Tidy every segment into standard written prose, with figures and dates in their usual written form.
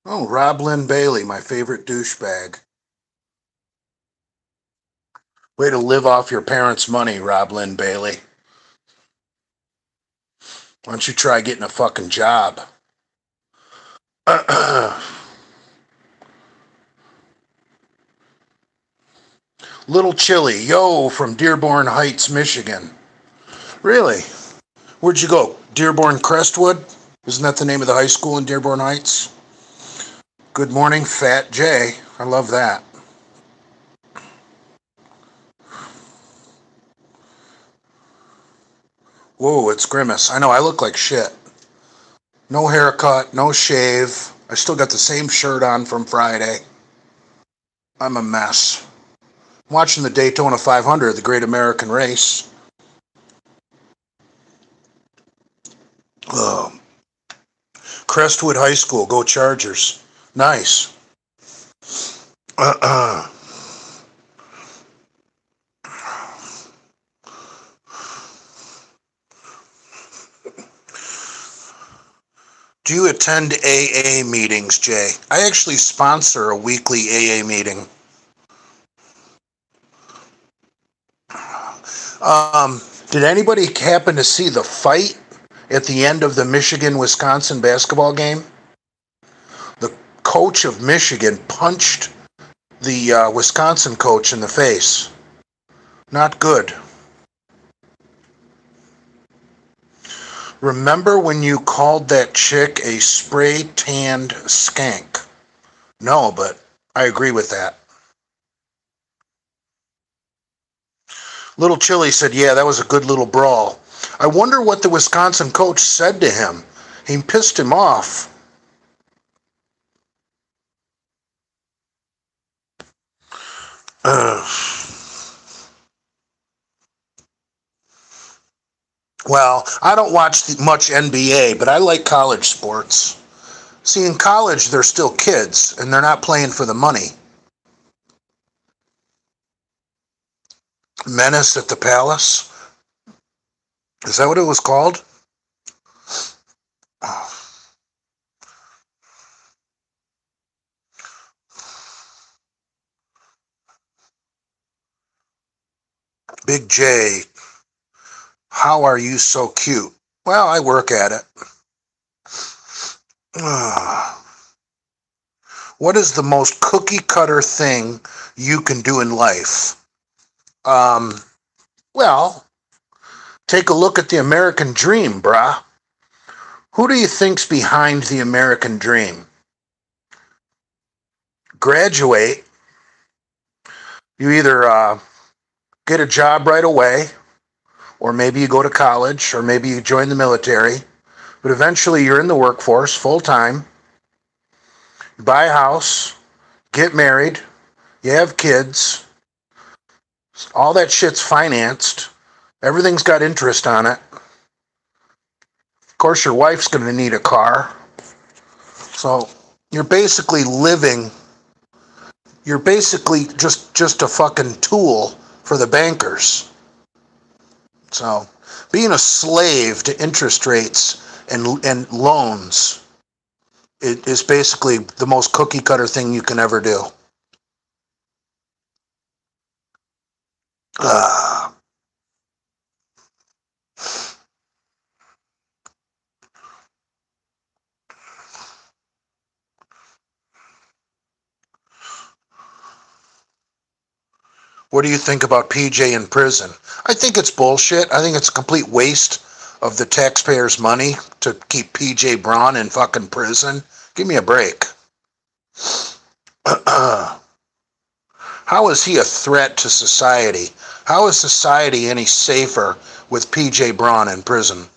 Oh, Rob Lynn Bailey, my favorite douchebag. Way to live off your parents' money, Rob Lynn Bailey. Why don't you try getting a fucking job? Little Chili, yo, from Dearborn Heights, Michigan. Really? Where'd you go? Dearborn Crestwood? Isn't that the name of the high school in Dearborn Heights? Good morning, Fat J. I love that. Whoa, it's Grimace. I know, I look like shit. No haircut, no shave. I still got the same shirt on from Friday. I'm a mess. I'm watching the Daytona 500, the Great American Race. Crestwood High School, go Chargers. Nice. Do you attend AA meetings, Jay? I actually sponsor a weekly AA meeting. Did anybody happen to see the fight at the end of the Michigan-Wisconsin basketball game? The coach of Michigan punched the Wisconsin coach in the face. Not good. Remember when you called that chick a spray-tanned skank? No, but I agree with that. Little Chili said, yeah, that was a good little brawl. I wonder what the Wisconsin coach said to him. He pissed him off. Well, I don't watch much NBA, but I like college sports. See, in college, they're still kids, and they're not playing for the money. Menace at the Palace? Is that what it was called? Big J, how are you so cute? Well, I work at it. What is the most cookie cutter thing you can do in life? Well, take a look at the American dream, brah. Who do you think's behind the American dream? Graduate. You either get a job right away, or maybe you go to college, or maybe you join the military, but eventually you're in the workforce full time. You buy a house, get married, you have kids, all that shit's financed, everything's got interest on it. Of course, your wife's going to need a car. So you're basically just a fucking tool for the bankers. So being a slave to interest rates and loans is basically the most cookie cutter thing you can ever do. What do you think about PJ in prison? I think it's bullshit. I think it's a complete waste of the taxpayers' money to keep PJ Braun in fucking prison. Give me a break. How is he a threat to society? How is society any safer with PJ Braun in prison?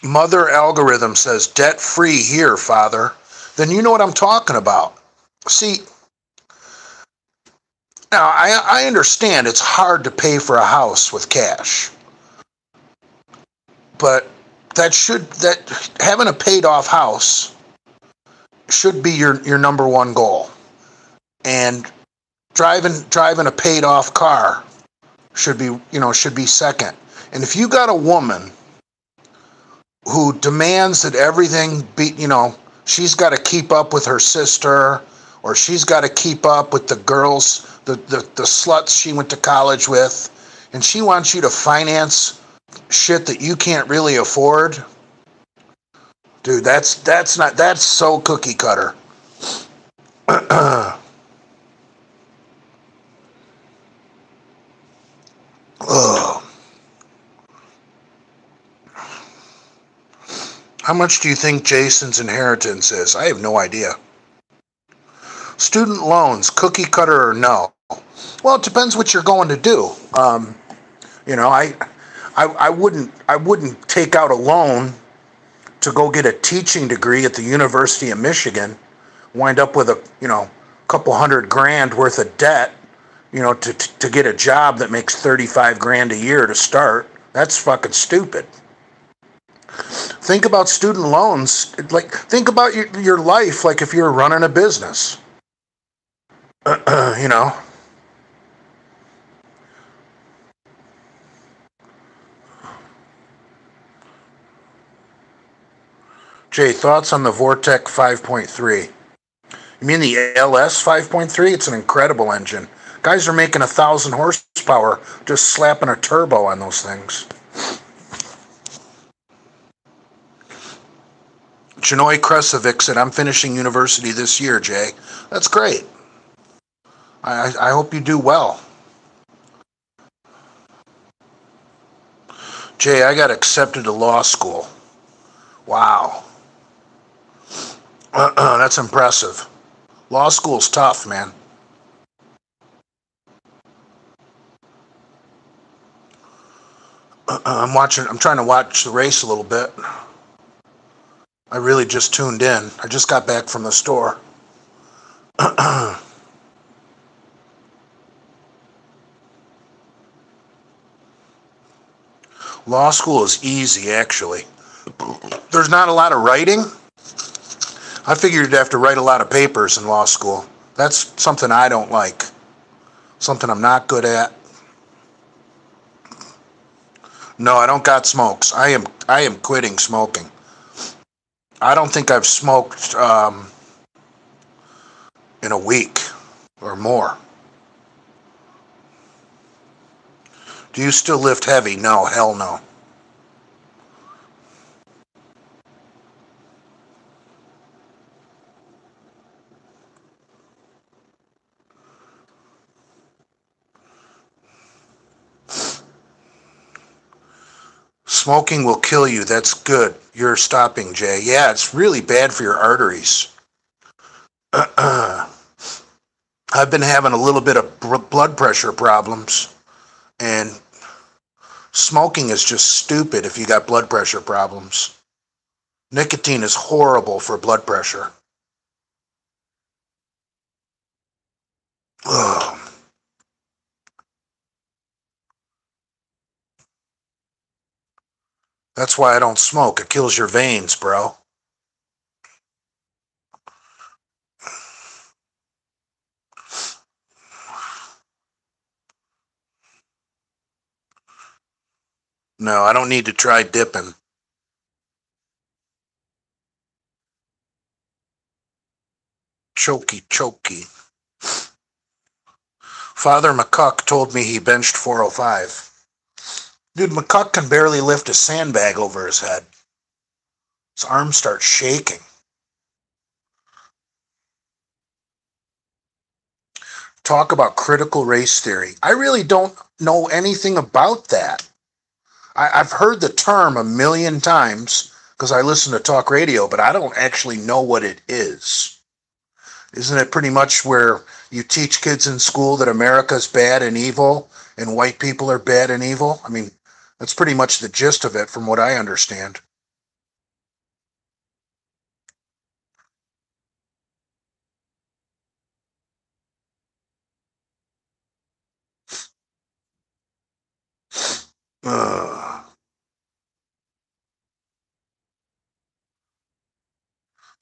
Mother Algorithm says, debt-free here, Father. Then you know what I'm talking about. See, now I understand it's hard to pay for a house with cash. But having a paid-off house should be your number one goal. And driving a paid-off car should be second. And if you got a woman who demands that everything be, she's got to keep up with her sister, or she's got to keep up with the girls, the sluts she went to college with, and she wants you to finance shit that you can't really afford, dude, that's so cookie cutter. How much do you think Jason's inheritance is? I have no idea. Student loans, cookie cutter or no? Well, it depends what you're going to do. I wouldn't take out a loan to go get a teaching degree at the University of Michigan, wind up with a couple $100,000 worth of debt, to get a job that makes $35,000 a year to start. That's fucking stupid. Think about student loans. Think about your life like if you're running a business. Jay, thoughts on the Vortec 5.3? You mean the LS 5.3? It's an incredible engine. Guys are making 1,000 horsepower just slapping a turbo on those things. Chinoy Kresovic said, I'm finishing university this year, Jay. That's great. I hope you do well. Jay, I got accepted to law school. Wow. That's impressive. Law school's tough, man. I'm trying to watch the race a little bit. I really just tuned in. I just got back from the store. Law school is easy, actually. There's not a lot of writing. I figured you'd have to write a lot of papers in law school. That's something I don't like. Something I'm not good at. No, I don't got smokes. I am quitting smoking. I don't think I've smoked in a week or more. Do you still lift heavy? No, hell no. Smoking will kill you. That's good. You're stopping, Jay. Yeah, it's really bad for your arteries. I've been having a little bit of blood pressure problems, and smoking is just stupid if you got blood pressure problems. Nicotine is horrible for blood pressure. Ugh. That's why I don't smoke. It kills your veins, bro. No, I don't need to try dipping. Chokey. Father McCuck told me he benched 405. Dude, McCuck can barely lift a sandbag over his head. His arms start shaking. Talk about critical race theory. I really don't know anything about that. I've heard the term a million times because I listen to talk radio, but I don't actually know what it is. Isn't it pretty much where you teach kids in school that America's bad and evil and white people are bad and evil? I mean, that's pretty much the gist of it from what I understand.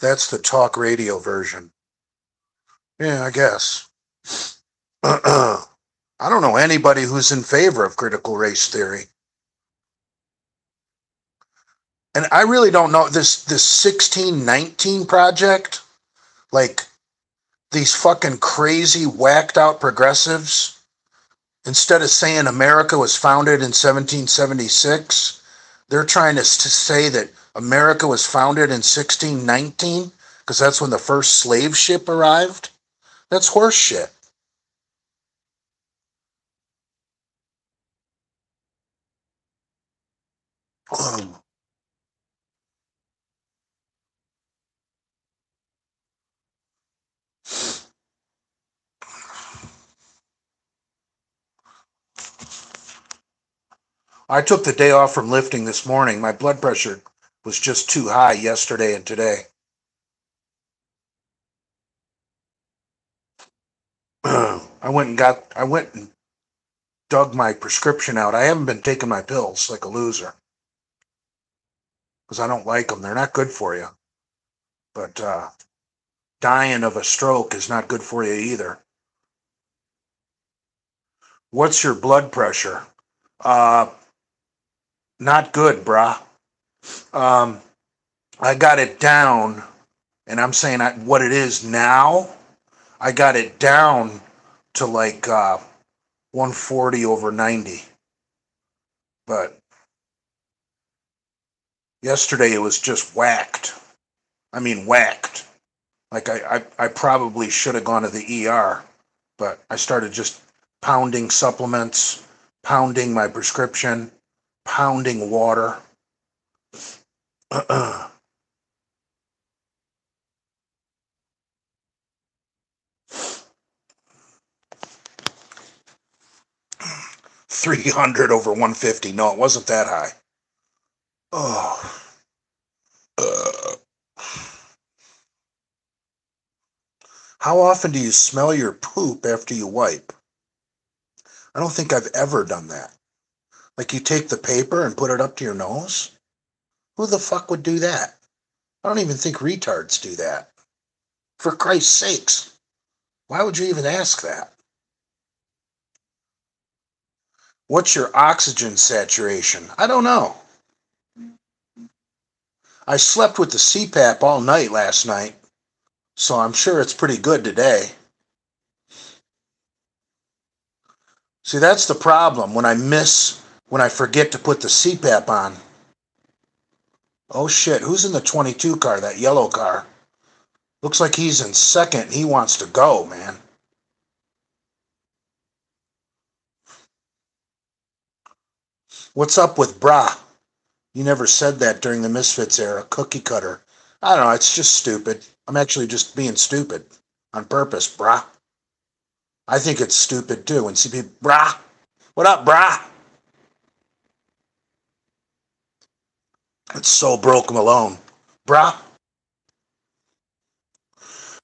That's the talk radio version. Yeah, I guess. I don't know anybody who's in favor of critical race theory. And I really don't know this 1619 project, like these fucking crazy whacked out progressives, instead of saying America was founded in 1776, they're trying to say that America was founded in 1619 because that's when the first slave ship arrived. That's horse shit. I took the day off from lifting this morning. My blood pressure was just too high yesterday and today. I went and dug my prescription out. I haven't been taking my pills like a loser because I don't like them. They're not good for you. But dying of a stroke is not good for you either. What's your blood pressure? Not good, brah. I got it down, and I'm saying what it is now. I got it down to like 140 over 90. But yesterday it was just whacked. I mean, whacked. Like I probably should have gone to the ER, but I started just pounding supplements, pounding my prescription, pounding water. 300 over 150. No, it wasn't that high. Oh. How often do you smell your poop after you wipe? I don't think I've ever done that. Like you take the paper and put it up to your nose? Who the fuck would do that? I don't even think retards do that. For Christ's sakes. Why would you even ask that? What's your oxygen saturation? I don't know. I slept with the CPAP all night last night, so I'm sure it's pretty good today. See, that's the problem when I forget to put the CPAP on. Oh shit, who's in the 22 car, that yellow car? Looks like he's in second. He wants to go, man. What's up with bra? You never said that during the Misfits era. Cookie cutter. I don't know, it's just stupid. I'm actually just being stupid. On purpose, brah. I think it's stupid too. When see people, brah. What up, brah? It's so broke Malone. Brah.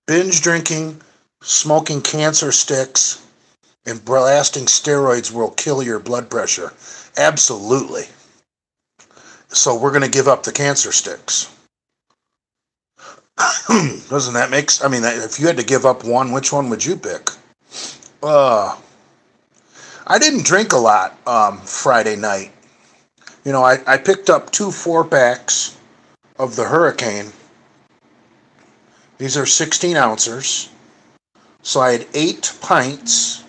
Binge drinking, smoking cancer sticks, and blasting steroids will kill your blood pressure. Absolutely. So we're going to give up the cancer sticks. Doesn't that make sense? I mean, if you had to give up one, which one would you pick? I didn't drink a lot Friday night. You know, I picked up 2 4-packs of the Hurricane. These are 16 ounces. So I had 8 pints.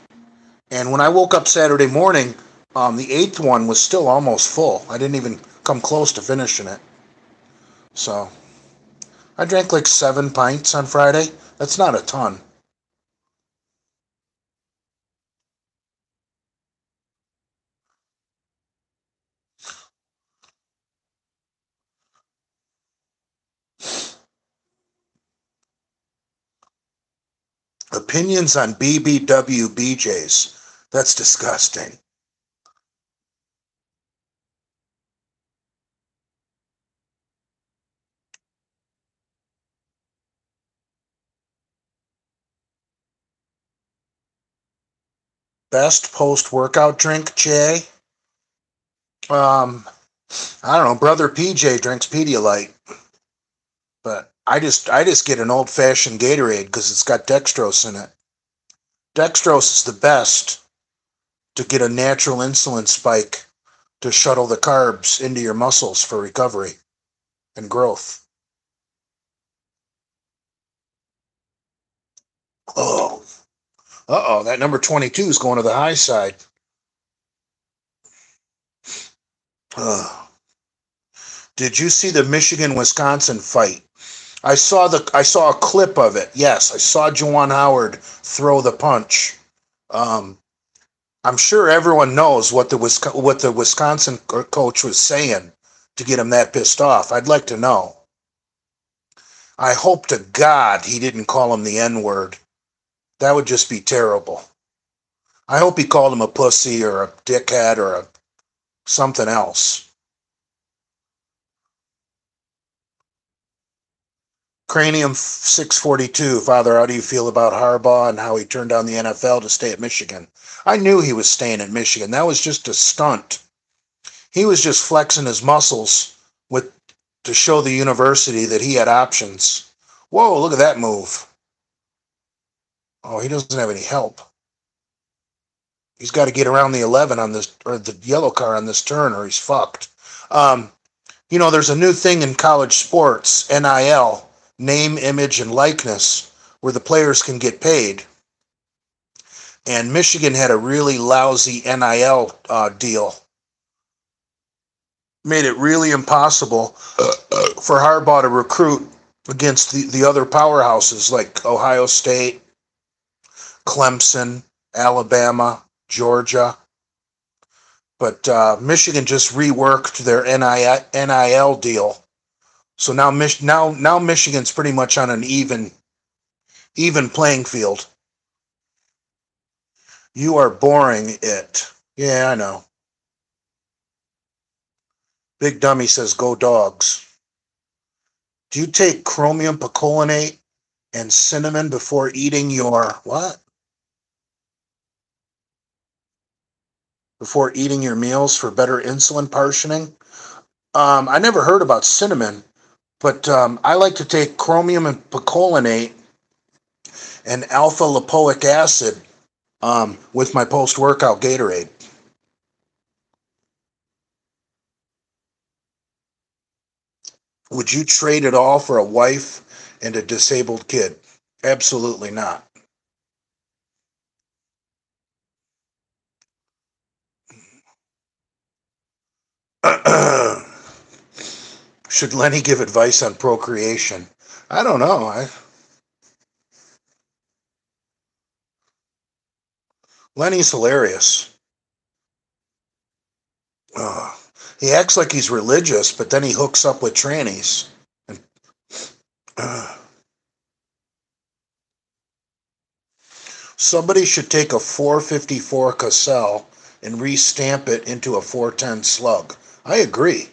And when I woke up Saturday morning, the 8th one was still almost full. I didn't even come close to finishing it. So I drank like 7 pints on Friday. That's not a ton. Opinions on BBW BJs. That's disgusting. Best post-workout drink, Jay? I don't know. Brother PJ drinks Pedialyte. But I just get an old-fashioned Gatorade because it's got dextrose in it. Dextrose is the best to get a natural insulin spike to shuttle the carbs into your muscles for recovery. and growth. Oh, uh-oh, that number 22 is going to the high side. Uh, did you see the Michigan-Wisconsin fight? I saw a clip of it. Yes, I saw Juwan Howard throw the punch. Um, I'm sure everyone knows what the Wisconsin coach was saying to get him that pissed off. I'd like to know. I hope to God he didn't call him the N-word. That would just be terrible. I hope he called him a pussy or a dickhead or something else. Cranium 642, Father, how do you feel about Harbaugh and how he turned down the NFL to stay at Michigan? I knew he was staying at Michigan. That was just a stunt. He was just flexing his muscles with to show the university that he had options. Whoa, look at that move. Oh, he doesn't have any help. He's got to get around the 11 on this, or the yellow car on this turn, or he's fucked. Um, there's a new thing in college sports, NIL, name, image, and likeness, where the players can get paid. And Michigan had a really lousy NIL deal. Made it really impossible for Harbaugh to recruit against the other powerhouses like Ohio State, Clemson, Alabama, Georgia. But Michigan just reworked their NIL deal. So now Michigan's pretty much on an even playing field. You are boring it. Yeah, I know. Big Dummy says, go dogs. Do you take chromium picolinate and cinnamon before eating your what? Before eating your meals for better insulin partitioning? I never heard about cinnamon, but I like to take chromium and picolinate and alpha lipoic acid with my post-workout Gatorade. Would you trade it all for a wife and a disabled kid? Absolutely not. Should Lenny give advice on procreation? I don't know. Lenny's hilarious. Uh, he acts like he's religious, but then he hooks up with trannies. And, uh, somebody should take a 454 Cassell and restamp it into a 410 slug. I agree.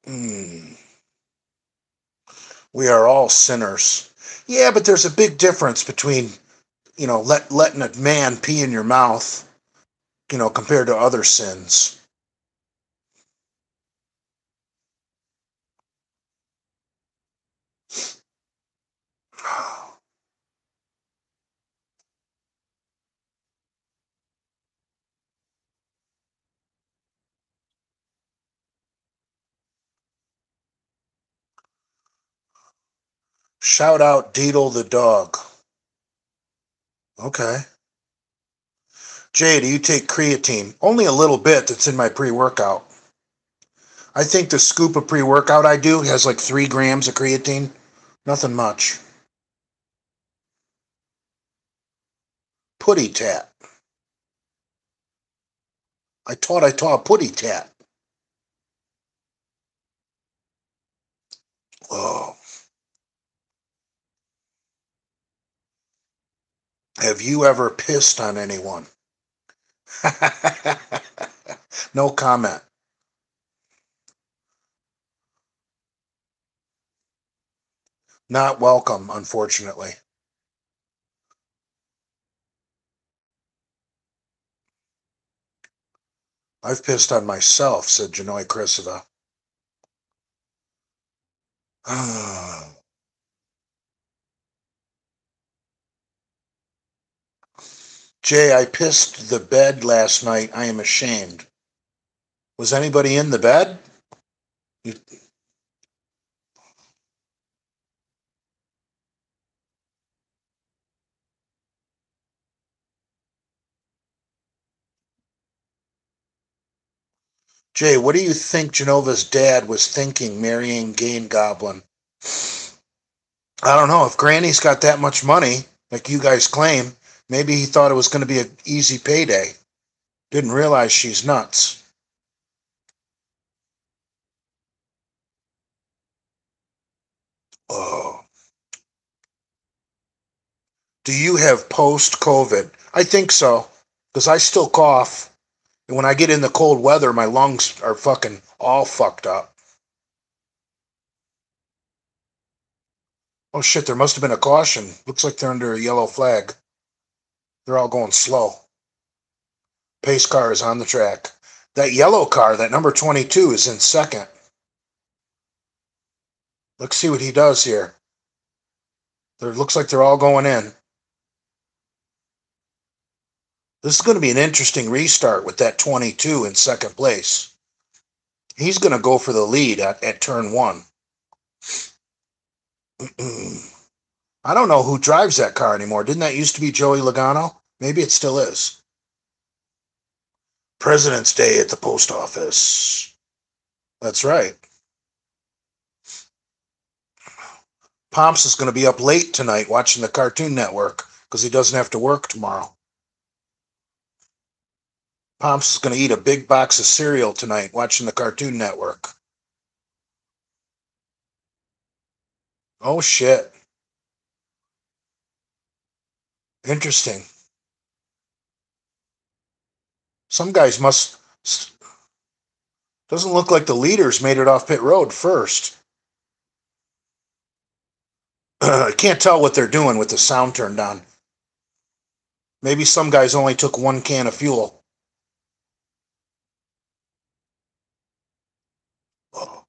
Hmm. We are all sinners. Yeah, but there's a big difference between, letting a man pee in your mouth, compared to other sins. Shout out Deedle the dog. Okay. Jay, do you take creatine? Only a little bit that's in my pre-workout. I think the scoop of pre-workout I do has like 3 grams of creatine. Nothing much. Putty tat. I taught putty tat. Oh. Have you ever pissed on anyone? No comment. Not welcome, unfortunately. I've pissed on myself, said Janoi Krisiva. Jay, I pissed the bed last night. I am ashamed. Was anybody in the bed? You, Jay, what do you think Genova's dad was thinking marrying Gain Goblin? I don't know. If Granny's got that much money, like you guys claim, maybe he thought it was going to be an easy payday. Didn't realize she's nuts. Oh. Do you have post-COVID? I think so, because I still cough. And when I get in the cold weather, my lungs are fucking all fucked up. Oh shit, there must have been a caution. Looks like they're under a yellow flag. They're all going slow. Pace car is on the track. That yellow car, that number 22, is in second. Let's see what he does here. There looks like they're all going in. This is going to be an interesting restart with that 22 in second place. He's going to go for the lead at turn one. I don't know who drives that car anymore. Didn't that used to be Joey Logano? Maybe it still is. President's Day at the post office. That's right. Pomps is going to be up late tonight watching the Cartoon Network because he doesn't have to work tomorrow. Pomps is going to eat a big box of cereal tonight watching the Cartoon Network. Oh, shit. Interesting. Some guys must... Doesn't look like the leaders made it off pit road first. I can't tell what they're doing with the sound turned on. Maybe some guys only took one can of fuel. Oh.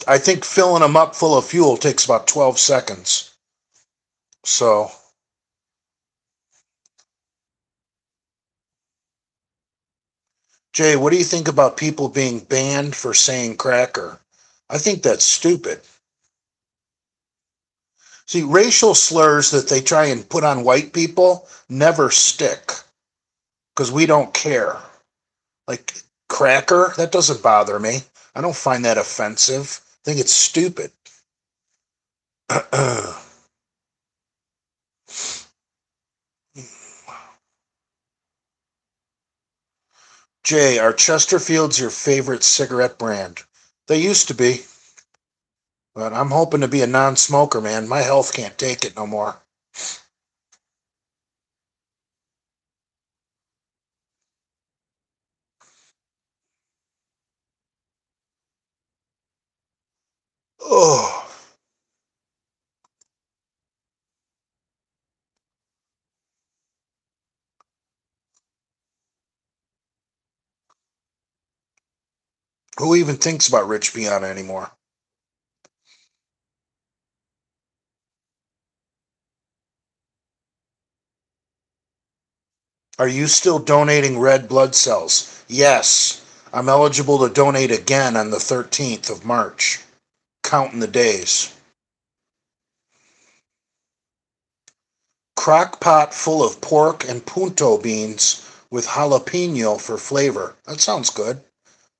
I think filling them up full of fuel takes about 12 seconds. So, Jay, what do you think about people being banned for saying cracker? I think that's stupid. See, racial slurs that they try and put on white people never stick because we don't care. Like, cracker, that doesn't bother me. I don't find that offensive. I think it's stupid. Jay, are Chesterfields your favorite cigarette brand? They used to be, but I'm hoping to be a non-smoker, man. My health can't take it no more. Oh, who even thinks about Rich Piana anymore? Are you still donating red blood cells? Yes. I'm eligible to donate again on the 13th of March. Counting the days. Crock pot full of pork and punto beans with jalapeno for flavor. That sounds good.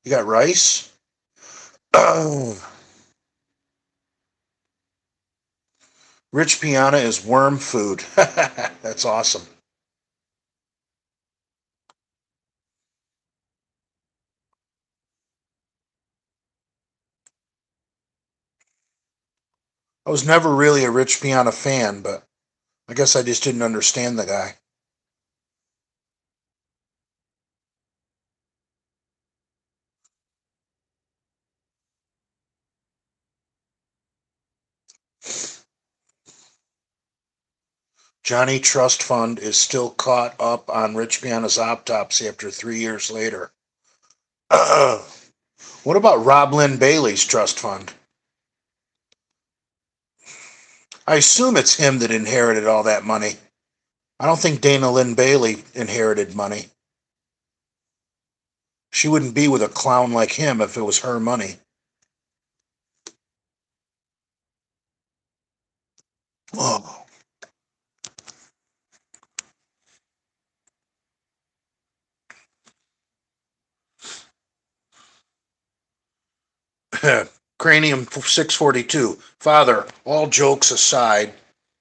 You got rice? Rich Piana is worm food. That's awesome. I was never really a Rich Piana fan, but I guess I just didn't understand the guy. Johnny Trust Fund is still caught up on Rich Piana's autopsy after 3 years later. What about Rob Lynn Bailey's trust fund? I assume it's him that inherited all that money. I don't think Dana Lynn Bailey inherited money. She wouldn't be with a clown like him if it was her money. Oh. Cranium 642. Father, all jokes aside,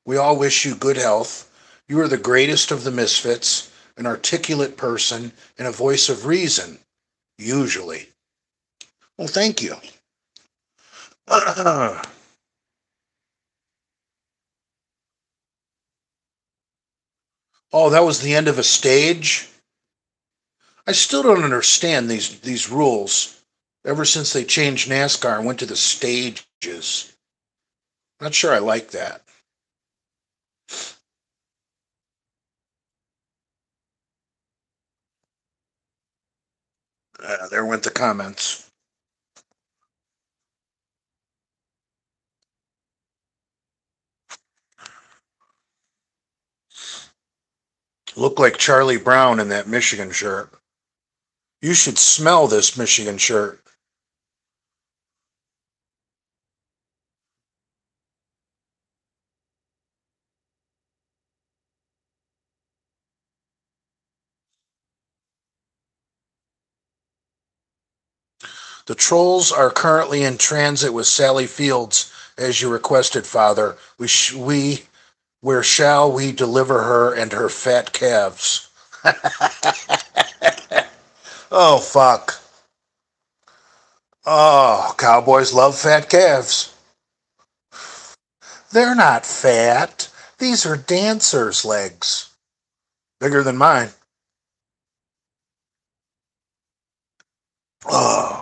we all wish you good health. You are the greatest of the misfits, an articulate person, and a voice of reason, usually. Well, thank you. Oh, that was the end of a stage? I still don't understand these rules. Ever since they changed NASCAR and went to the stages. Not sure I like that. There went the comments. Look like Charlie Brown in that Michigan shirt. You should smell this Michigan shirt. The trolls are currently in transit with Sally Fields, as you requested, Father. Where shall we deliver her and her fat calves? Oh, fuck. Oh, cowboys love fat calves. They're not fat. These are dancers' legs. Bigger than mine. Oh.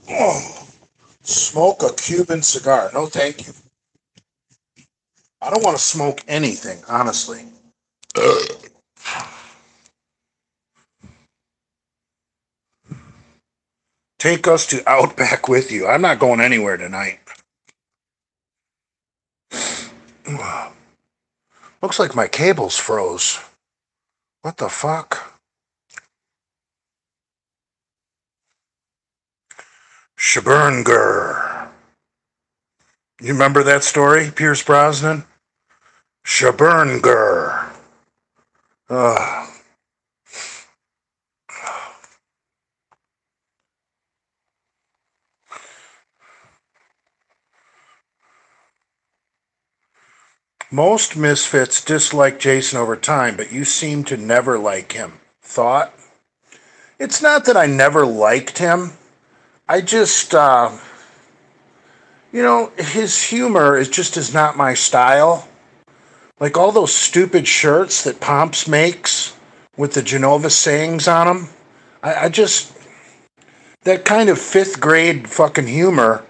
Oh. Smoke a Cuban cigar. No, thank you. I don't want to smoke anything, honestly. Take us to Outback with you. I'm not going anywhere tonight. Looks like my cables froze. What the fuck? Shaburnger. You remember that story, Pierce Brosnan? Shaburnger. Ugh. Most misfits dislike Jason over time, but you seem to never like him. Thought? It's not that I never liked him. I just, his humor is not my style. Like all those stupid shirts that Pomps makes with the Genova sayings on them. I just, that kind of fifth grade fucking humor,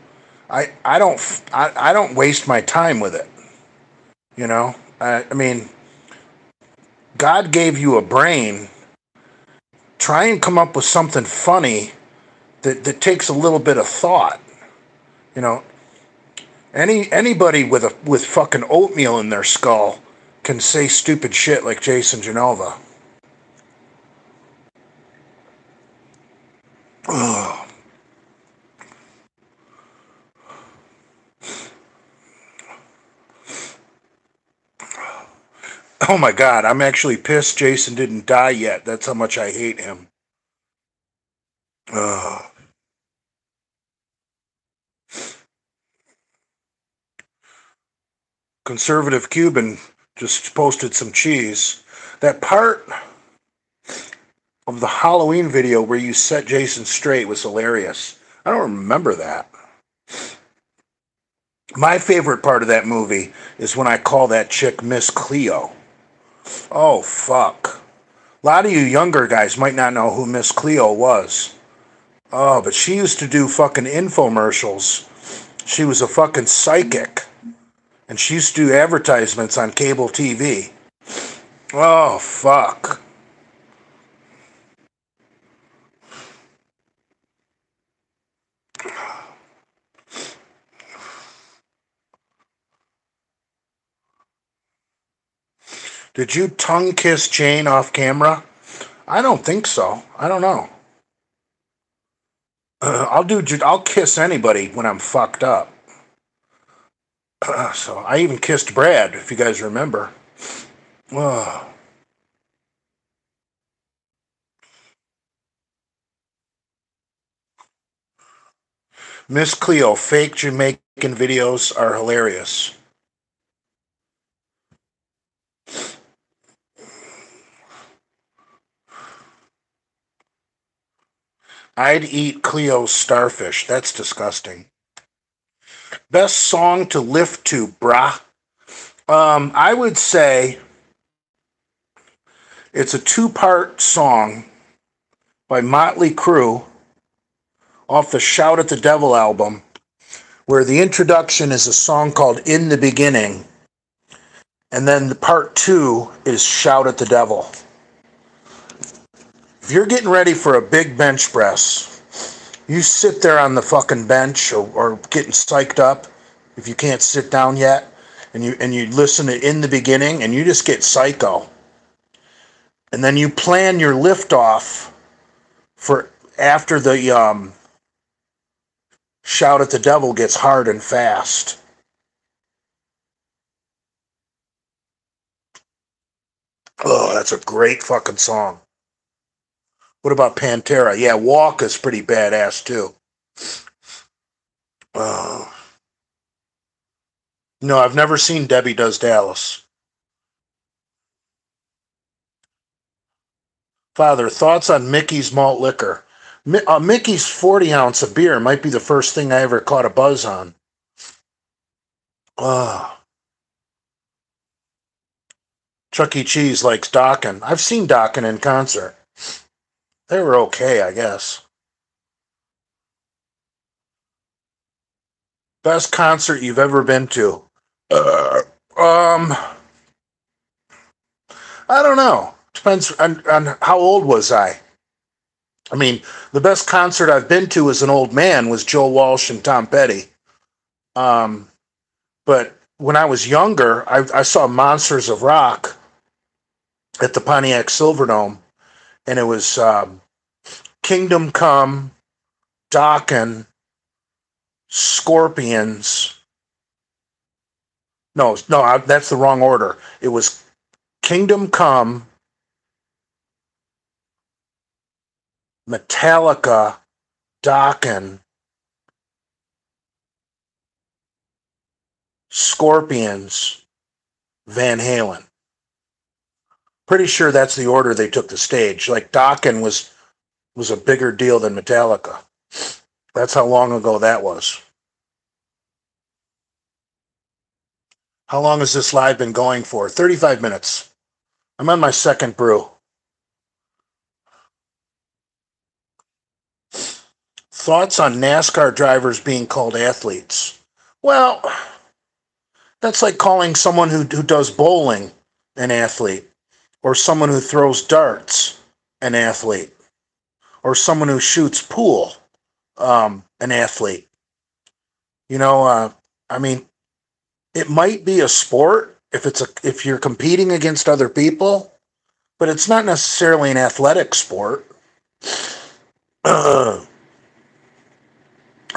I don't waste my time with it. You know, I mean, God gave you a brain. Try and come up with something funny that takes a little bit of thought. You know, anybody with fucking oatmeal in their skull can say stupid shit like Jason Genova. Ugh. Oh my god, I'm actually pissed Jason didn't die yet. That's how much I hate him. Ugh. Conservative Cuban just posted some cheese. That part of the Halloween video where you set Jason straight was hilarious. I don't remember that. My favorite part of that movie is when I call that chick Miss Cleo. Oh, fuck. A lot of you younger guys might not know who Miss Cleo was. Oh, but she used to do fucking infomercials. She was a fucking psychic. And she used to do advertisements on cable TV. Oh, fuck. Did you tongue kiss Jane off camera? I don't think so. I don't know. I'll kiss anybody when I'm fucked up. So I even kissed Brad, if you guys remember. Oh. Miss Cleo, fake Jamaican videos are hilarious. I'd eat Cleo's starfish. That's disgusting. Best song to lift to, brah. I would say it's a two-part song by Motley Crue off the Shout at the Devil album, where the introduction is a song called In the Beginning, and then the part two is Shout at the Devil. If you're getting ready for a big bench press, you sit there on the fucking bench or getting psyched up if you can't sit down yet, and you listen to In the Beginning, and you just get psycho. And then you plan your lift off for after the Shout at the Devil gets hard and fast. Oh, that's a great fucking song. What about Pantera? Yeah, Walk is pretty badass too. Oh. No, I've never seen Debbie Does Dallas. Father, thoughts on Mickey's malt liquor? Mickey's 40 ounce of beer might be the first thing I ever caught a buzz on. Oh. Chuck E. Cheese likes Dokken. I've seen Dokken in concert. They were okay, I guess. Best concert you've ever been to? I don't know. Depends on how old was I. I mean, the best concert I've been to as an old man was Joe Walsh and Tom Petty. But when I was younger, I saw Monsters of Rock at the Pontiac Silverdome, and it was Kingdom Come, Dokken, Scorpions. No, that's the wrong order. It was Kingdom Come, Metallica, Dokken, Scorpions, Van Halen. Pretty sure that's the order they took the stage. Like Dokken was a bigger deal than Metallica. That's how long ago that was. How long has this live been going for? 35 minutes. I'm on my second brew. Thoughts on NASCAR drivers being called athletes? Well, that's like calling someone who does bowling an athlete, or someone who throws darts an athlete, or someone who shoots pool an athlete. I mean, it might be a sport if you're competing against other people, but it's not necessarily an athletic sport.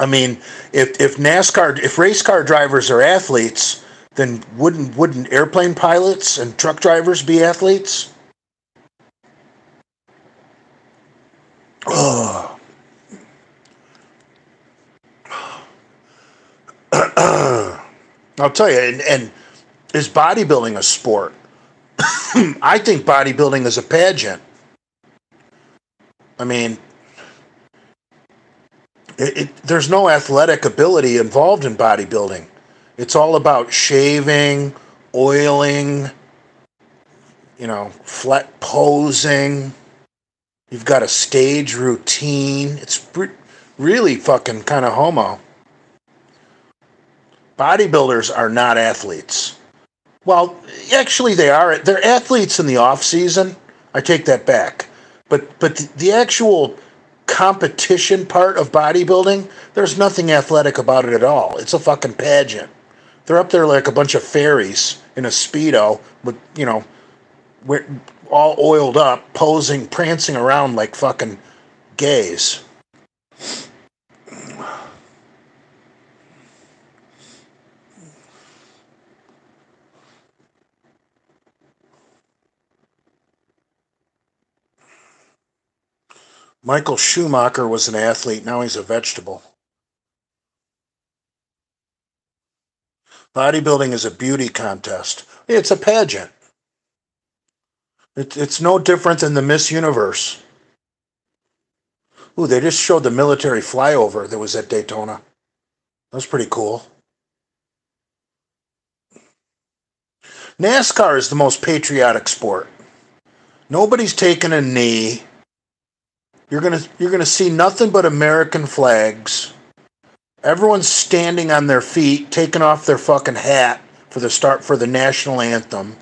I mean, if race car drivers are athletes, then wouldn't airplane pilots and truck drivers be athletes? I'll tell you, and is bodybuilding a sport? I think bodybuilding is a pageant. I mean, there's no athletic ability involved in bodybuilding. It's all about shaving, oiling, flat posing. You've got a stage routine. It's really fucking kind of homo. Bodybuilders are not athletes. Well, actually they are. They're athletes in the off season. I take that back. But the actual competition part of bodybuilding, there's nothing athletic about it at all. It's a fucking pageant. They're up there like a bunch of fairies in a Speedo with, we're all oiled up, posing, prancing around like fucking gays. Michael Schumacher was an athlete. Now he's a vegetable. Bodybuilding is a beauty contest. It's a pageant. It's no different than the Miss Universe. Ooh, they just showed the military flyover that was at Daytona. That was pretty cool. NASCAR is the most patriotic sport. Nobody's taking a knee. You're gonna see nothing but American flags. Everyone's standing on their feet, taking off their fucking hat for the national anthem.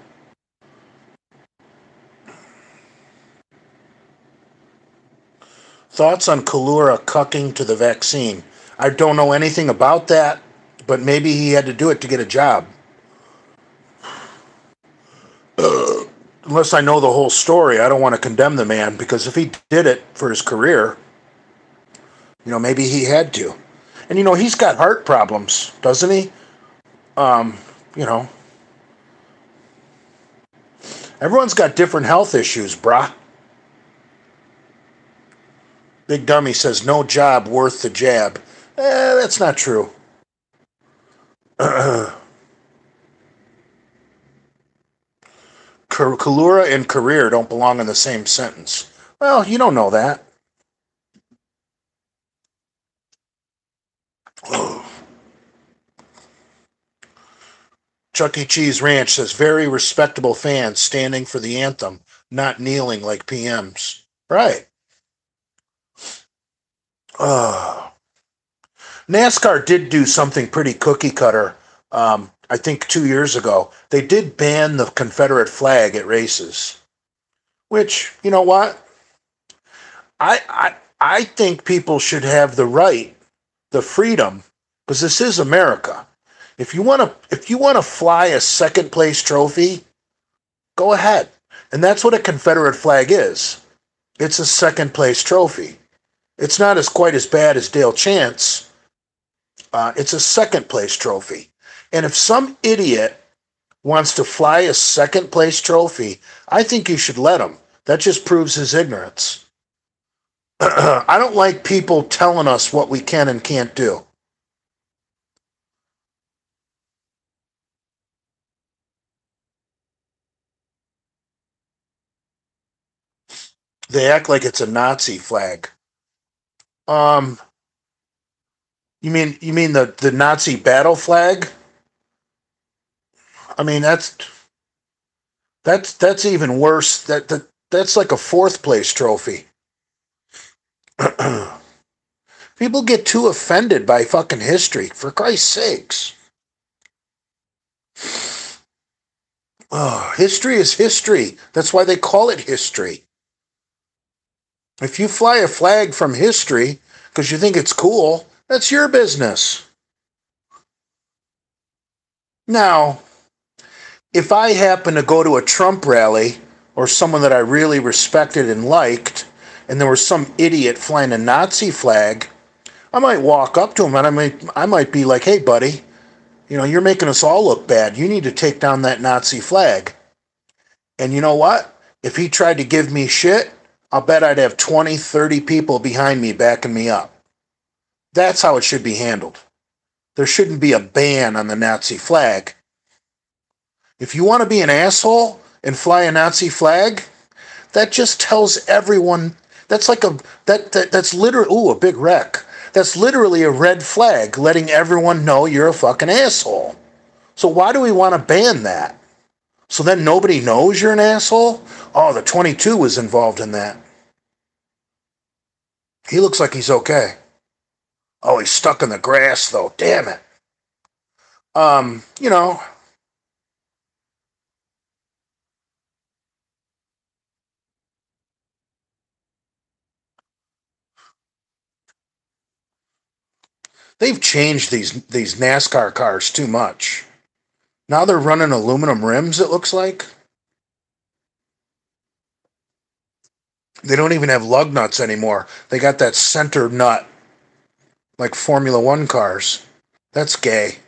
Thoughts on Kalura cucking to the vaccine? I don't know anything about that, but maybe he had to do it to get a job. Unless I know the whole story, I don't want to condemn the man, because if he did it for his career, maybe he had to. And he's got heart problems, doesn't he? Everyone's got different health issues, brah. Big Dummy says, no job worth the jab. That's not true. Kalura and career don't belong in the same sentence. Well, you don't know that. Chuck E. Cheese Ranch says, very respectable fans standing for the anthem, not kneeling like PMs. Right. NASCAR did do something pretty cookie cutter. I think 2 years ago, they did ban the Confederate flag at races. Which, you know what? I think people should have the right, the freedom, because this is America. If you want to fly a second place trophy, go ahead. And that's what a Confederate flag is. It's a second place trophy. It's not quite as bad as Dale Chance. It's a second place trophy. And if some idiot wants to fly a second place trophy, I think you should let him. That just proves his ignorance. I don't like people telling us what we can and can't do. They act like it's a Nazi flag. You mean the Nazi battle flag? I mean that's even worse. That's like a fourth place trophy. People get too offended by fucking history, for Christ's sakes. Oh, history is history. That's why they call it history. If you fly a flag from history because you think it's cool, that's your business. Now, if I happen to go to a Trump rally or someone that I really respected and liked, and there was some idiot flying a Nazi flag, I might walk up to him and I might be like, "Hey, buddy, you're making us all look bad. You need to take down that Nazi flag." And you know what? If he tried to give me shit, I'll bet I'd have 20, 30 people behind me backing me up. That's how it should be handled. There shouldn't be a ban on the Nazi flag. If you want to be an asshole and fly a Nazi flag, that just tells everyone that's like that's literally a big wreck. That's literally a red flag letting everyone know you're a fucking asshole. So why do we want to ban that? So then nobody knows you're an asshole? Oh, the 22 was involved in that. He looks like he's okay. Oh, he's stuck in the grass though. Damn it. You know, they've changed these NASCAR cars too much. Now they're running aluminum rims, it looks like. They don't even have lug nuts anymore. They got that center nut like Formula One cars. That's gay.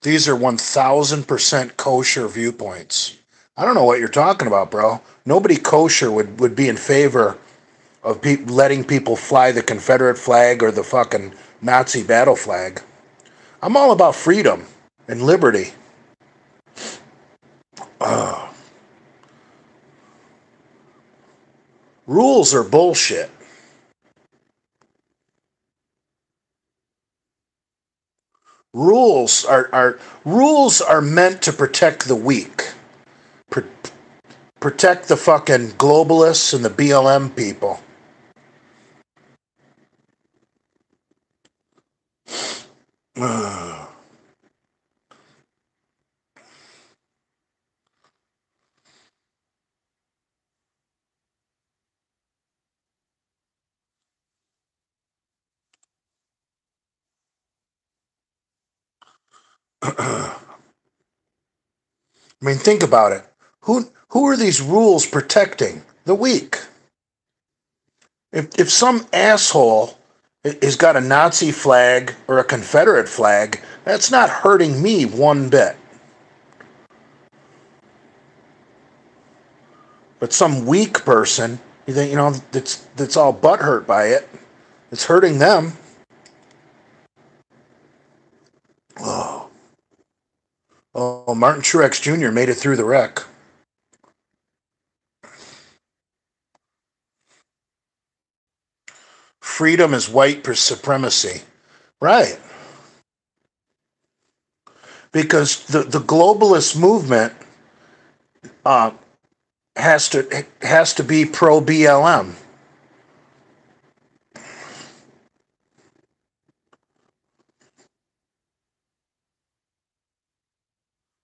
These are 1000% kosher viewpoints. I don't know what you're talking about, bro. Nobody kosher would be in favor of letting people fly the Confederate flag or the fucking Nazi battle flag. I'm all about freedom and liberty. Uh, Rules are bullshit. Rules are meant to protect the weak. Pr- Protect the fucking globalists and the BLM people. I mean, think about it. Who are these rules protecting? The weak. If some asshole has got a Nazi flag or a Confederate flag, that's not hurting me one bit. But some weak person, you think, that's all butthurt by it. It's hurting them. Oh, Martin Truex Jr. made it through the wreck. Freedom is white supremacy. Right. Because the globalist movement uh, has to be pro BLM.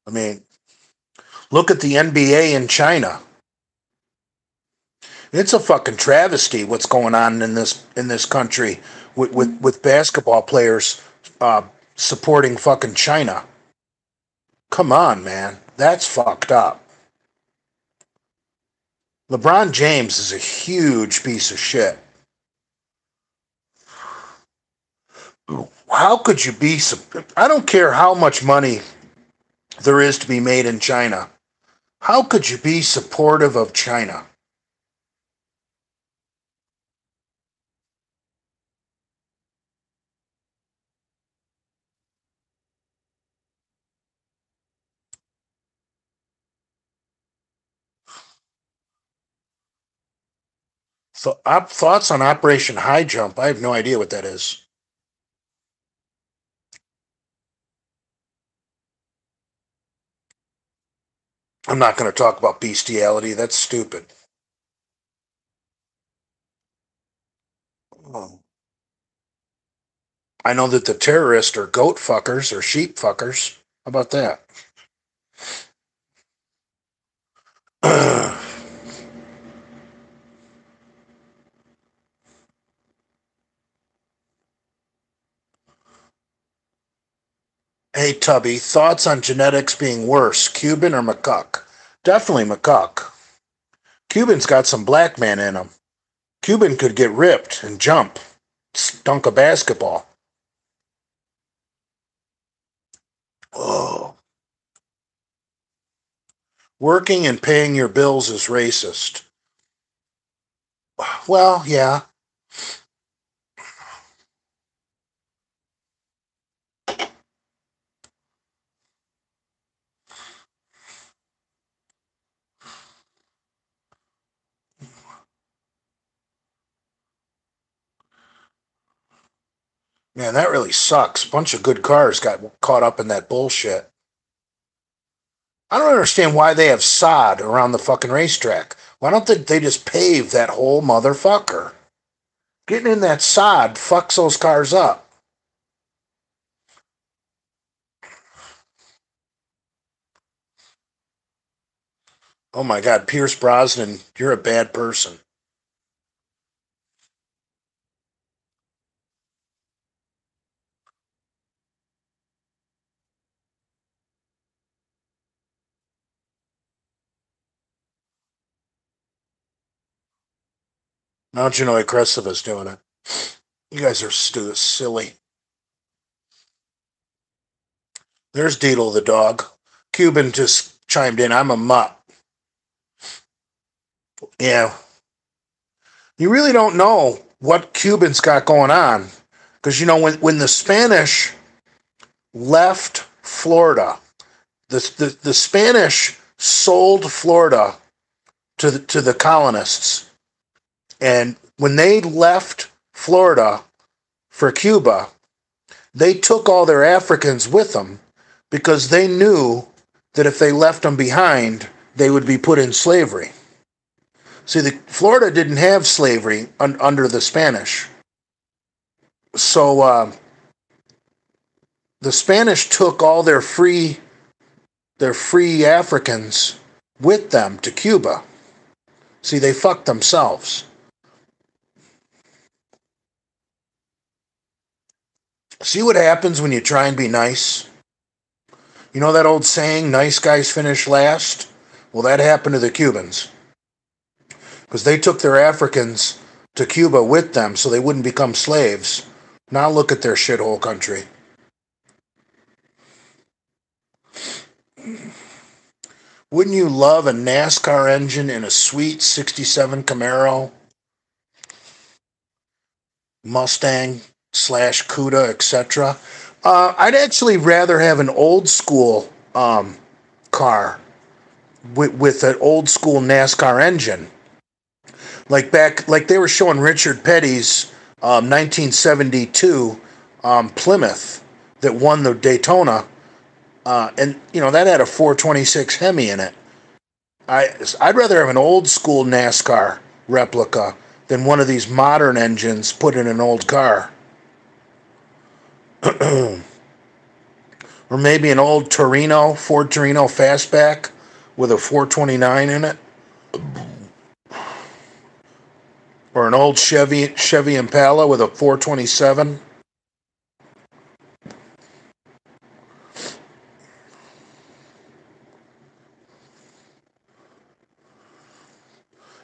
I mean, look at the NBA in China. It's a fucking travesty what's going on in this country with basketball players supporting fucking China. Come on, man. That's fucked up. LeBron James is a huge piece of shit. How could you be? I don't care how much money there is to be made in China. How could you be supportive of China? So, thoughts on Operation High Jump? I have no idea what that is. I'm not going to talk about bestiality. That's stupid. I know that the terrorists are goat fuckers or sheep fuckers. How about that? Hey, Tubby, thoughts on genetics being worse, Cuban or McCuck? Definitely McCuck. Cuban's got some black man in him. Cuban could get ripped and jump, dunk a basketball. Oh. Working and paying your bills is racist. Well, yeah. Man, that really sucks. A bunch of good cars got caught up in that bullshit. I don't understand why they have sod around the fucking racetrack. Why don't they just pave that whole motherfucker? Getting in that sod fucks those cars up. Oh my God, Pierce Brosnan, you're a bad person. Now you know Cressiva's doing it. You guys are silly. There's Deedle the dog. Cuban just chimed in. I'm a mutt. Yeah. You really don't know what Cuban's got going on. Because, you know, when the Spanish left Florida, the Spanish sold Florida to the colonists. And when they left Florida for Cuba, they took all their Africans with them because they knew that if they left them behind, they would be put in slavery. See, Florida didn't have slavery under the Spanish. So the Spanish took all their free Africans with them to Cuba. See, they fucked themselves. See what happens when you try and be nice? You know that old saying, nice guys finish last? Well, that happened to the Cubans. Because they took their Africans to Cuba with them so they wouldn't become slaves. Now look at their shithole country. Wouldn't you love a NASCAR engine in a sweet 67 Camaro? Mustang / Cuda, etc. I'd actually rather have an old school car with an old school NASCAR engine. Like they were showing Richard Petty's 1972 Plymouth that won the Daytona, and you know that had a 426 Hemi in it. I'd rather have an old school NASCAR replica than one of these modern engines put in an old car. Or maybe an old Ford Torino fastback with a 429 in it. Or an old Chevy Impala with a 427.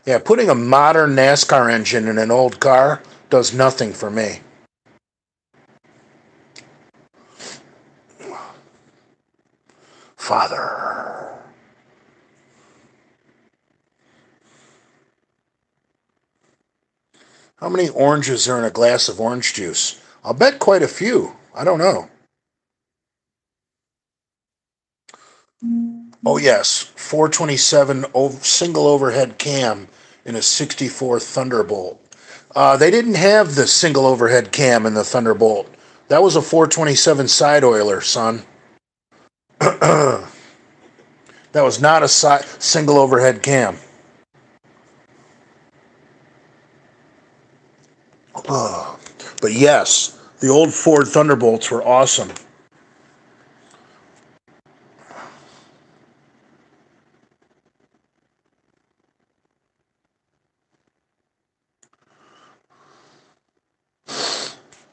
Yeah, putting a modern NASCAR engine in an old car does nothing for me. Father. How many oranges are in a glass of orange juice? I'll bet quite a few. I don't know. Oh, yes. 427 single overhead cam in a 64 Thunderbolt. They didn't have the single overhead cam in the Thunderbolt. That was a 427 side oiler, son. That was not a single overhead cam. But yes, the old Ford Thunderbolts were awesome.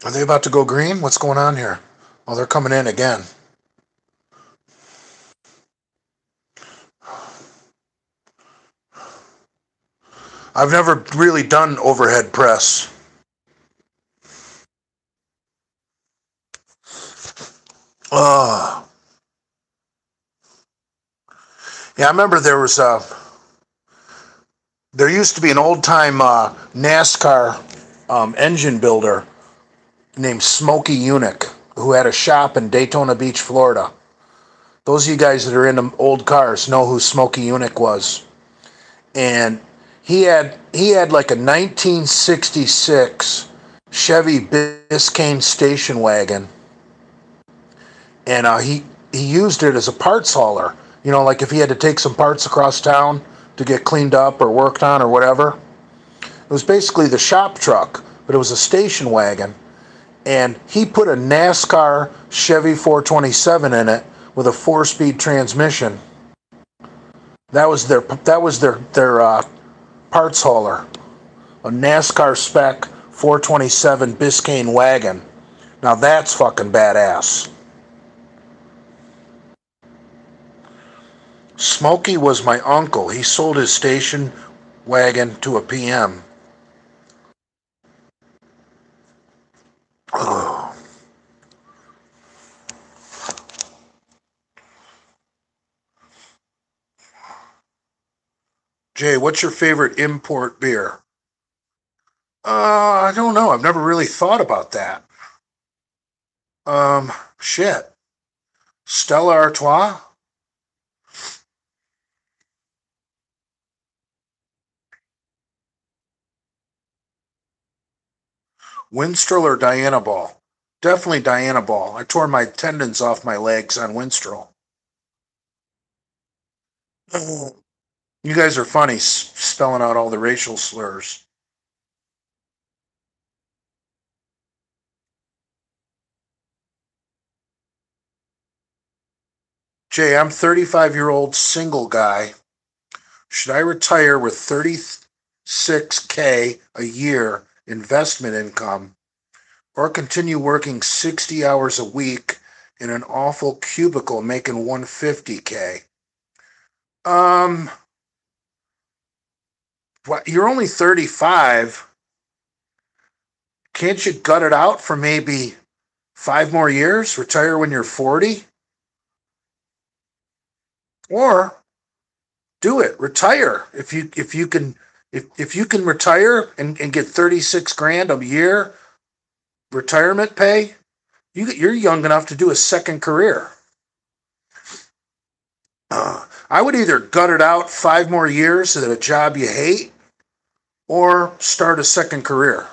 Are they about to go green? What's going on here? Oh, they're coming in again. I've never really done overhead press. Yeah, I remember there used to be an old-time NASCAR engine builder named Smokey Unick who had a shop in Daytona Beach, Florida. Those of you guys that are into old cars know who Smokey Unick was. And he had like a 1966 Chevy Biscayne station wagon, and he used it as a parts hauler. You know, like if he had to take some parts across town to get cleaned up or worked on or whatever. It was basically the shop truck, but it was a station wagon. And he put a NASCAR Chevy 427 in it with a 4-speed transmission. That was their parts hauler, a NASCAR spec 427 Biscayne wagon. Now that's fucking badass. Smokey was my uncle. He sold his station wagon to a PM. Oh. Jay, what's your favorite import beer? I don't know. I've never really thought about that. Shit. Stella Artois? Winstrel or Diana Ball? Definitely Diana Ball. I tore my tendons off my legs on Winstrel. You guys are funny, spelling out all the racial slurs. Jay, I'm 35-year-old single guy. Should I retire with $36K a year investment income or continue working 60 hours a week in an awful cubicle making $150K? You're only 35. Can't you gut it out for maybe 5 more years? Retire when you're 40? Or do it. Retire. If you can retire and get 36 grand a year retirement pay, you're young enough to do a second career. I would either gut it out 5 more years at a job you hate or start a second career.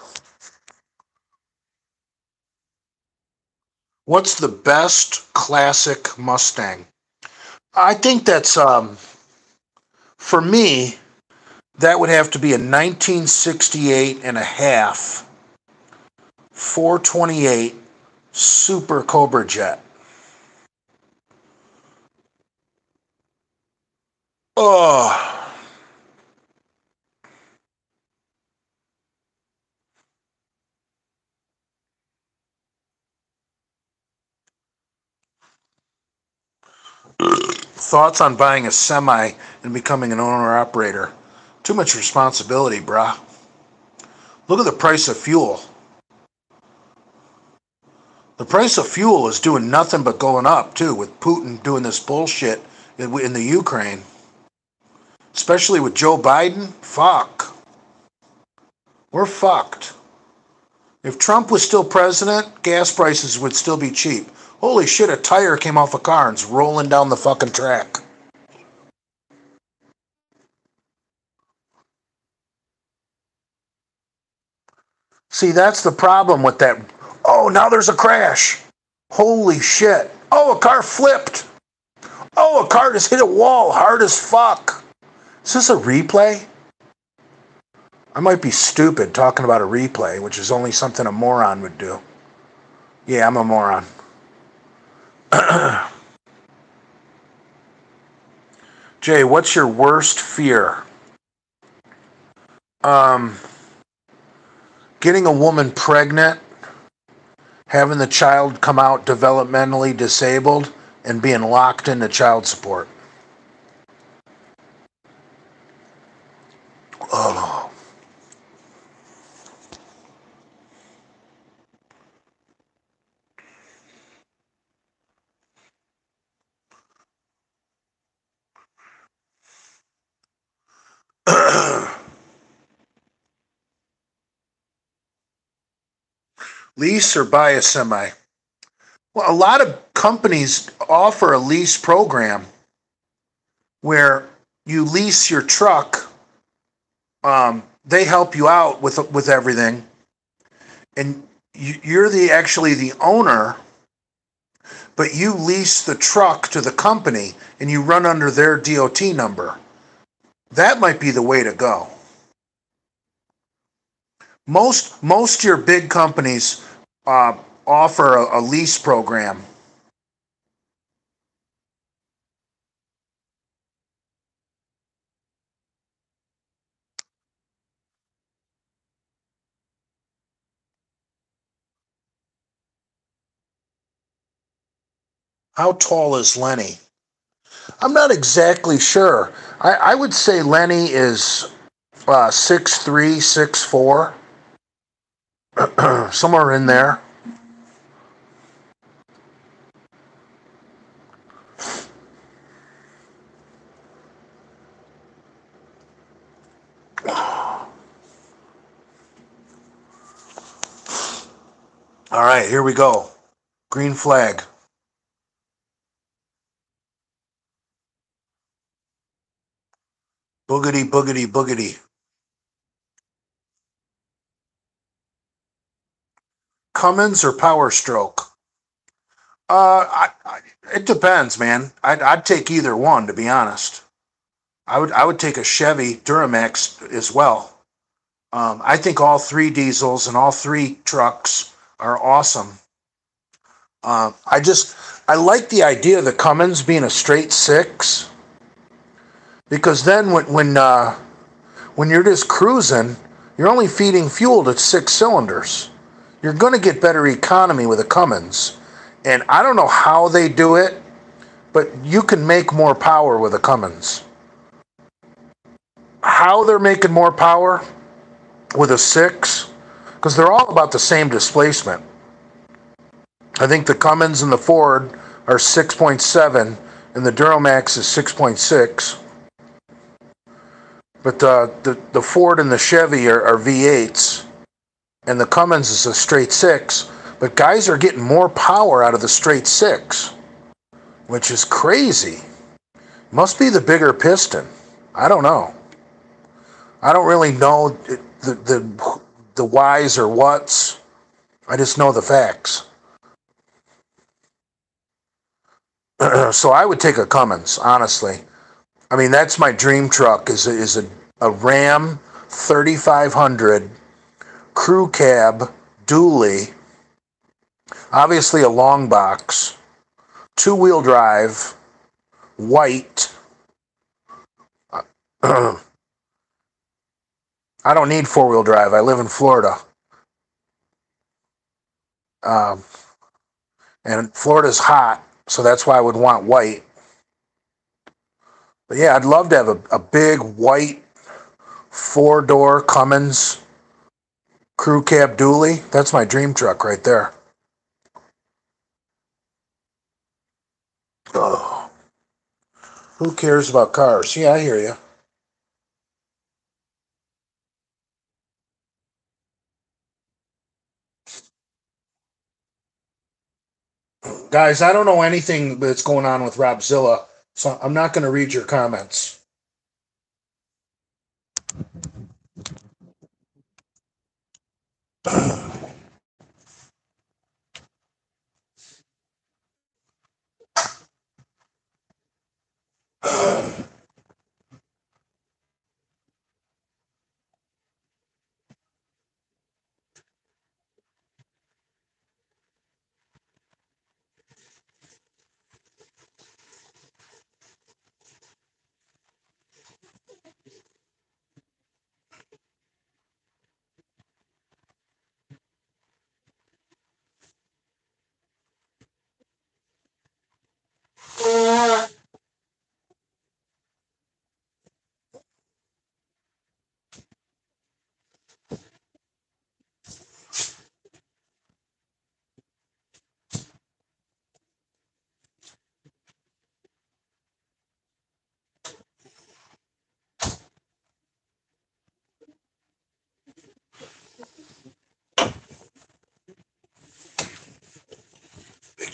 What's the best classic Mustang? I think that's, for me, that would have to be a 1968 and a half 428 Super Cobra Jet. Oh. Thoughts on buying a semi and becoming an owner-operator? Too much responsibility, brah. Look at the price of fuel. The price of fuel is doing nothing but going up, too, with Putin doing this bullshit in the Ukraine. Especially with Joe Biden. Fuck. We're fucked. If Trump was still president, gas prices would still be cheap. Holy shit, a tire came off a car and is rolling down the fucking track. See, that's the problem with that. Oh, now there's a crash. Holy shit. Oh, a car flipped. Oh, Oh, a car just hit a wall hard as fuck. Is this a replay? I might be stupid talking about a replay, which is only something a moron would do. Yeah, I'm a moron. Jay, what's your worst fear? Getting a woman pregnant, having the child come out developmentally disabled, and being locked into child support. Oh. Lease or buy a semi? Well, a lot of companies offer a lease program where you lease your truck. They help you out with everything, and you're actually the owner, but you lease the truck to the company and you run under their DOT number. That might be the way to go. Most of your big companies offer a lease program. How tall is Lenny? I'm not exactly sure. I would say Lenny is 6'3", 6'4", somewhere in there. All right, here we go. Green flag. Boogity, boogity, boogity. Cummins or Power Stroke? It depends, man. I'd take either one, to be honest. I would take a Chevy Duramax as well. I think all three diesels and all three trucks are awesome. I like the idea of the Cummins being a straight six, because then when you're just cruising, you're only feeding fuel to 6 cylinders. You're going to get better economy with a Cummins. And I don't know how they do it, but you can make more power with a Cummins. How they're making more power with a 6, because they're all about the same displacement. I think the Cummins and the Ford are 6.7, and the Duramax is 6.6. But the Ford and the Chevy are V8s, and the Cummins is a straight 6. But guys are getting more power out of the straight 6, which is crazy. Must be the bigger piston. I don't know. I don't really know the whys or whats. I just know the facts. So I would take a Cummins, honestly. I mean, that's my dream truck, is a Ram 3500 crew cab dually, obviously a long box, 2-wheel drive, white. I don't need 4-wheel drive. I live in Florida. And Florida's hot, so that's why I would want white. But yeah, I'd love to have a big white 4-door Cummins crew cab dually. That's my dream truck right there. Oh, who cares about cars? Yeah, I hear you. Guys, I don't know anything that's going on with Robzilla, so I'm not going to read your comments.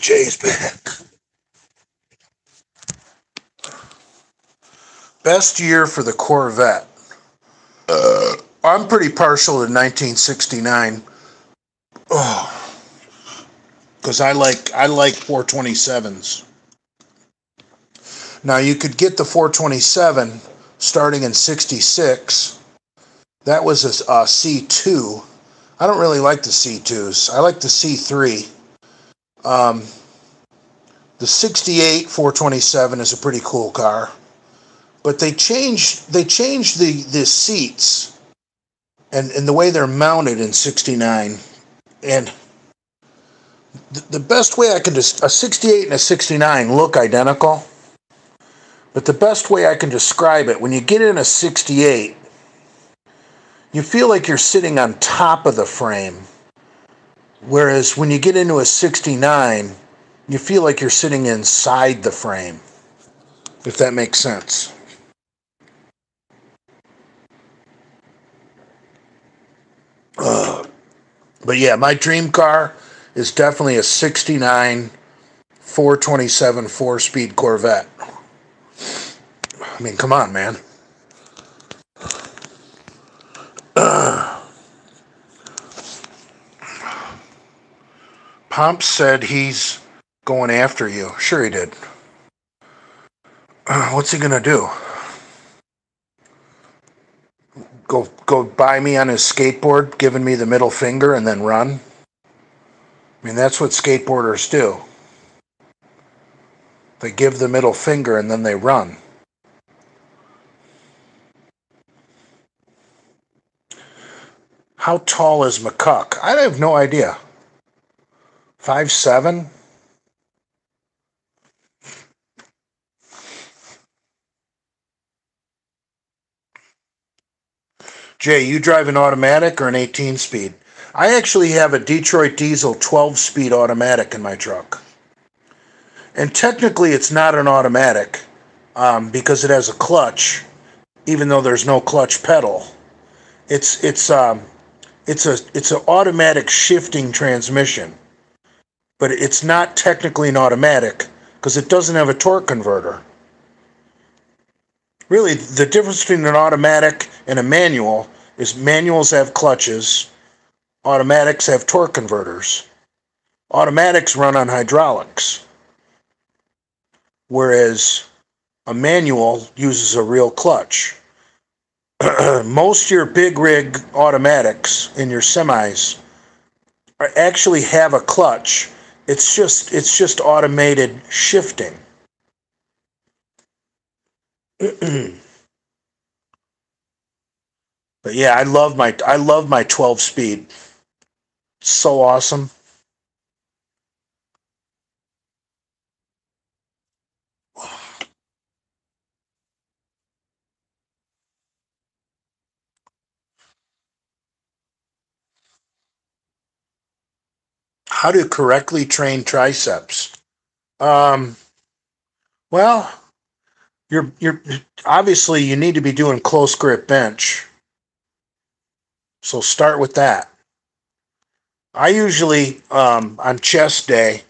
Jay's back. Best year for the Corvette. I'm pretty partial to 1969. Oh, because I like 427s. Now you could get the 427 starting in 66. That was a C2. I don't really like the C2s. I like the C3. The 68 427 is a pretty cool car. But they changed the seats and the way they're mounted in 69. And the best way I can a 68 and a 69 look identical. But the best way I can describe it, when you get in a 68, you feel like you're sitting on top of the frame. Whereas when you get into a 69, you feel like you're sitting inside the frame. If that makes sense. But yeah, my dream car is definitely a 69 427 4-speed Corvette. I mean, come on, man. Pomp said he's going after you. Sure he did. What's he gonna do? Go by me on his skateboard, giving me the middle finger and then run? I mean, that's what skateboarders do. They give the middle finger and then they run. How tall is McCuck? I have no idea. 5'7"? Jay, you drive an automatic or an 18-speed? I actually have a Detroit diesel 12-speed automatic in my truck. And technically it's not an automatic because it has a clutch, even though there's no clutch pedal. It's an automatic shifting transmission, but it's not technically an automatic because it doesn't have a torque converter. Really, the difference between an automatic and a manual is manuals have clutches, automatics have torque converters. Automatics run on hydraulics, whereas a manual uses a real clutch. Most of your big rig automatics in your semis actually have a clutch. It's just automated shifting. But yeah, I love my 12-speed. So awesome. How to correctly train triceps? Well, you're obviously you need to be doing close grip bench. So start with that. I usually on chest day,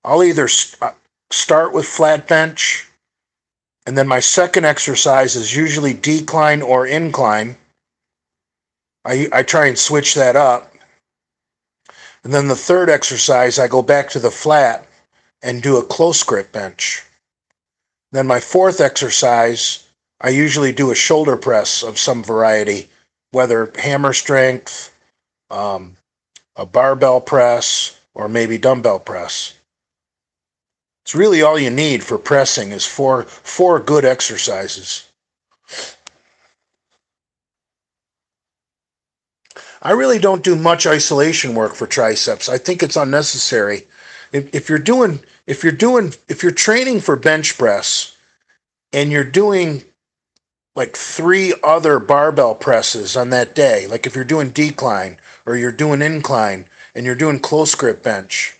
I'll either start with flat bench, and then my second exercise is usually decline or incline. I try and switch that up. And then the third exercise, I go back to the flat and do a close grip bench. Then my fourth exercise, I usually do a shoulder press of some variety, whether hammer strength, a barbell press, or maybe dumbbell press. It's really all you need for pressing is four good exercises. I really don't do much isolation work for triceps. I think it's unnecessary. If you're training for bench press and you're doing like 3 other barbell presses on that day, like if you're doing decline or you're doing incline and you're doing close grip bench,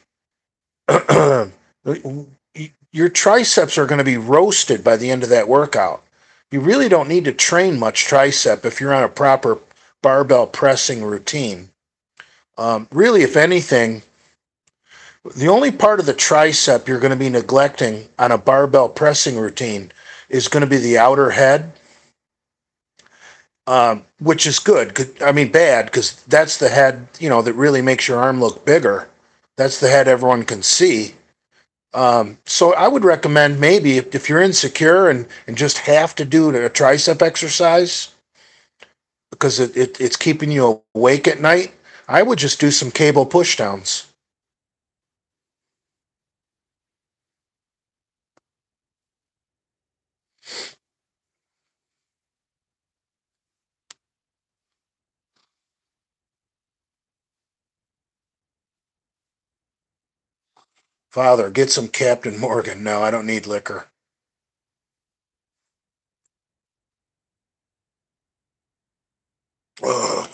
your triceps are going to be roasted by the end of that workout. You really don't need to train much tricep if you're on a proper barbell pressing routine. Really, if anything, The only part of the tricep you're going to be neglecting on a barbell pressing routine is going to be the outer head, which is good. I mean, bad, because that's the head, that really makes your arm look bigger. That's the head everyone can see. So I would recommend maybe if you're insecure and just have to do a tricep exercise because it's keeping you awake at night, I would just do some cable pushdowns. Father, get some Captain Morgan. No, I don't need liquor. Ugh.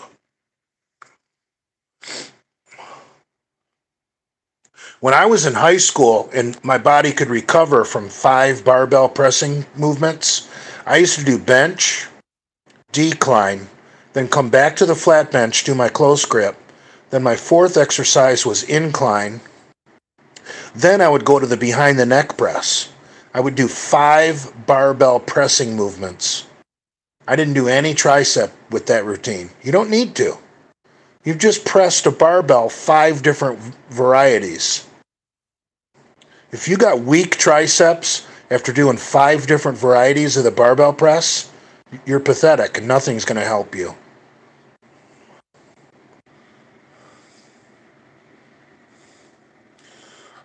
When I was in high school and my body could recover from 5 barbell pressing movements, I used to do bench, decline, then come back to the flat bench, do my close grip. Then my 4th exercise was incline. Then I would go to the behind the neck press. I would do 5 barbell pressing movements. I didn't do any tricep with that routine. You don't need to. You've just pressed a barbell 5 different varieties. If you got weak triceps after doing 5 different varieties of the barbell press, you're pathetic and nothing's going to help you.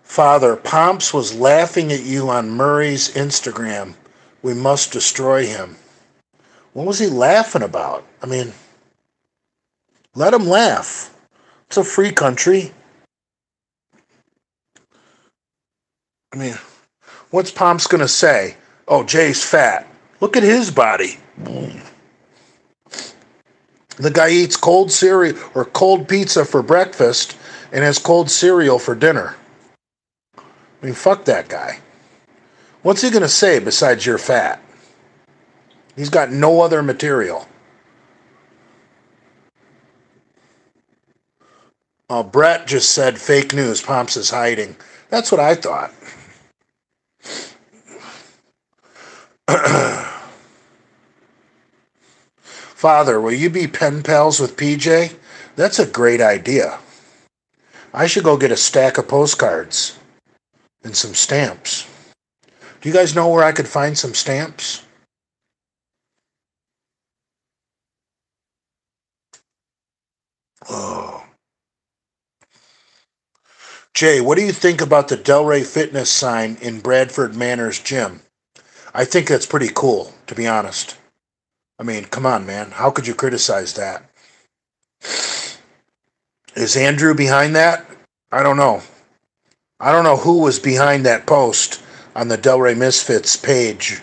Father, Pomps was laughing at you on Murray's Instagram. We must destroy him. What was he laughing about? I mean, let him laugh. It's a free country. I mean, what's Pomps going to say? Oh, Jay's fat. Look at his body. The guy eats cold cereal or cold pizza for breakfast and has cold cereal for dinner. I mean, fuck that guy. What's he going to say besides you're fat? He's got no other material. Brett just said fake news. Pomps is hiding. That's what I thought. Father, will you be pen pals with PJ? That's a great idea. I should go get a stack of postcards and some stamps. Do you guys know where I could find some stamps? Oh. Jay, what do you think about the Delray Fitness sign in Bradford Manor's gym? I think that's pretty cool, to be honest. I mean, come on, man. How could you criticize that? Is Andrew behind that? I don't know. I don't know who was behind that post on the Delray Misfits page.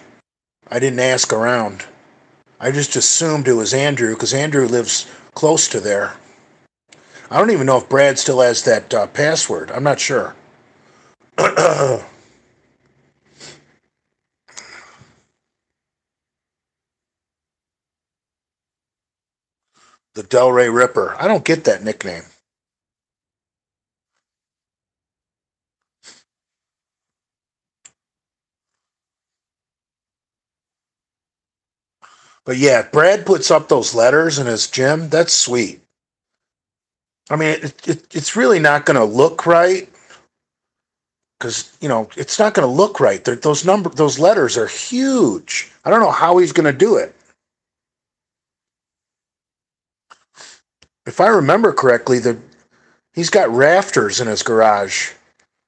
I didn't ask around. I just assumed it was Andrew because Andrew lives close to there. I don't even know if Brad still has that password. I'm not sure. The Delray Ripper. I don't get that nickname. But yeah, Brad puts up those letters in his gym. That's sweet. I mean, it's really not going to look right because it's not going to look right. Those letters are huge. I don't know how he's going to do it. If I remember correctly, he's got rafters in his garage,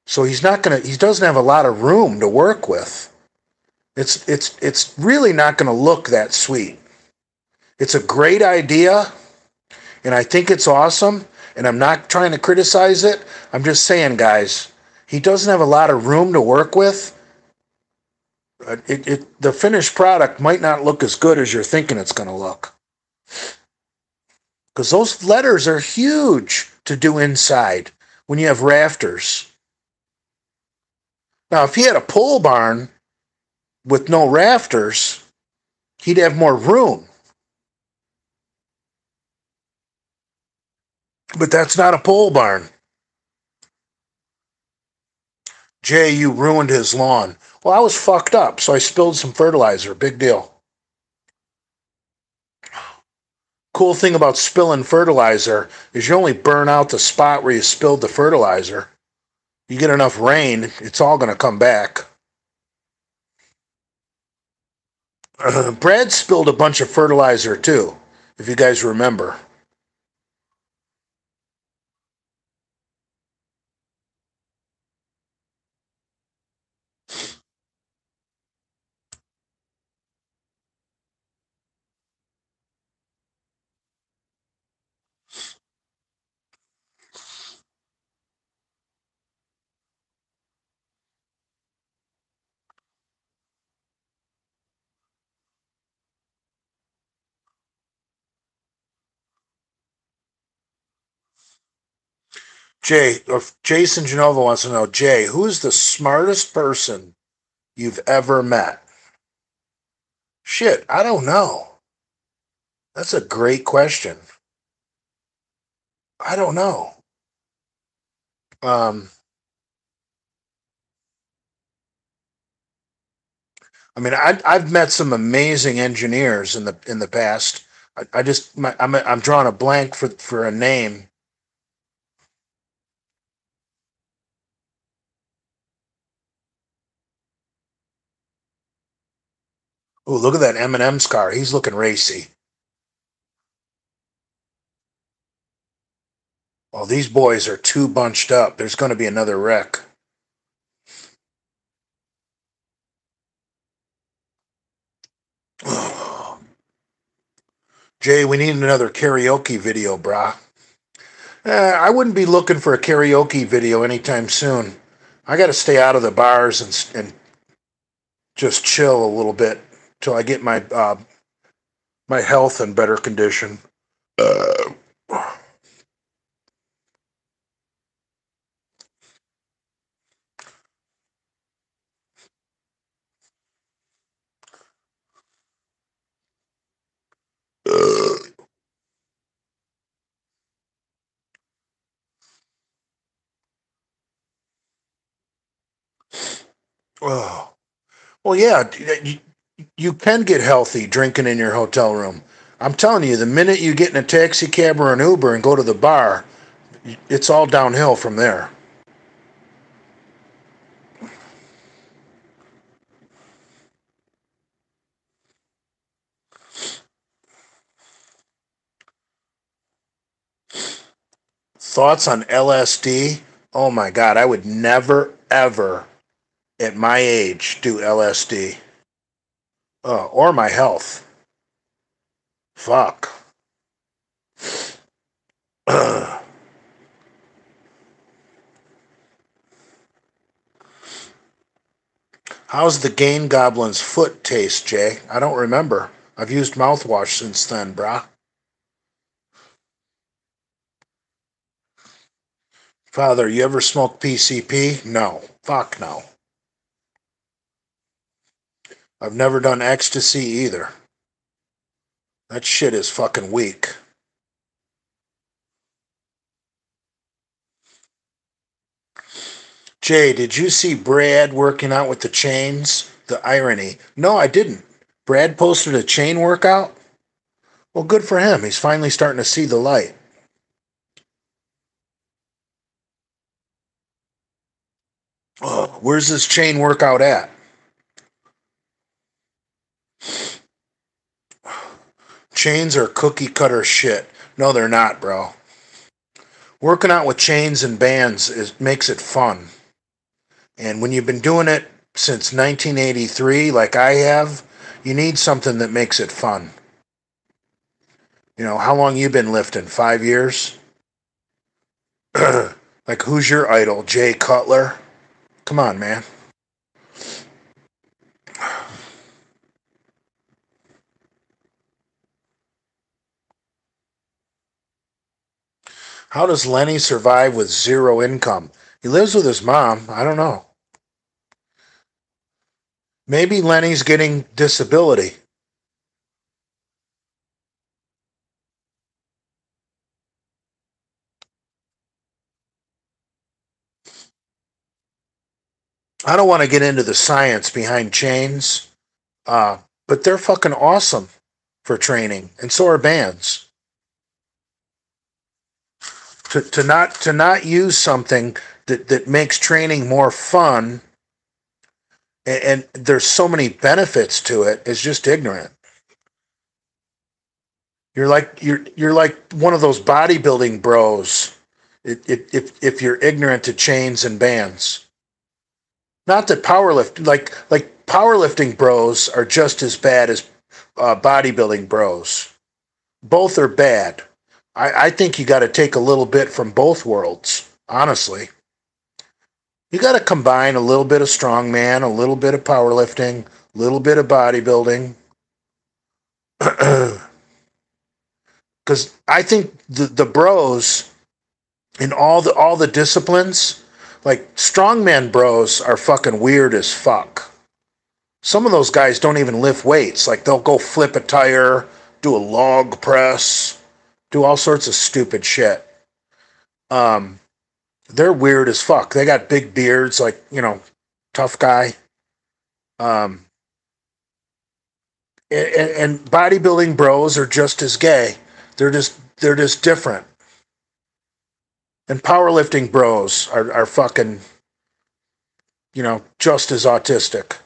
so he doesn't have a lot of room to work with. It's really not going to look that sweet. It's a great idea, and I think it's awesome, and I'm not trying to criticize it. I'm just saying, guys, he doesn't have a lot of room to work with. The finished product might not look as good as you're thinking it's going to look. Because those letters are huge to do inside when you have rafters. Now, if he had a pole barn with no rafters, he'd have more room. But that's not a pole barn. Jay, you ruined his lawn. Well, I was fucked up, so I spilled some fertilizer. Big deal. Cool thing about spilling fertilizer is you only burn out the spot where you spilled the fertilizer. You get enough rain, it's all going to come back. Brad spilled a bunch of fertilizer too, if you guys remember. Jay, or Jason Genova wants to know, Jay, who's the smartest person you've ever met? Shit, I don't know. That's a great question. I don't know. Um, I mean, I've met some amazing engineers in the past. I just I'm drawing a blank for a name. Oh, look at that M&M's car. He's looking racy. Oh, these boys are too bunched up. There's going to be another wreck. Jay, we need another karaoke video, brah. I wouldn't be looking for a karaoke video anytime soon. I got to stay out of the bars and just chill a little bit till I get my health in better condition. Uh, oh. Well, yeah, you can get healthy drinking in your hotel room. I'm telling you, the minute you get in a taxi cab or an Uber and go to the bar, it's all downhill from there. Thoughts on LSD? Oh my God, I would never, ever, at my age, do LSD. Or my health. Fuck. How's the Game Goblin's foot taste, Jay? I don't remember. I've used mouthwash since then, brah. Father, you ever smoked PCP? No. Fuck no. I've never done ecstasy either. That shit is fucking weak. Jay, did you see Brad working out with the chains? The irony. No, I didn't. Brad posted a chain workout? Well, good for him. He's finally starting to see the light. Where's this chain workout at? Chains are cookie cutter shit. No, they're not, bro. Working out with chains and bands makes it fun. And when you've been doing it since 1983, like I have, you need something that makes it fun. You know, how long you been lifting? 5 years? Like, who's your idol? Jay Cutler? Come on, man. How does Lenny survive with zero income? He lives with his mom. I don't know. Maybe Lenny's getting disability. I don't want to get into the science behind chains, but they're fucking awesome for training, and so are bands. To not use something that makes training more fun, and there's so many benefits to it, is just ignorant. You're like one of those bodybuilding bros. If you're ignorant to chains and bands, not that powerlifting bros are just as bad as bodybuilding bros. Both are bad. I think you got to take a little bit from both worlds. Honestly, you got to combine a little bit of strongman, a little bit of powerlifting, a little bit of bodybuilding. Because I think the bros in all the disciplines, like strongman bros, are fucking weird as fuck. Some of those guys don't even lift weights. Like they'll go flip a tire, do a log press, do all sorts of stupid shit. They're weird as fuck. They got big beards, like, tough guy. Um, and bodybuilding bros are just as gay. They're just different. And powerlifting bros are fucking, just as autistic.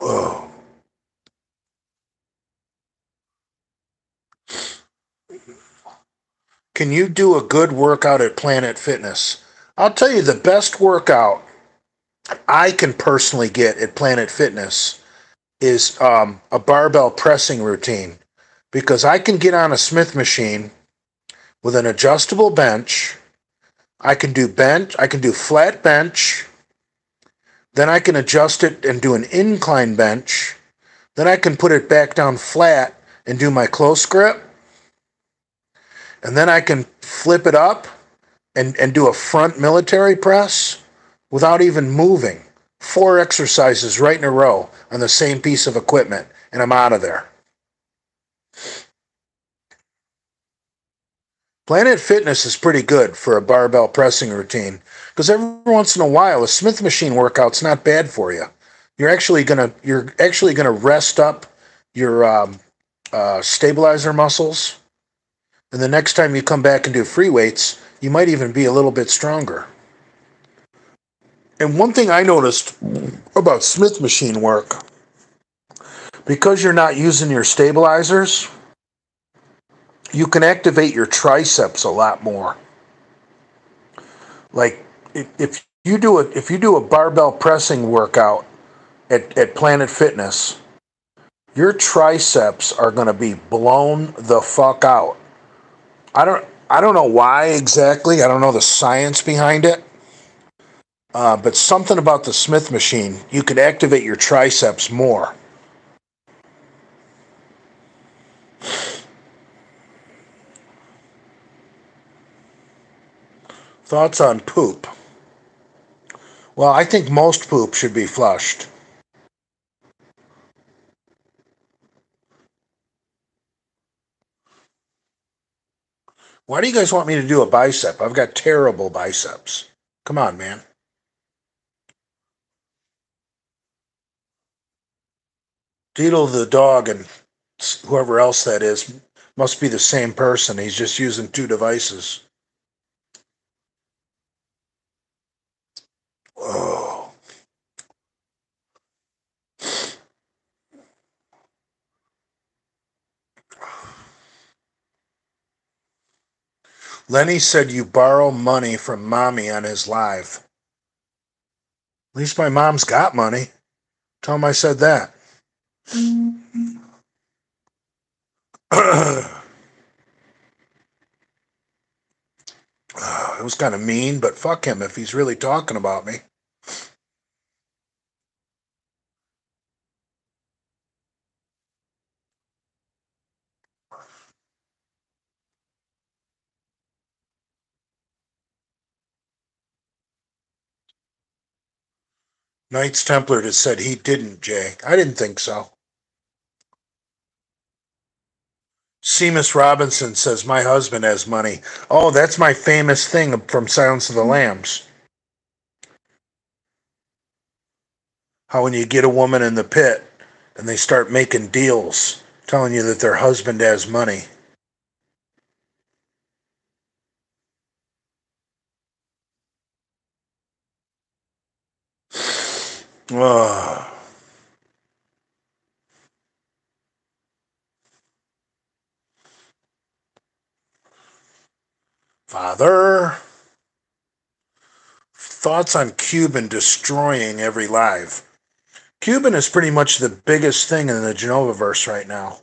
Oh. Can you do a good workout at Planet Fitness? I'll tell you the best workout I can personally get at Planet Fitness is a barbell pressing routine, because I can get on a Smith machine with an adjustable bench. I can do flat bench, then I can adjust it and do an incline bench, then I can put it back down flat and do my close grip, and then I can flip it up and do a front military press without even moving. 4 exercises right in a row on the same piece of equipment, and I'm out of there. Planet Fitness is pretty good for a barbell pressing routine, because every once in a while a Smith machine workout's not bad for you. You're actually gonna rest up your stabilizer muscles, and the next time you come back and do free weights, you might even be a little bit stronger. And one thing I noticed about Smith machine work, because you're not using your stabilizers, you can activate your triceps a lot more. Like if you do a barbell pressing workout at Planet Fitness, your triceps are going to be blown the fuck out. I don't know why exactly. I don't know the science behind it. But something about the Smith machine, you could activate your triceps more. Thoughts on poop? Well, I think most poop should be flushed. Why do you guys want me to do a bicep? I've got terrible biceps. Come on, man. Deedle the dog and whoever else that is must be the same person. He's just using 2 devices. Oh. Lenny said you borrow money from mommy on his live. At least my mom's got money. Tell him I said that. It was kind of mean, but fuck him if he's really talking about me. Knights Templar just said he didn't, Jay. I didn't think so. Seamus Robinson says, my husband has money. Oh, that's my famous thing from Silence of the Lambs. How when you get a woman in the pit and they start making deals, telling you that their husband has money. Oh. Father, thoughts on Cuban destroying every live? Cuban is pretty much the biggest thing in the Genovaverse right now.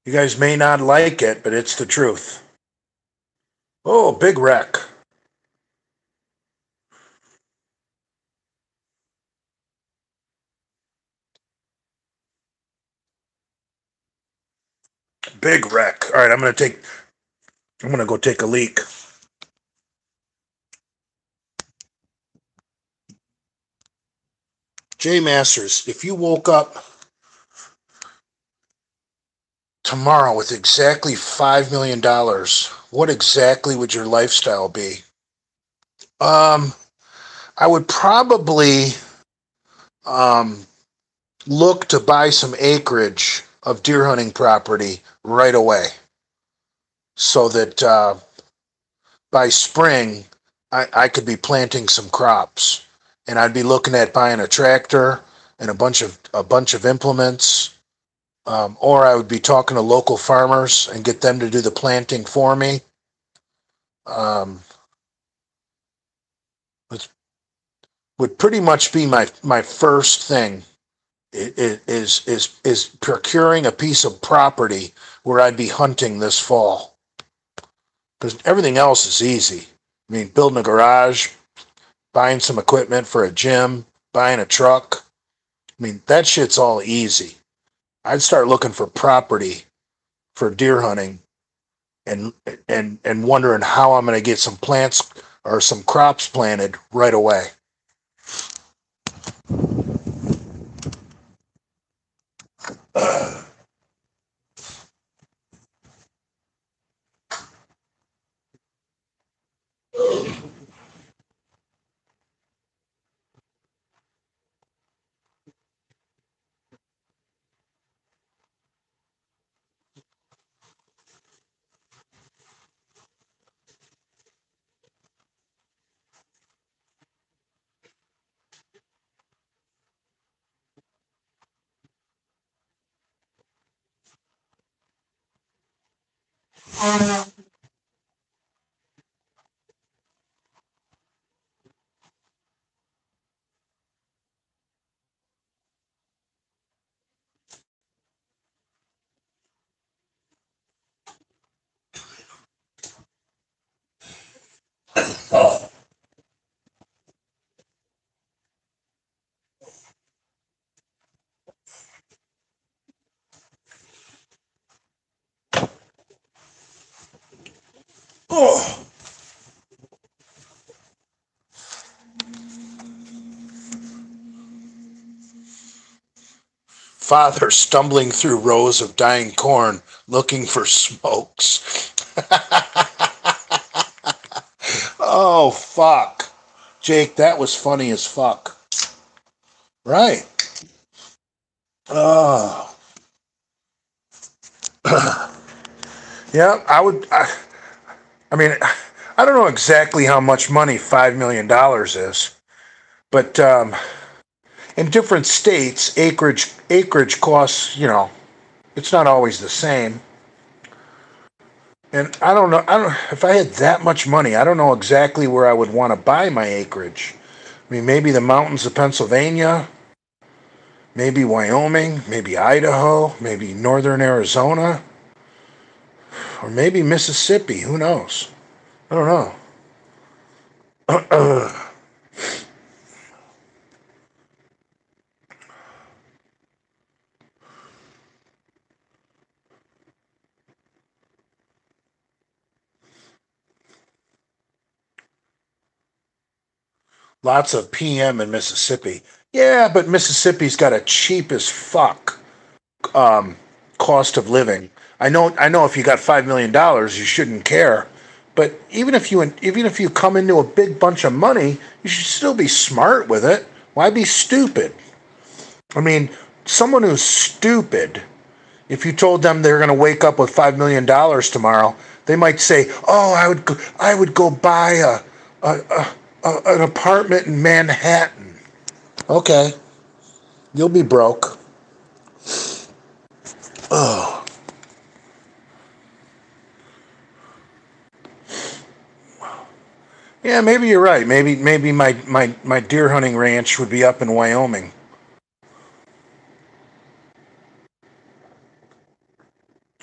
You guys may not like it, but it's the truth. Oh, big wreck. Big wreck. All right, I'm going to go take a leak. Jay Masters, if you woke up tomorrow with exactly $5 million, what exactly would your lifestyle be? I would probably look to buy some acreage of deer hunting property right away so that by spring I could be planting some crops, and I'd be looking at buying a tractor and a bunch of implements, or I would be talking to local farmers and get them to do the planting for me. It would pretty much be my first thing is procuring a piece of property where I'd be hunting this fall, because everything else is easy. I mean, building a garage, buying some equipment for a gym, buying a truck. I mean, that shit's all easy. I'd start looking for property for deer hunting and wondering how I'm going to get some plants or some crops planted right away. Oh. Father stumbling through rows of dying corn looking for smokes. Oh, fuck. Jake, that was funny as fuck. Right. Oh. Yeah, I mean, I don't know exactly how much money $5 million is, but in different states, acreage costs, it's not always the same. And I don't know. If I had that much money, I don't know exactly where I would want to buy my acreage. I mean, maybe the mountains of Pennsylvania, maybe Wyoming, maybe Idaho, maybe northern Arizona, or maybe Mississippi. Who knows? I don't know. Lots of PM in Mississippi. Yeah, but Mississippi's got a cheap as fuck cost of living. I know if you got $5 million, you shouldn't care. But even if you come into a big bunch of money, you should still be smart with it. Why be stupid? I mean, someone who's stupid, if you told them they're going to wake up with $5 million tomorrow, they might say, "Oh, I would go buy an apartment in Manhattan." Okay, you'll be broke. Oh, yeah, maybe you're right. Maybe my deer hunting ranch would be up in Wyoming.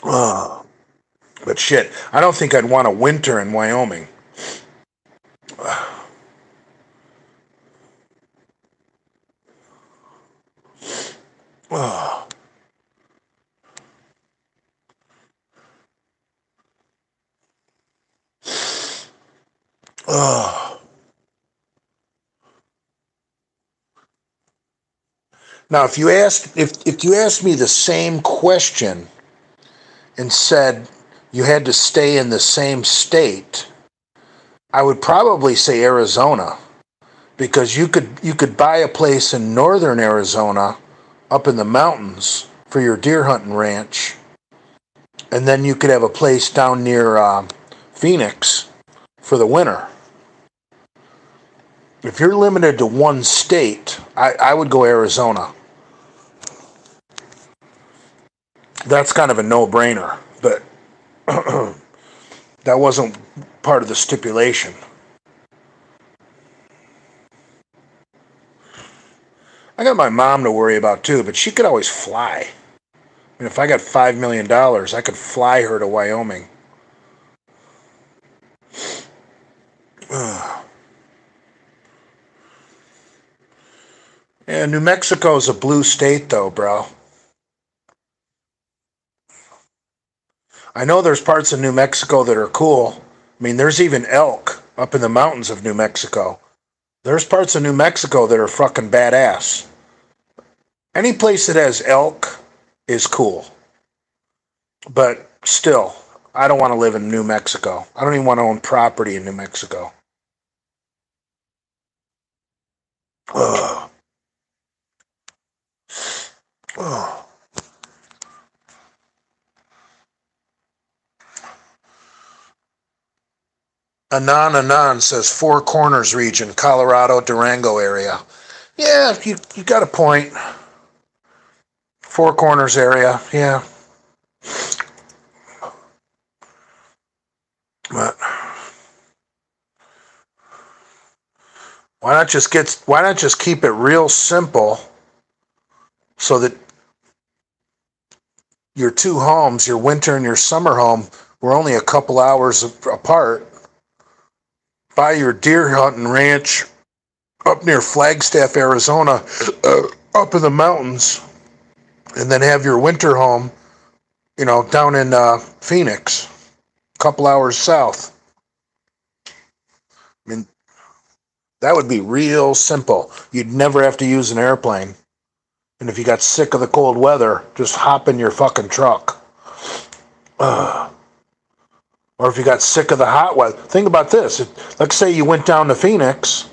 Oh, but shit, I don't think I'd want to winter in Wyoming. Oh, oh. Now, if you asked me the same question and said you had to stay in the same state, I would probably say Arizona, because you could buy a place in northern Arizona up in the mountains for your deer hunting ranch, and then you could have a place down near Phoenix for the winter. If you're limited to one state, I would go Arizona. That's kind of a no-brainer, but that wasn't part of the stipulation. I got my mom to worry about too, but she could always fly. I mean, if I got $5 million, I could fly her to Wyoming. Yeah, New Mexico's a blue state though, bro. I know there's parts of New Mexico that are cool. I mean, there's even elk up in the mountains of New Mexico. There's parts of New Mexico that are fucking badass. Any place that has elk is cool. But still, I don't want to live in New Mexico. I don't even want to own property in New Mexico. Ugh. Ugh. Anon says Four Corners region, Colorado, Durango area. Yeah, you got a point. Four Corners area, yeah. But why not just keep it real simple so that your two homes, your winter and your summer home, were only a couple hours apart. Buy your deer hunting ranch up near Flagstaff, Arizona, up in the mountains, and then have your winter home, down in Phoenix, a couple hours south. I mean, that would be real simple. You'd never have to use an airplane. And if you got sick of the cold weather, just hop in your fucking truck. Or if you got sick of the hot weather. Think about this. Let's say you went down to Phoenix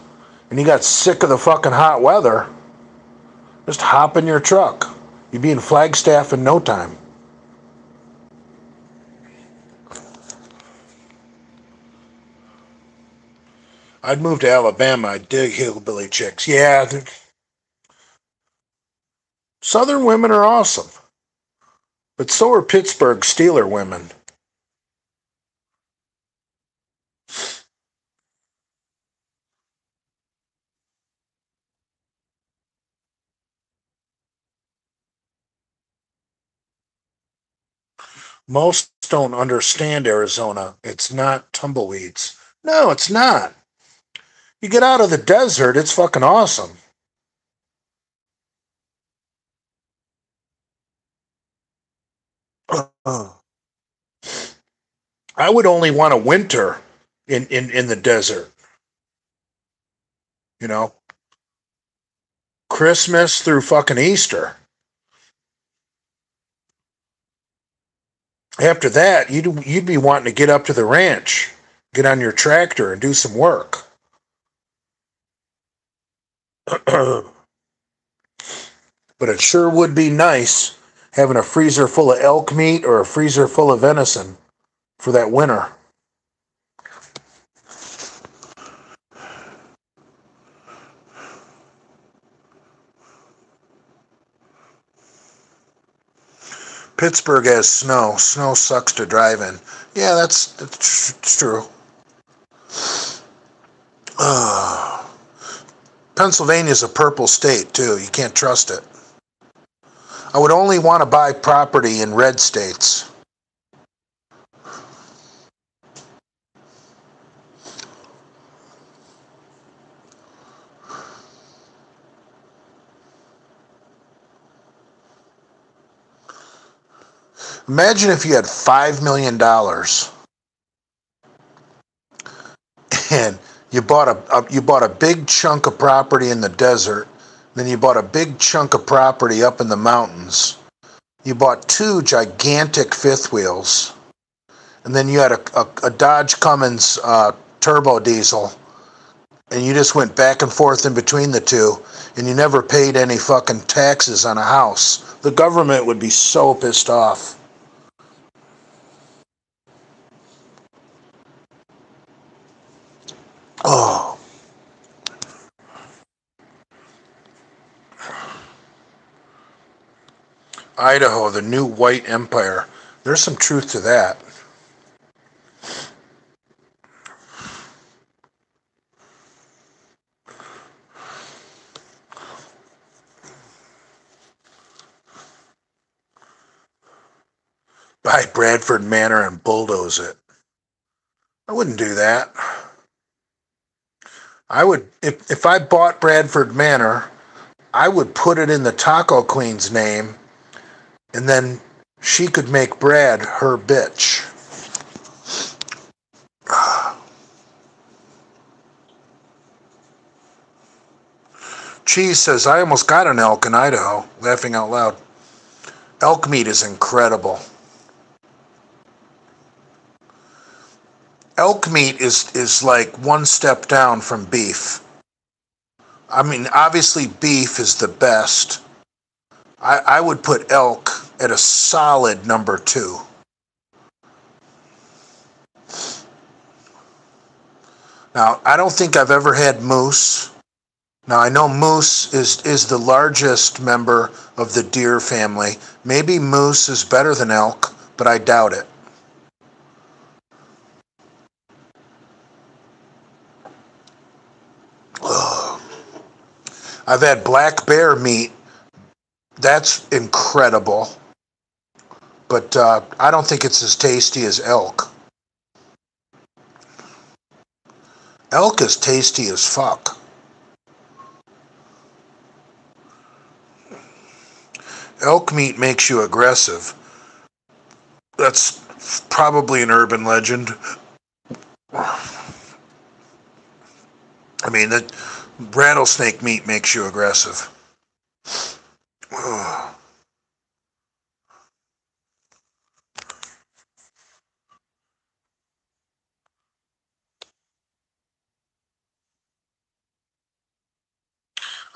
and you got sick of the fucking hot weather. Just hop in your truck. You'd be in Flagstaff in no time. I'd move to Alabama. I'd dig hillbilly chicks. Yeah, Southern women are awesome. But so are Pittsburgh Steeler women. Most don't understand Arizona. It's not tumbleweeds. No, it's not. You get out of the desert, it's fucking awesome. I would only want to winter in the desert. You know, Christmas through fucking Easter. After that, you'd be wanting to get up to the ranch, get on your tractor and do some work. But it sure would be nice having a freezer full of elk meat or a freezer full of venison for that winter. Pittsburgh has snow. Snow sucks to drive in. Yeah, that's true. Pennsylvania's a purple state, too. You can't trust it. I would only want to buy property in red states. Imagine if you had $5 million and you bought a big chunk of property in the desert, then you bought a big chunk of property up in the mountains. You bought 2 gigantic fifth wheels, and then you had a Dodge Cummins turbo diesel, and you just went back and forth in between the two, and you never paid any fucking taxes on a house. The government would be so pissed off. Oh. Idaho, the new white empire. There's some truth to that. Buy Bradford Manor and bulldoze it. I wouldn't do that. I would, if I bought Bradford Manor, I would put it in the Taco Queen's name, and then she could make Brad her bitch. Cheese says, I almost got an elk in Idaho, laughing out loud. Elk meat is incredible. Elk meat is like one step down from beef. I mean, obviously beef is the best. I would put elk at a solid number 2. Now, I don't think I've ever had moose. Now, I know moose is the largest member of the deer family. Maybe moose is better than elk, but I doubt it. Ugh. I've had black bear meat. That's incredible. But I don't think it's as tasty as elk. Elk is tasty as fuck. Elk meat makes you aggressive. That's probably an urban legend. I mean, that rattlesnake meat makes you aggressive. Ugh.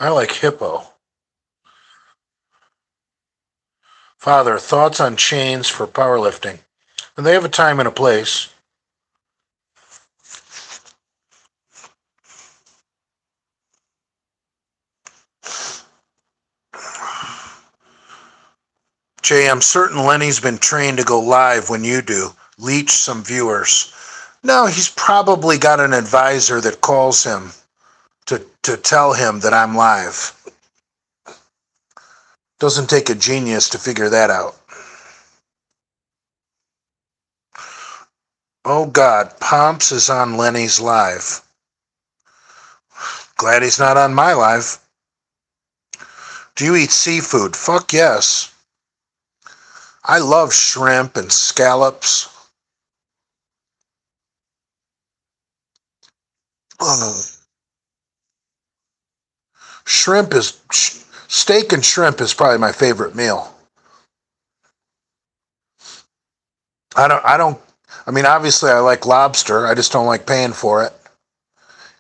I like hippo. Father, thoughts on chains for powerlifting? And they have a time and a place. Jay, I'm certain Lenny's been trained to go live when you do. Leech some viewers. No, he's probably got an advisor that calls him to tell him that I'm live. Doesn't take a genius to figure that out. Oh God, Pomps is on Lenny's live. Glad he's not on my live. Do you eat seafood? Fuck yes. I love shrimp and scallops. Ugh. Steak and shrimp is probably my favorite meal. I mean, obviously I like lobster. I just don't like paying for it.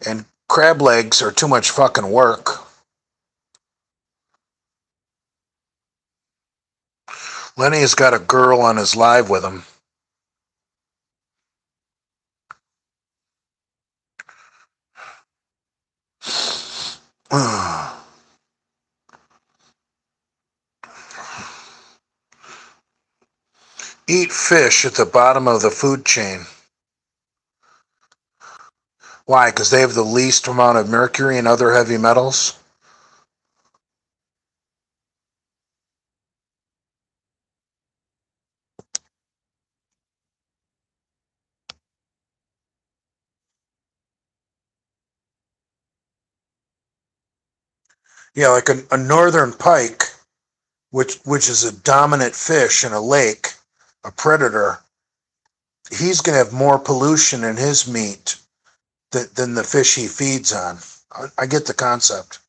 And crab legs are too much fucking work. Lenny has got a girl on his live with him. Eat fish at the bottom of the food chain. Why? Because they have the least amount of mercury and other heavy metals? Yeah, like a northern pike, which is a dominant fish in a lake, a predator, he's going to have more pollution in his meat than the fish he feeds on. I get the concept.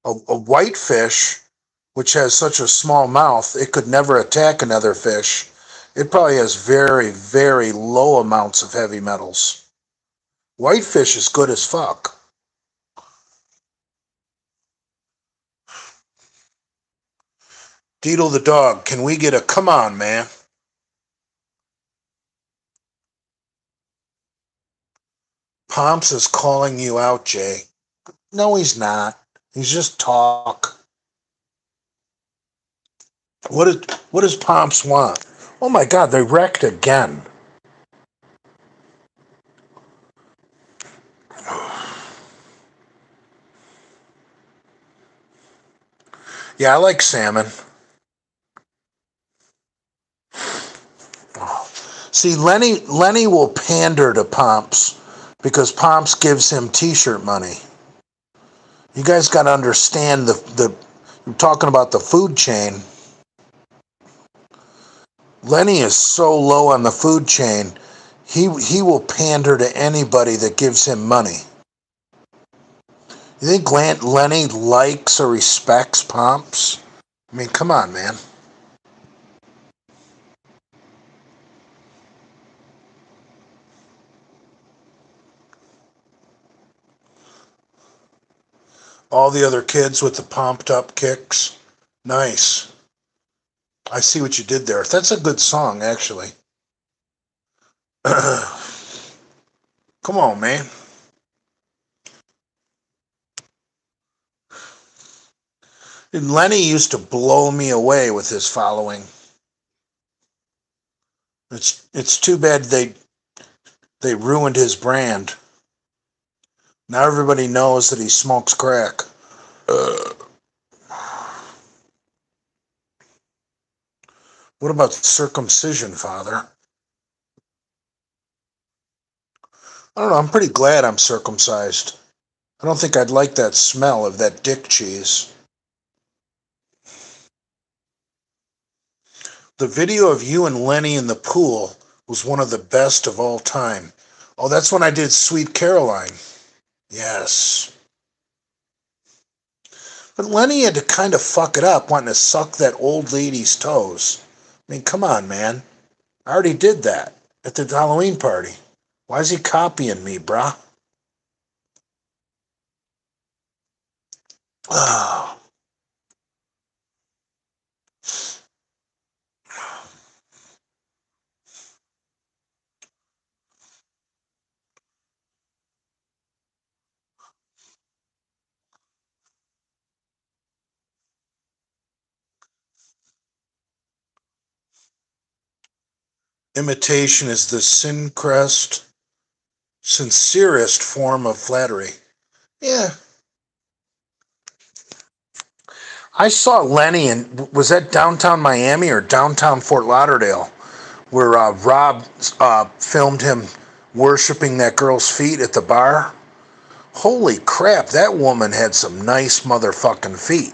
A whitefish, which has such a small mouth, it could never attack another fish. It probably has very, very low amounts of heavy metals. Whitefish is good as fuck. Deedle the dog, can we get a come on, man? Pomps is calling you out, Jay. No, he's not. He's just talk. What does Pomps want? Oh my god, they wrecked again. Yeah, I like salmon. See, Lenny will pander to Pomps because Pomps gives him t-shirt money. You guys got to understand you're talking about the food chain. Lenny is so low on the food chain, he will pander to anybody that gives him money. You think Lenny likes or respects Pomps? I mean, come on, man. All the other kids with the pumped up kicks. Nice. I see what you did there. That's a good song, actually. Come on, man. And Lenny used to blow me away with his following. It's too bad they ruined his brand. Now everybody knows that he smokes crack. What about circumcision, Father? I don't know. I'm pretty glad I'm circumcised. I don't think I'd like that smell of that dick cheese. The video of you and Lenny in the pool was one of the best of all time. Oh, that's when I did Sweet Caroline. Yes. But Lenny had to kind of fuck it up, wanting to suck that old lady's toes. I mean, come on, man. I already did that at the Halloween party. Why is he copying me, brah? Oh. Imitation is the sincerest form of flattery. Yeah. I saw Lenny was that downtown Miami or downtown Fort Lauderdale, where Rob filmed him worshiping that girl's feet at the bar. Holy crap, that woman had some nice motherfucking feet.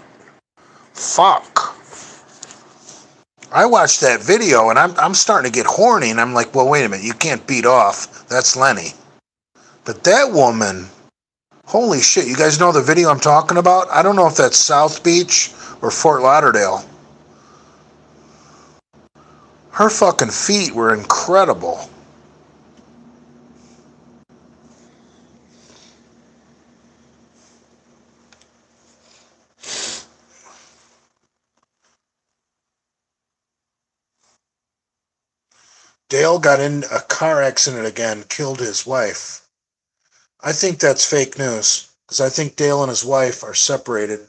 Fuck. I watched that video and I'm starting to get horny and I'm like, well, wait a minute, you can't beat off. That's Lenny. But that woman, Holy shit, you guys know the video I'm talking about? I don't know if that's South Beach or Fort Lauderdale. Her fucking feet were incredible. Dale got in a car accident again, killed his wife. I think that's fake news, because I think Dale and his wife are separated.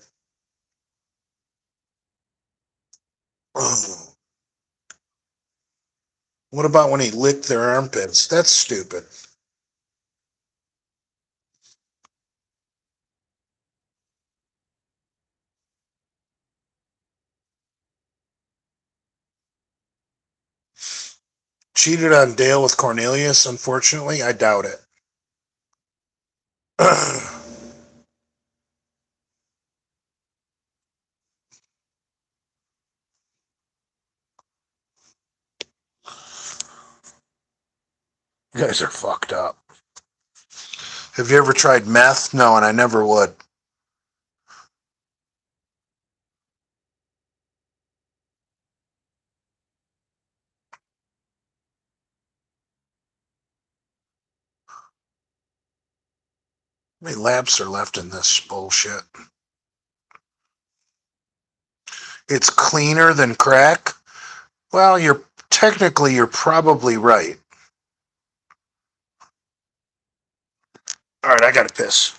Oh. What about when he licked their armpits? That's stupid. Cheated on Dale with Cornelius, unfortunately? I doubt it. You guys are fucked up. Have you ever tried meth? No, and I never would. How many laps are left in this bullshit? It's cleaner than crack? Well, you're probably right. All right, I gotta piss.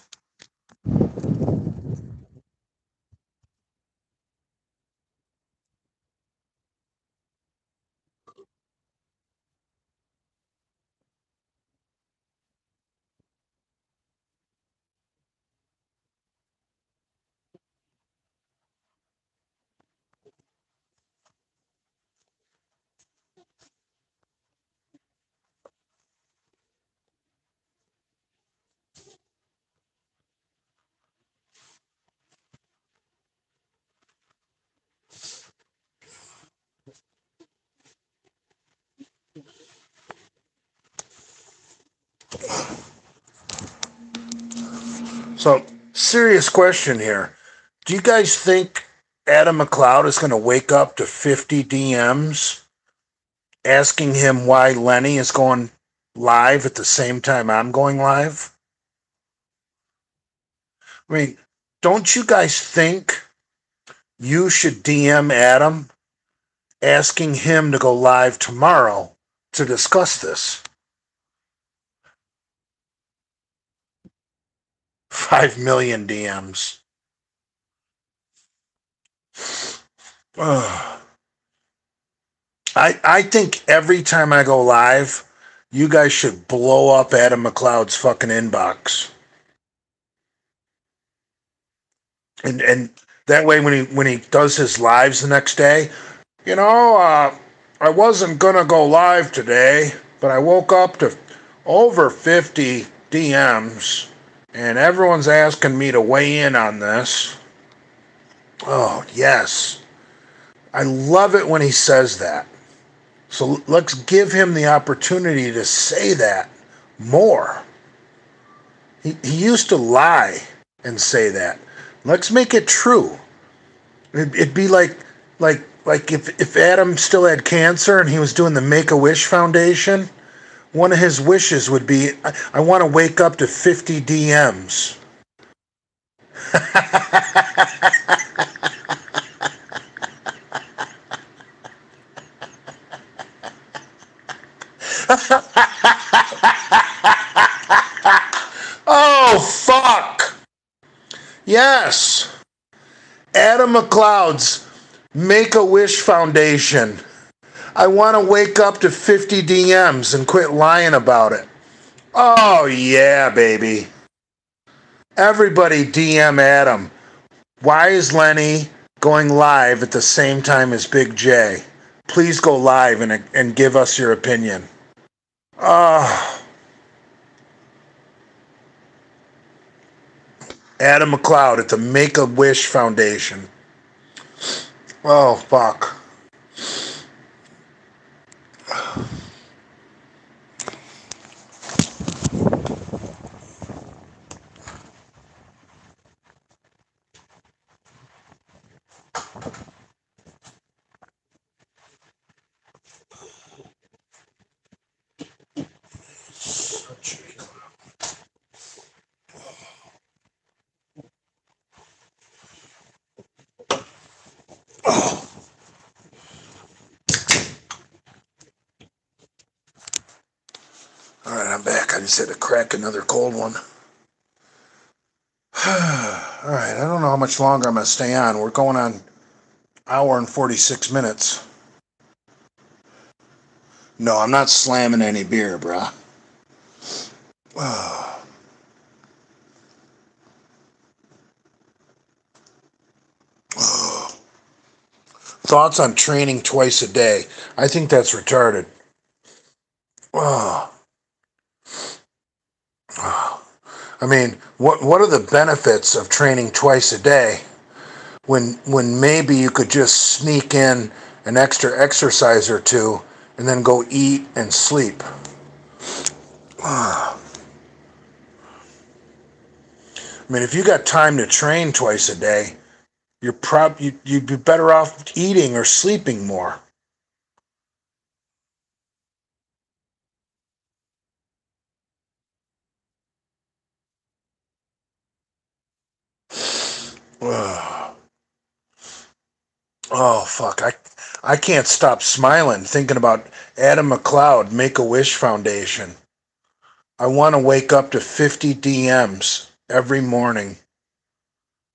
So, serious question here. Do you guys think Adam McLeod is going to wake up to 50 DMs asking him why Lenny is going live at the same time I'm going live? I mean, don't you guys think you should DM Adam asking him to go live tomorrow to discuss this? 5 million DMs. Ugh. I think every time I go live, you guys should blow up Adam McLeod's fucking inbox. And that way when he does his lives the next day, I wasn't gonna go live today, but I woke up to over 50 DMs, and everyone's asking me to weigh in on this. Oh, yes. I love it when he says that. So let's give him the opportunity to say that more. He used to lie and say that. Let's make it true. It'd be like if Adam still had cancer and he was doing the Make-A-Wish Foundation, one of his wishes would be, I want to wake up to 50 DMs. Oh, fuck. Yes. Adam McLeod's Make-A-Wish Foundation. I want to wake up to 50 DMs and quit lying about it. Oh, yeah, baby. Everybody DM Adam. Why is Lenny going live at the same time as Big J? Please go live and give us your opinion. Adam McLeod at the Make-A-Wish Foundation. Oh, fuck. just had to crack another cold one. All right, I don't know how much longer I'm going to stay on. We're going on hour and 46 minutes. No, I'm not slamming any beer, bruh. Thoughts on training twice a day? I think that's retarded. I mean, what are the benefits of training twice a day when maybe you could just sneak in an extra exercise or two and then go eat and sleep? I mean, if you got time to train twice a day, you'd be better off eating or sleeping more. Oh fuck! I can't stop smiling thinking about Adam McLeod, Make-A-Wish Foundation. I want to wake up to 50 DMs every morning.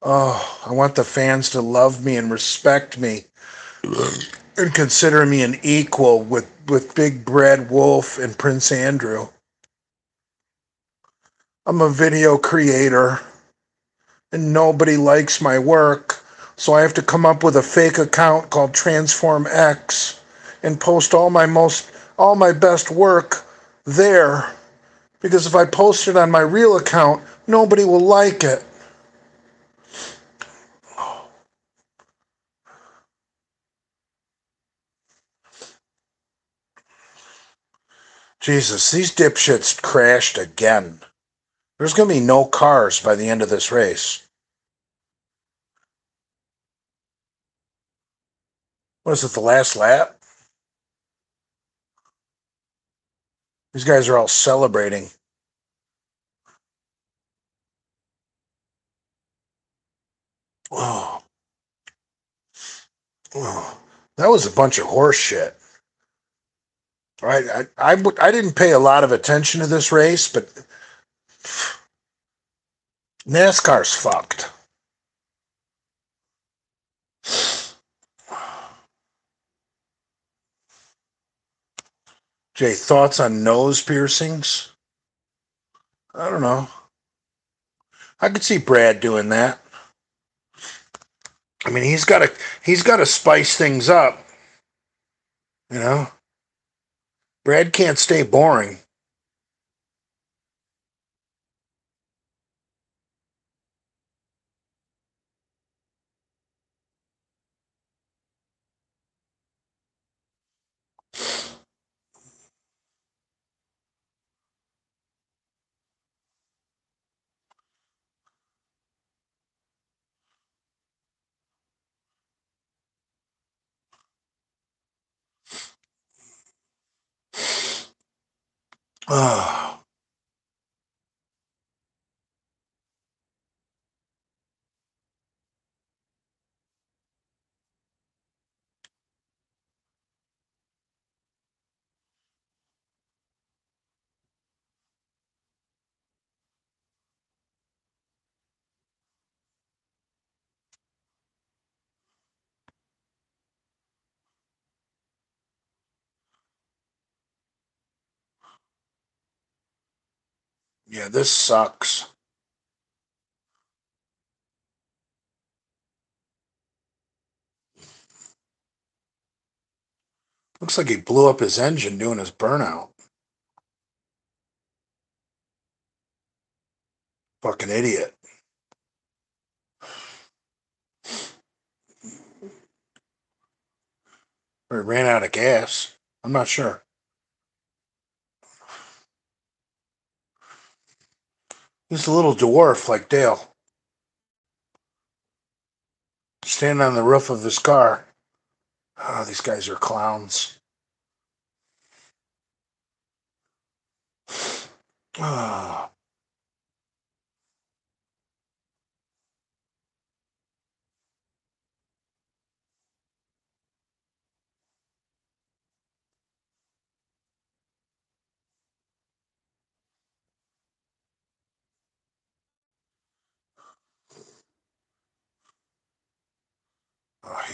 Oh, I want the fans to love me and respect me and consider me an equal with Big Brad Wolf and Prince Andrew. I'm a video creator and nobody likes my work, so I have to come up with a fake account called Transform X and post all my best work there, because if I post it on my real account, nobody will like it. Jesus, these dipshits crashed again. There's going to be no cars by the end of this race. What is it, the last lap? These guys are all celebrating. Oh, oh. That was a bunch of horse shit. All right, I didn't pay a lot of attention to this race, but NASCAR's fucked. Jay, thoughts on nose piercings? I don't know. I could see Brad doing that. I mean, he's got to spice things up, you know. Brad can't stay boring. Oh, yeah, this sucks. Looks like he blew up his engine doing his burnout. Fucking idiot. Or he ran out of gas. I'm not sure. He's a little dwarf like Dale, standing on the roof of his car. Oh, these guys are clowns. Oh.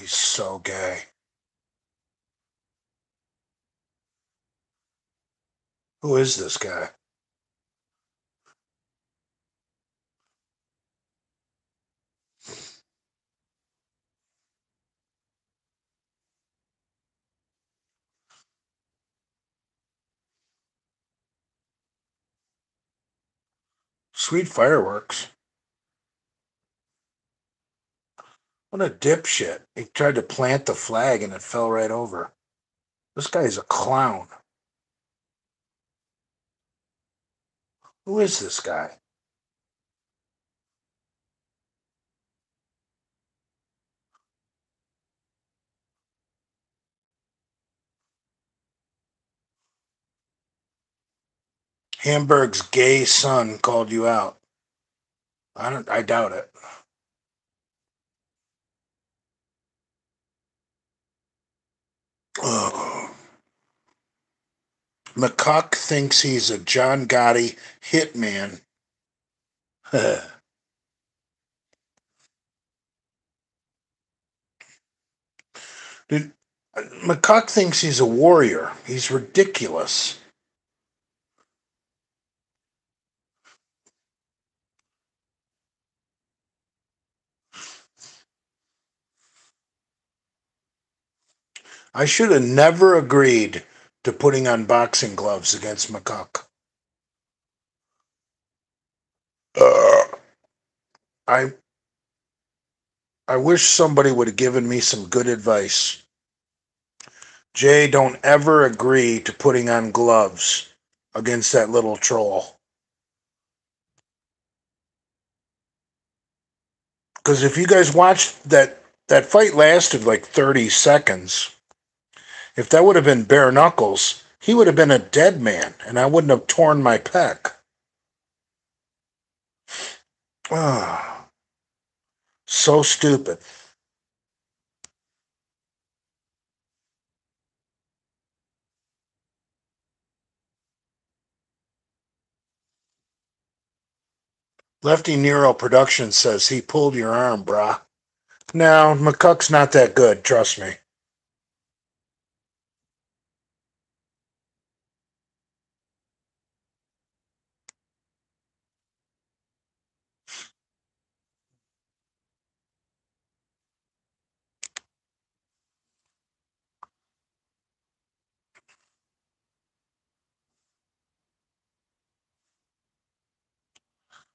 he's so gay. Who is this guy? Sweet fireworks. What a dipshit. He tried to plant the flag and it fell right over. This guy's a clown. Who is this guy? Hamburg's gay son called you out. I doubt it. Ugh. McCuck thinks he's a John Gotti hitman. Dude, McCuck thinks he's a warrior. He's ridiculous. I should have never agreed to putting on boxing gloves against McCuck. I I wish somebody would have given me some good advice. Jay, don't ever agree to putting on gloves against that little troll. Because if you guys watched that fight lasted like 30 seconds. If that would have been bare knuckles, he would have been a dead man, and I wouldn't have torn my pec. Ah, so stupid. Lefty Nero Productions says he pulled your arm, brah. No, McCuck's not that good, trust me.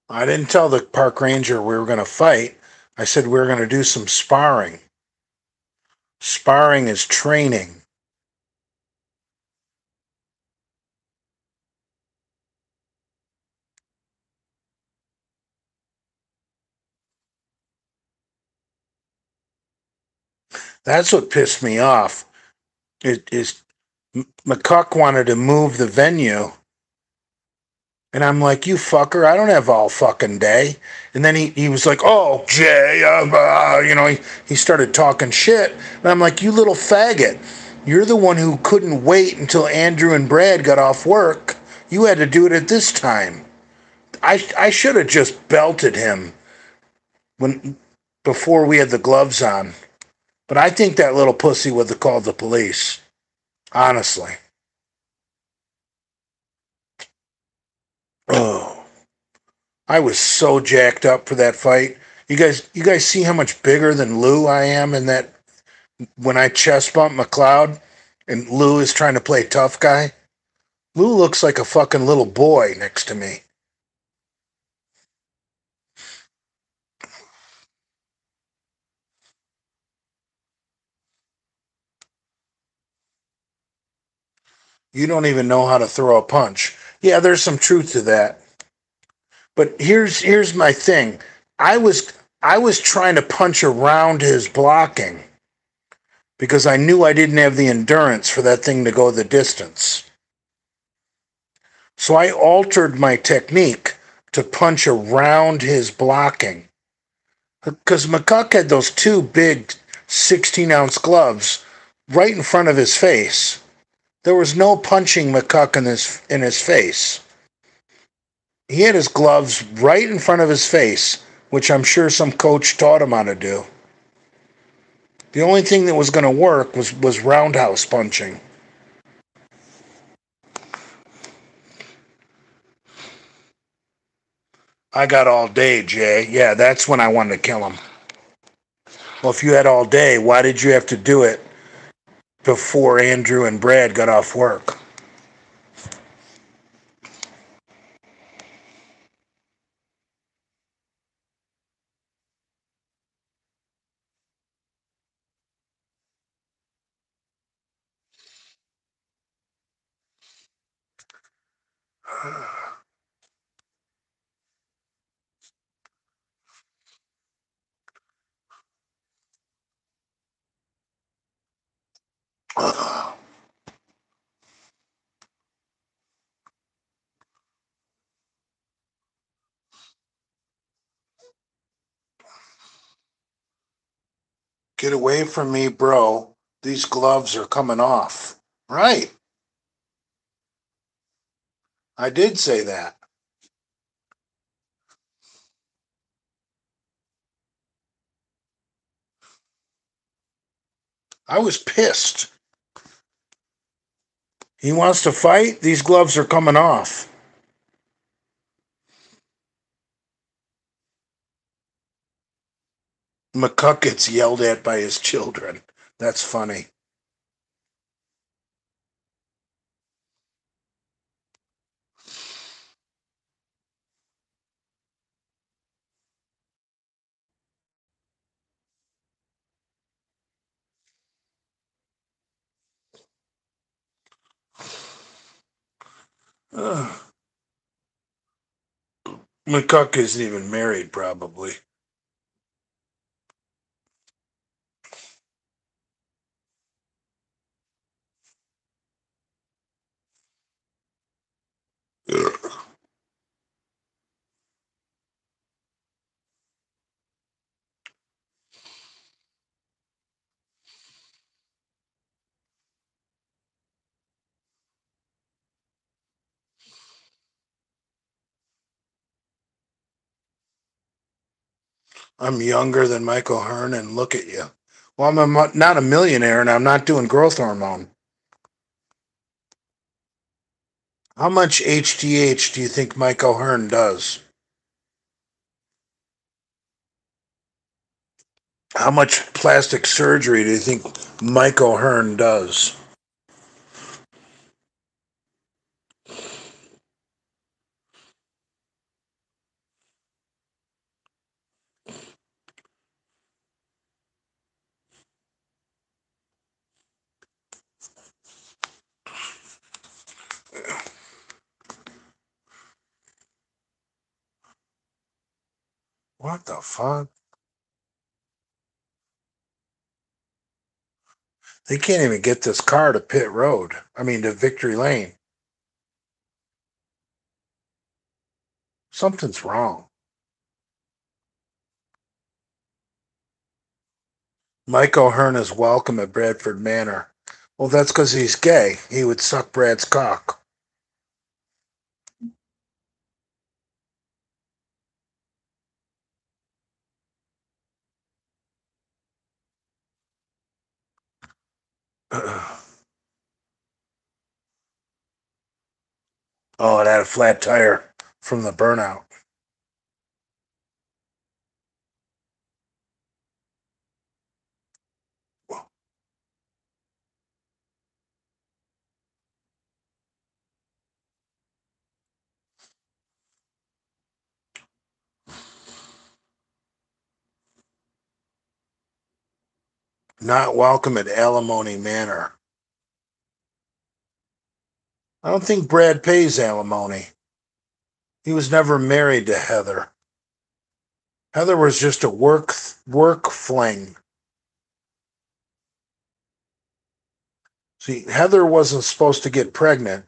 I didn't tell the park ranger we were going to fight. I said we were going to do some sparring. Sparring is training. That's what pissed me off. It is McCuck wanted to move the venue, and I'm like, you fucker, I don't have all fucking day. And then he was like, oh, Jay, he started talking shit. And I'm like, you little faggot. You're the one who couldn't wait until Andrew and Brad got off work. You had to do it at this time. I should have just belted him before we had the gloves on. But I think that little pussy would have called the police. Honestly. Oh. I was so jacked up for that fight. You guys see how much bigger than Lou I am in that when I chest bump McLeod and Lou is trying to play tough guy? Lou looks like a fucking little boy next to me. You don't even know how to throw a punch. Yeah, there's some truth to that. But here's my thing. I was trying to punch around his blocking because I knew I didn't have the endurance for that thing to go the distance. So I altered my technique to punch around his blocking. Because McCuck had those two big 16-ounce gloves right in front of his face. There was no punching McCuck in his face. He had his gloves right in front of his face, which I'm sure some coach taught him how to do. The only thing that was going to work was roundhouse punching. I got all day, Jay. Yeah, that's when I wanted to kill him. Well, if you had all day, why did you have to do it before Andrew and Brad got off work? Get away from me, bro. These gloves are coming off. Right. I did say that. I was pissed. He wants to fight? These gloves are coming off. McCuck gets yelled at by his children. That's funny. Ugh. McCuck isn't even married, probably. Ugh. I'm younger than Michael Hearn, and look at you. Well, not a millionaire, and I'm not doing growth hormone. How much HGH do you think Michael Hearn does? How much plastic surgery do you think Michael Hearn does? What the fuck? They can't even get this car to pit road. I mean, to Victory Lane. Something's wrong. Michael Hearn is welcome at Bradford Manor. Well, that's because he's gay. He would suck Brad's cock. Oh, it had a flat tire from the burnout. Not welcome at Alimony Manor. I don't think Brad pays alimony. He was never married to Heather. Heather was just a work fling. See, Heather wasn't supposed to get pregnant.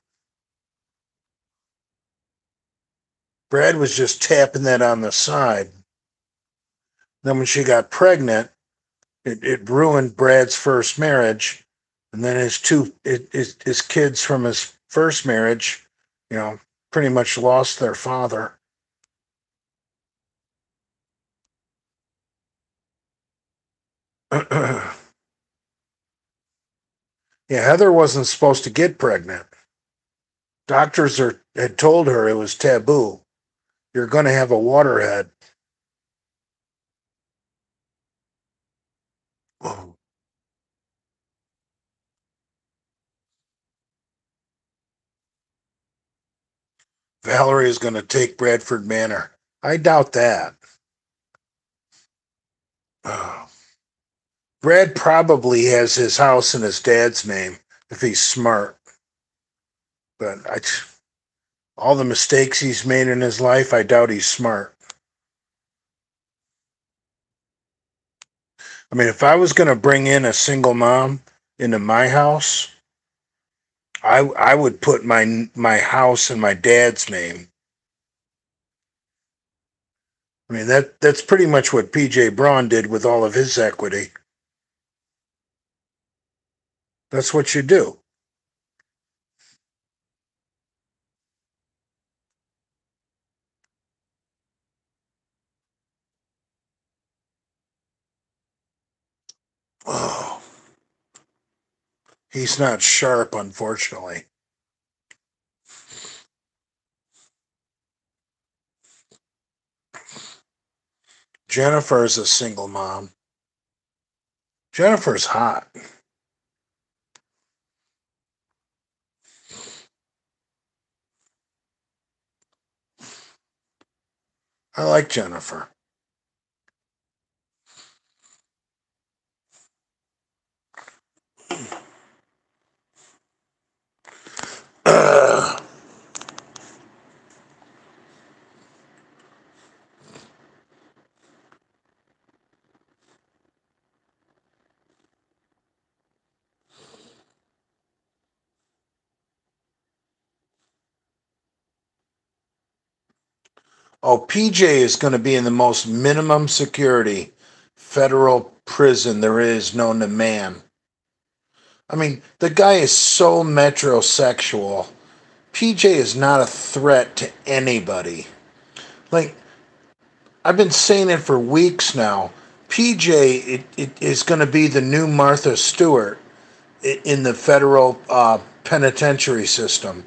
Brad was just tapping that on the side. Then when she got pregnant, it ruined Brad's first marriage, and then his kids from his first marriage, pretty much lost their father. Yeah, Heather wasn't supposed to get pregnant. Had told her it was taboo. You're going to have a waterhead. Oh, Valerie is going to take Bradford Manor. I doubt that. Oh. Brad probably has his house in his dad's name if he's smart. But all the mistakes he's made in his life, I doubt he's smart. I mean, if I was going to bring in a single mom into my house, I would put my house in my dad's name. I mean that's pretty much what PJ Braun did with all of his equity. That's what you do. Oh, he's not sharp, unfortunately. Jennifer's a single mom. Jennifer's hot. I like Jennifer. Uh, oh, PJ is going to be in the most minimum security federal prison there is known to man. I mean, the guy is so metrosexual. PJ is not a threat to anybody. Like, I've been saying it for weeks now. PJ it is going to be the new Martha Stewart in the federal penitentiary system.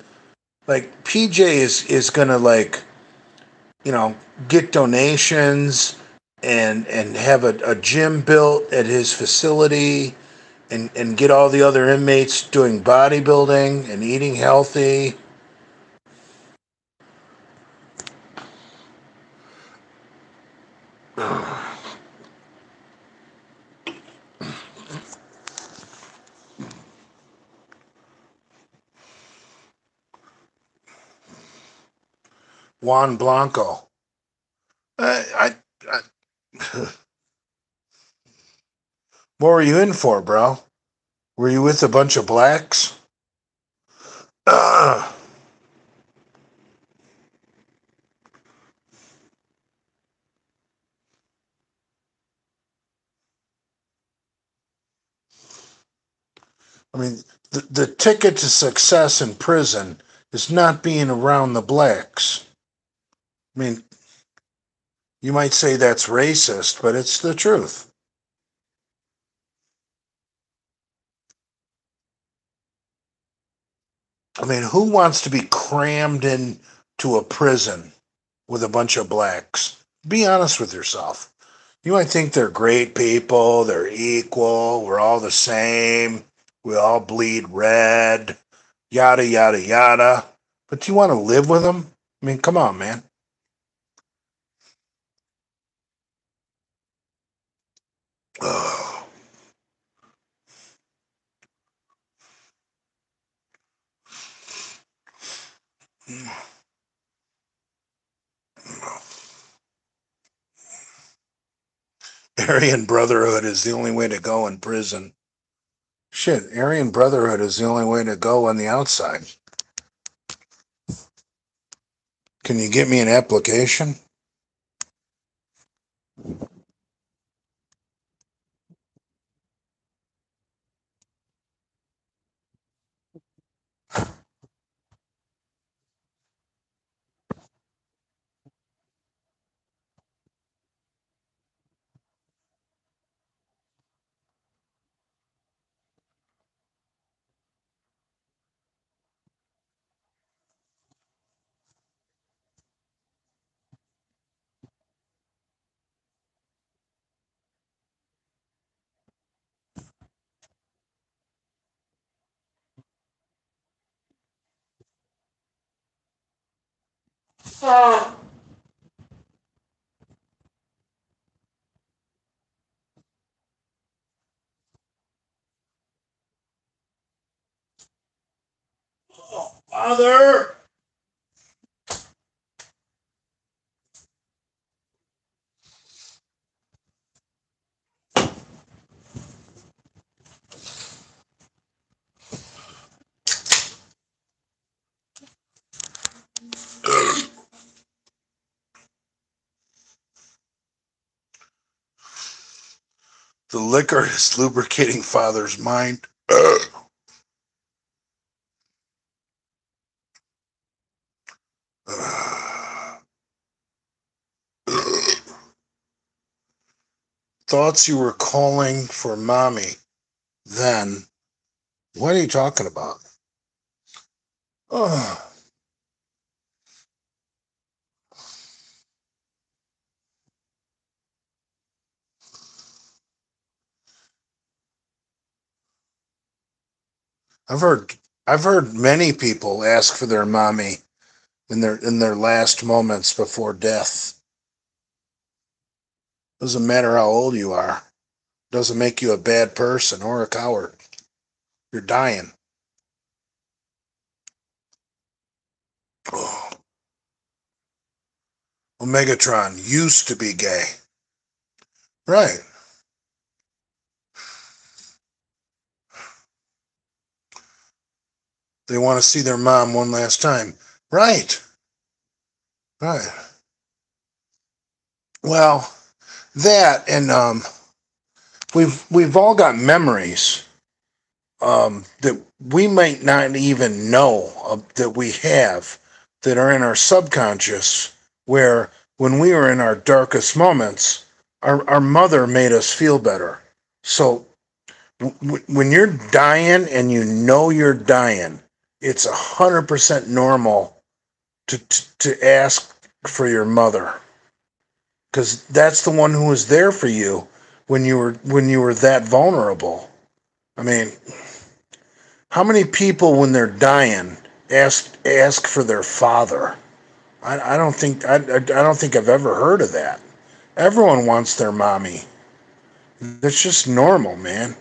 Like PJ is going to like you know get donations and have a gym built at his facility and get all the other inmates doing bodybuilding and eating healthy. Juan Blanco. I what were you in for, bro? Were you with a bunch of blacks? Uh, I mean, the ticket to success in prison is not being around the blacks. I mean, you might say that's racist, but it's the truth. I mean, who wants to be crammed into a prison with a bunch of blacks? Be honest with yourself. You might think they're great people, they're equal, we're all the same, we all bleed red, yada, yada, yada. But do you want to live with them? I mean, come on, man. Oh. Aryan Brotherhood is the only way to go in prison. Shit, Aryan Brotherhood is the only way to go on the outside. Can you get me an application? Father! The liquor is lubricating Father's mind. Thoughts you were calling for mommy. Then, what are you talking about? Oh, I've heard I've heard many people ask for their mommy in their last moments before death. Doesn't matter how old you are. Doesn't make you a bad person or a coward. You're dying. Oh, Omegatron used to be gay. Right. They want to see their mom one last time. Right. Right. Well, that and we've all got memories that we might not even know that we have that are in our subconscious, where when we were in our darkest moments, our mother made us feel better. So when you're dying and you know you're dying, it's 100% normal to ask for your mother, because that's the one who was there for you when you were that vulnerable. I mean, how many people when they're dying ask for their father? I don't think I've ever heard of that. Everyone wants their mommy. That's just normal, man.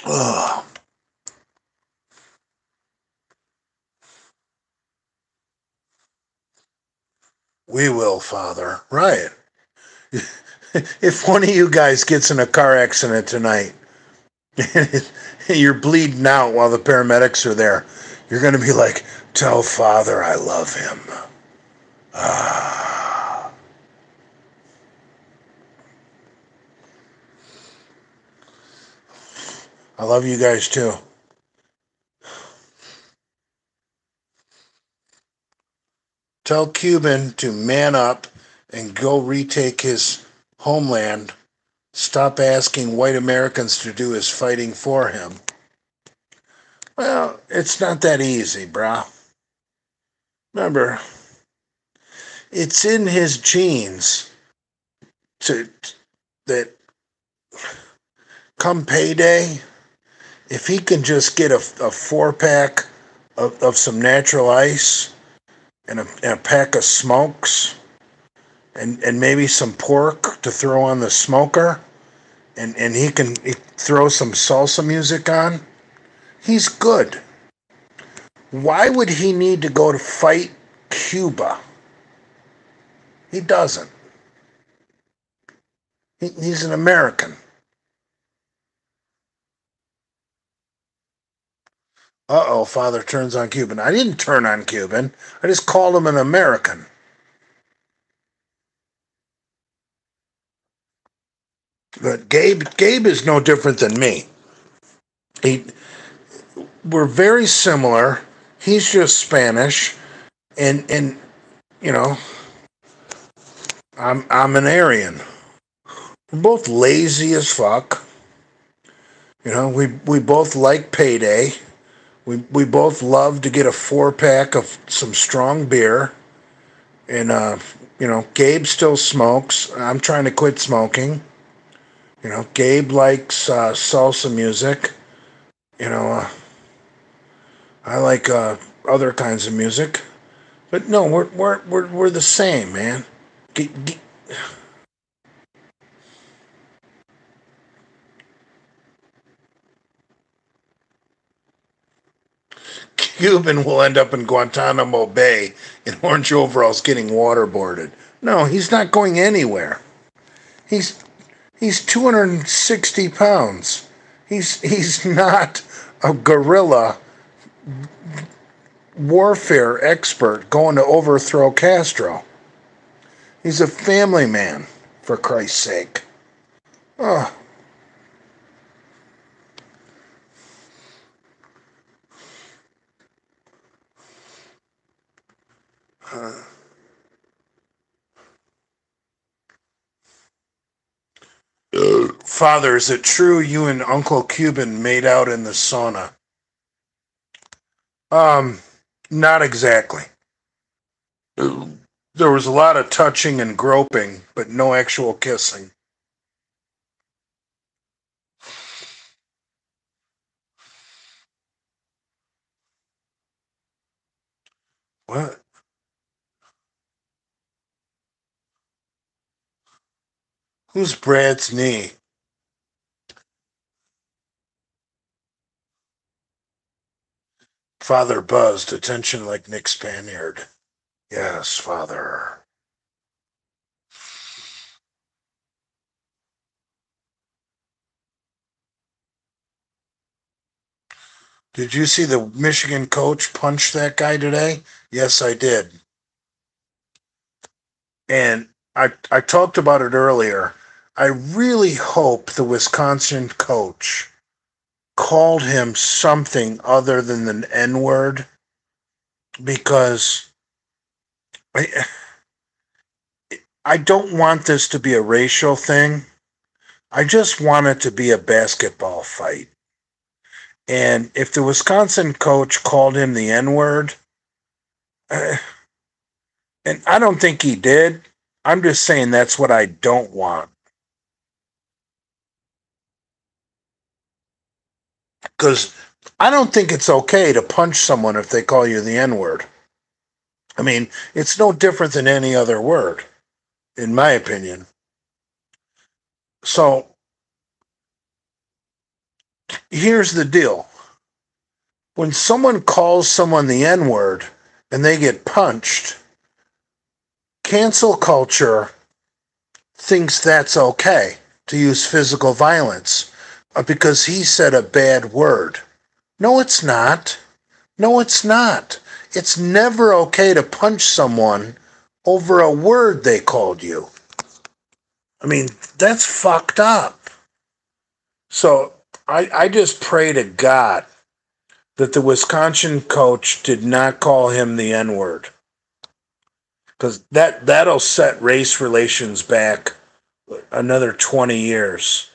Ugh. We will, Father. Right. If one of you guys gets in a car accident tonight and you're bleeding out while the paramedics are there, you're going to be like, tell Father I love him. Ah. I love you guys too. Tell Cuban to man up and go retake his homeland. Stop asking white Americans to do his fighting for him. Well, it's not that easy, brah. Remember, it's in his genes to that come payday, if he can just get a 4-pack of some natural ice and a pack of smokes and maybe some pork to throw on the smoker, and he throw some salsa music on, he's good. Why would he need to go to fight Cuba? He doesn't. He's an American. Uh-oh, Father turns on Cuban. I didn't turn on Cuban. I just called him an American. But Gabe is no different than me. He, we're very similar. He's just Spanish, and you know, I'm an Aryan. We're both lazy as fuck. We both like payday. We both love to get a 4-pack of some strong beer. And Gabe still smokes. I'm trying to quit smoking. Gabe likes salsa music. You know, I like other kinds of music, but no, we're the same, man. G- Cuban will end up in Guantanamo Bay in orange overalls getting waterboarded. No, he's not going anywhere. He's he's 260 pounds. He's not a guerrilla warfare expert going to overthrow Castro. He's a family man, for Christ's sake. Oh, Father, is it true you and Uncle Cuban made out in the sauna? Um, Not exactly. There was a lot of touching and groping, but no actual kissing. What? Who's Brad's knee? Father buzzed, attention like Nick Spaniard. Yes, Father. Did you see the Michigan coach punch that guy today? Yes, I did. And I talked about it earlier. I really hope the Wisconsin coach called him something other than the N word because I, I don't want this to be a racial thing. I just want it to be a basketball fight. And if the Wisconsin coach called him the N word, uh, and I don't think he did, I'm just saying that's what I don't want. Because I don't think it's okay to punch someone if they call you the N word. I mean, it's no different than any other word, in my opinion. So here's the deal: when someone calls someone the N word and they get punched, cancel culture thinks that's okay to use physical violence because he said a bad word. No, it's not. No, it's not. It's never okay to punch someone over a word they called you. I mean, that's fucked up. So I just pray to God that the Wisconsin coach did not call him the N word. Because that'll set race relations back another 20 years.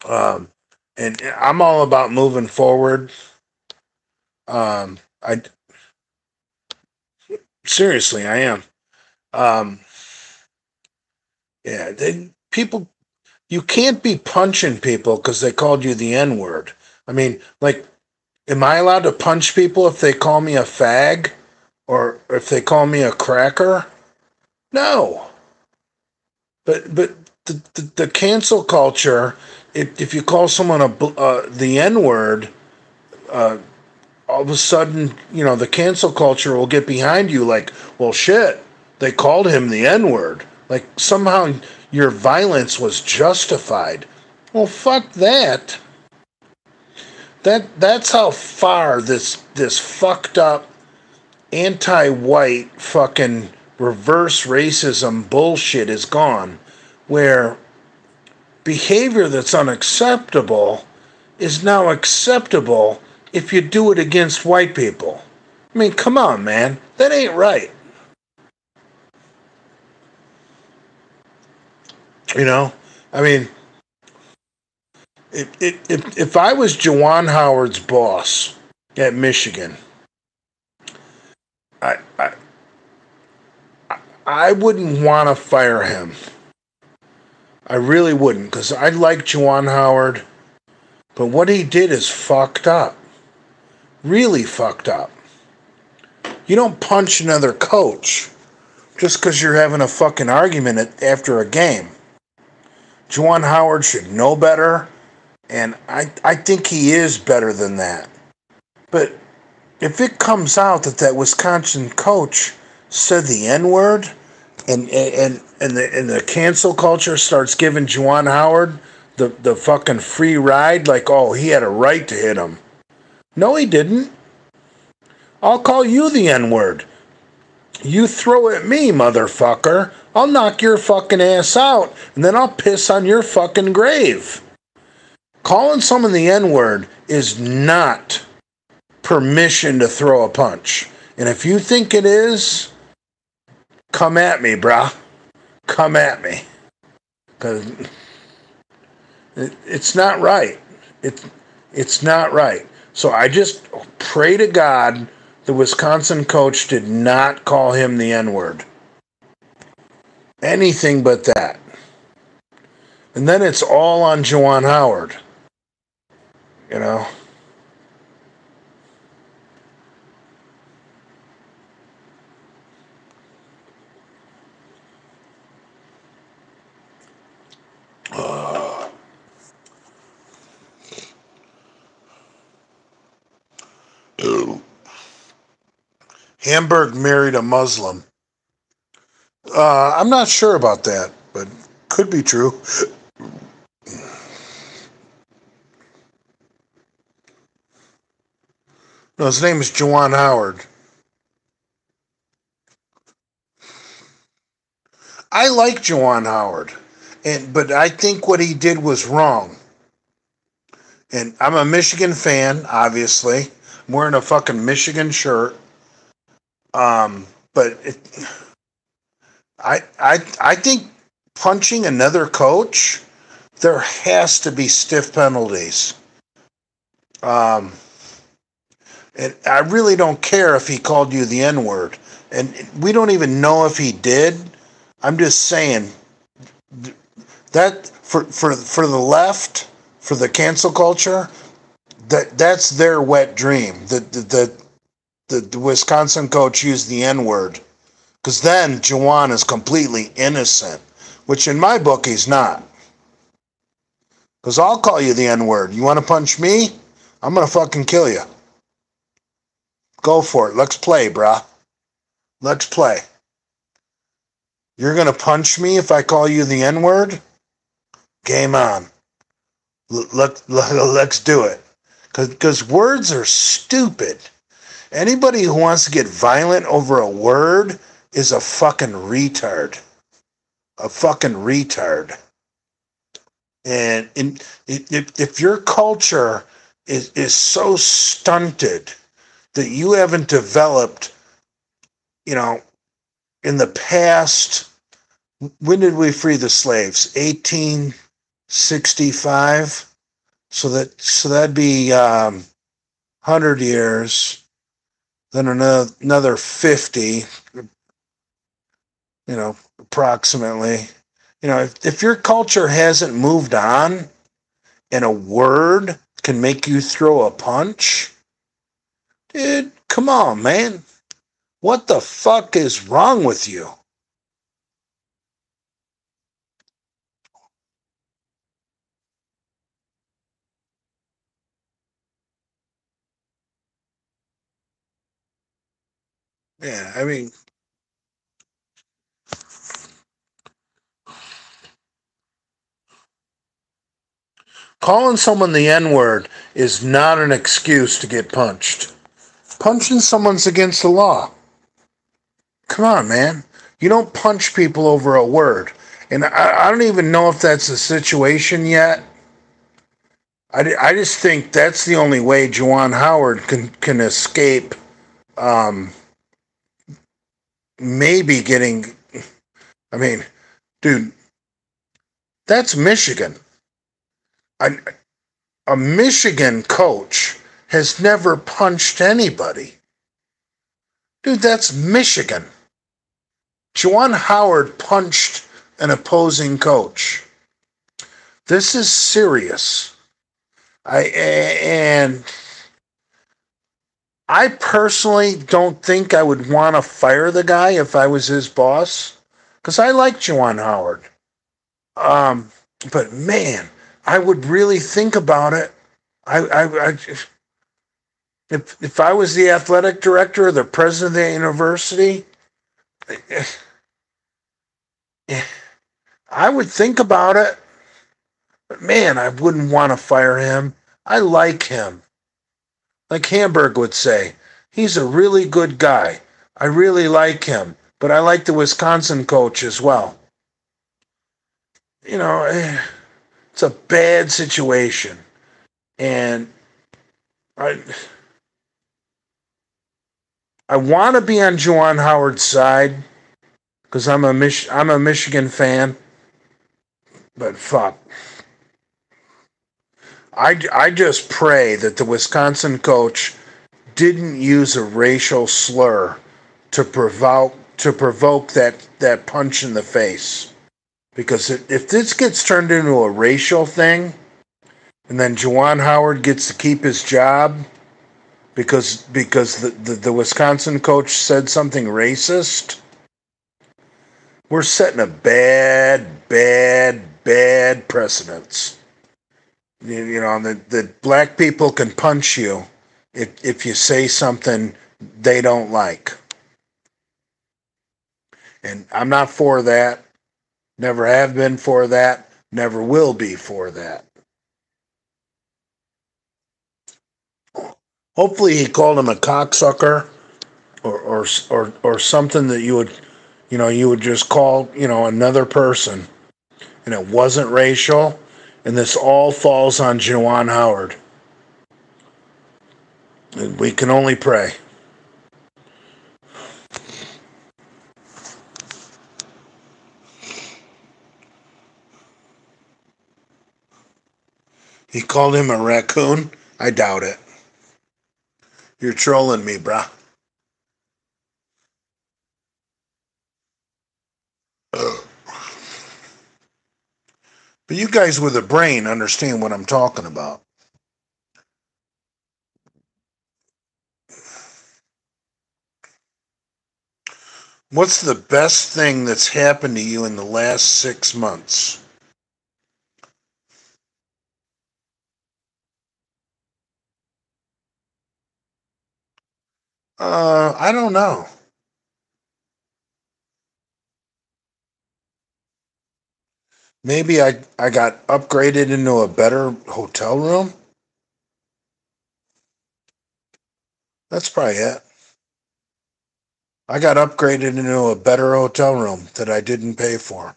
Um, and I'm all about moving forward. I seriously, I am. Um, yeah, people, you can't be punching people because they called you the N word. I mean, like, am I allowed to punch people if they call me a fag or if they call me a cracker? No. But the cancel culture, if you call someone the N word, uh, all of a sudden, the cancel culture will get behind you like, well, shit, they called him the N word. Like somehow your violence was justified. Well, fuck that. That's how far this fucked up anti-white fucking reverse racism bullshit is gone, where behavior that's unacceptable is now acceptable if you do it against white people. I mean, come on, man. That ain't right. You know? I mean, if I was Juwan Howard's boss at Michigan, I, I, I wouldn't want to fire him. I really wouldn't, because I like Juwan Howard, but what he did is fucked up. really fucked up. You don't punch another coach just because you're having a fucking argument after a game. Juwan Howard should know better, and I think he is better than that. But if it comes out that Wisconsin coach said the N-word, and the cancel culture starts giving Juwan Howard the fucking free ride, like, oh, he had a right to hit him. No, he didn't. I'll call you the N-word. You throw at me, motherfucker. I'll knock your fucking ass out, and then I'll piss on your fucking grave. Calling someone the N-word is not permission to throw a punch. And if you think it is, come at me, brah. Come at me. Because it's not right. It's not right. So I just pray to God the Wisconsin coach did not call him the N-word. Anything but that. And then it's all on Juwan Howard. You know? Hamburg married a Muslim. I'm not sure about that, but could be true. No, his name is Juwan Howard. I like Juwan Howard, but I think what he did was wrong. And I'm a Michigan fan, obviously. I'm wearing a fucking Michigan shirt. But I think punching another coach, there has to be stiff penalties. And I really don't care if he called you the N-word. And we don't even know if he did. I'm just saying that for the left, for the cancel culture, that's their wet dream. The Wisconsin coach used the N-word. Because then Juwan is completely innocent. Which in my book, he's not. Because I'll call you the N-word. You want to punch me? I'm going to fucking kill you. Go for it. Let's play, brah. Let's play. You're going to punch me if I call you the N-word? Game on. Let's do it. Because words are stupid. Anybody who wants to get violent over a word is a fucking retard. A fucking retard. And if your culture is so stunted that you haven't developed, you know, in the past, when did we free the slaves? 1865. So that'd be 100 years. Then another 50. You know, approximately. You know, if your culture hasn't moved on, and a word can make you throw a punch, dude, come on, man. What the fuck is wrong with you? Yeah, I mean, calling someone the N-word is not an excuse to get punched. Punching someone's against the law. Come on, man. You don't punch people over a word. And I don't even know if that's the situation yet. I just think that's the only way Juwan Howard can escape maybe getting... I mean, dude, that's Michigan. A Michigan coach has never punched anybody. Dude, that's Michigan. Juwan Howard punched an opposing coach. This is serious. And I personally don't think I would want to fire the guy if I was his boss, because I like Juwan Howard. Um, but man, I would really think about it. I if I was the athletic director or the president of the university, I would think about it. But man, I wouldn't want to fire him. I like him. Like Hamburg would say, he's a really good guy. I really like him. But I like the Wisconsin coach as well. You know, it's a bad situation. And I I want to be on Juwan Howard's side because I'm a Michigan fan. But fuck. I just pray that the Wisconsin coach didn't use a racial slur to provoke that punch in the face. Because if this gets turned into a racial thing, and then Juwan Howard gets to keep his job because the Wisconsin coach said something racist, we're setting a bad precedence. You know, that black people can punch you if you say something they don't like. And I'm not for that. Never have been for that. Never will be for that. Hopefully he called him a cocksucker or something that you would just call, another person. And it wasn't racial. And this all falls on Juwan Howard. And we can only pray. He called him a raccoon? I doubt it. You're trolling me, brah. But you guys with a brain understand what I'm talking about. What's the best thing that's happened to you in the last 6 months? I don't know. Maybe I got upgraded into a better hotel room. That's probably it. I got upgraded into a better hotel room that I didn't pay for.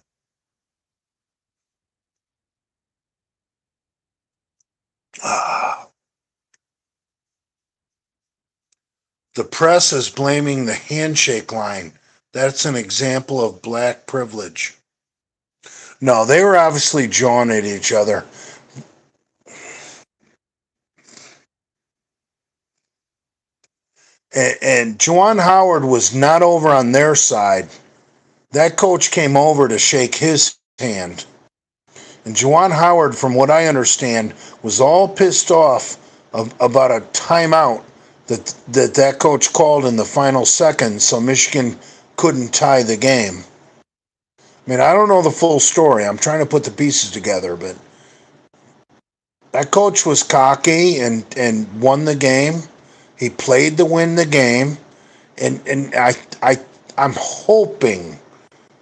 Ah, the press is blaming the handshake line. That's an example of black privilege. No, they were obviously jawing at each other. And Juwan Howard was not over on their side. That coach came over to shake his hand. And Juwan Howard, from what I understand, was all pissed off about a timeout that coach called in the final seconds so Michigan couldn't tie the game. I mean, I don't know the full story. I'm trying to put the pieces together, but that coach was cocky and won the game. He played to win the game. And I'm hoping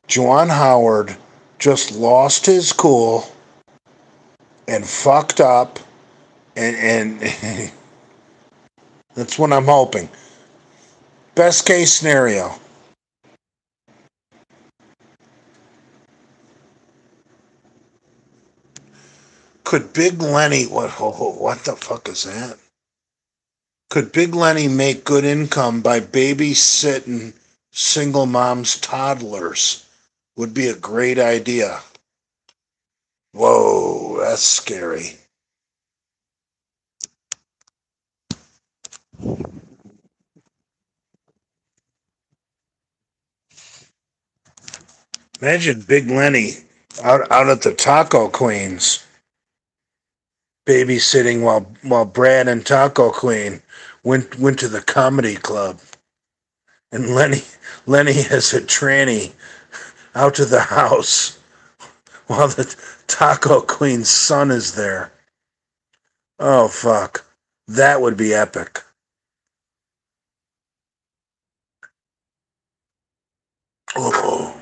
Juwan Howard just lost his cool and fucked up, and that's what I'm hoping. Best case scenario. Could Big Lenny what the fuck is that? Could Big Lenny make good income by babysitting single moms' toddlers? Would be a great idea. Whoa, that's scary. Imagine Big Lenny out at the Taco Queens babysitting while Brad and Taco Queen went to the comedy club, and Lenny has a tranny out to the house while the Taco Queen's son is there. Oh fuck, that would be epic. Oh.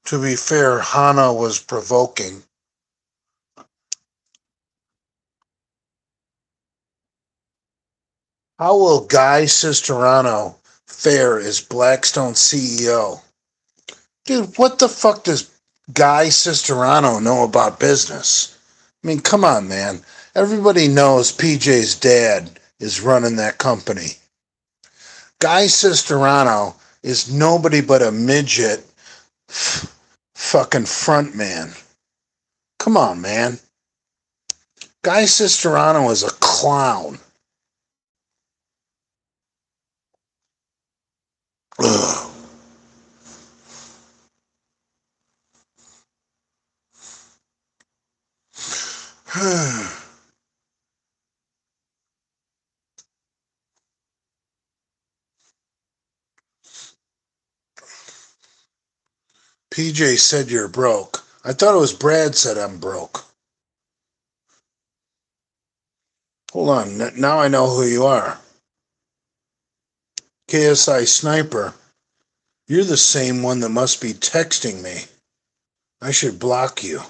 To be fair, Hana was provoking. How will Guy Cisterano fare as Blackstone CEO? Dude, what the fuck does Guy Cisterano know about business? I mean, come on, man. Everybody knows PJ's dad is running that company. Guy Cisterano is nobody but a midget fucking front man. Come on, man. Guy Cisterano is a clown. Ugh. PJ said you're broke. I thought it was Brad said I'm broke. Hold on. Now I know who you are. KSI Sniper. You're the same one that must be texting me. I should block you.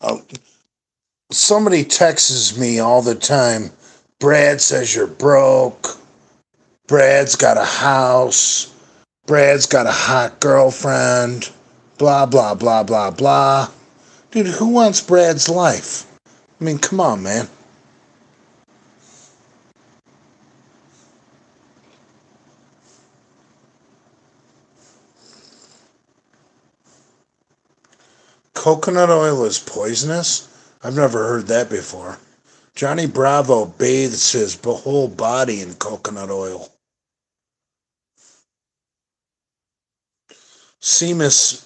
Oh, somebody texts me all the time. Brad says you're broke. Brad's got a house. Brad's got a hot girlfriend. Blah, blah, blah, blah, blah. Dude, who wants Brad's life? I mean, come on, man. Coconut oil is poisonous? I've never heard that before. Johnny Bravo bathes his whole body in coconut oil. Seamus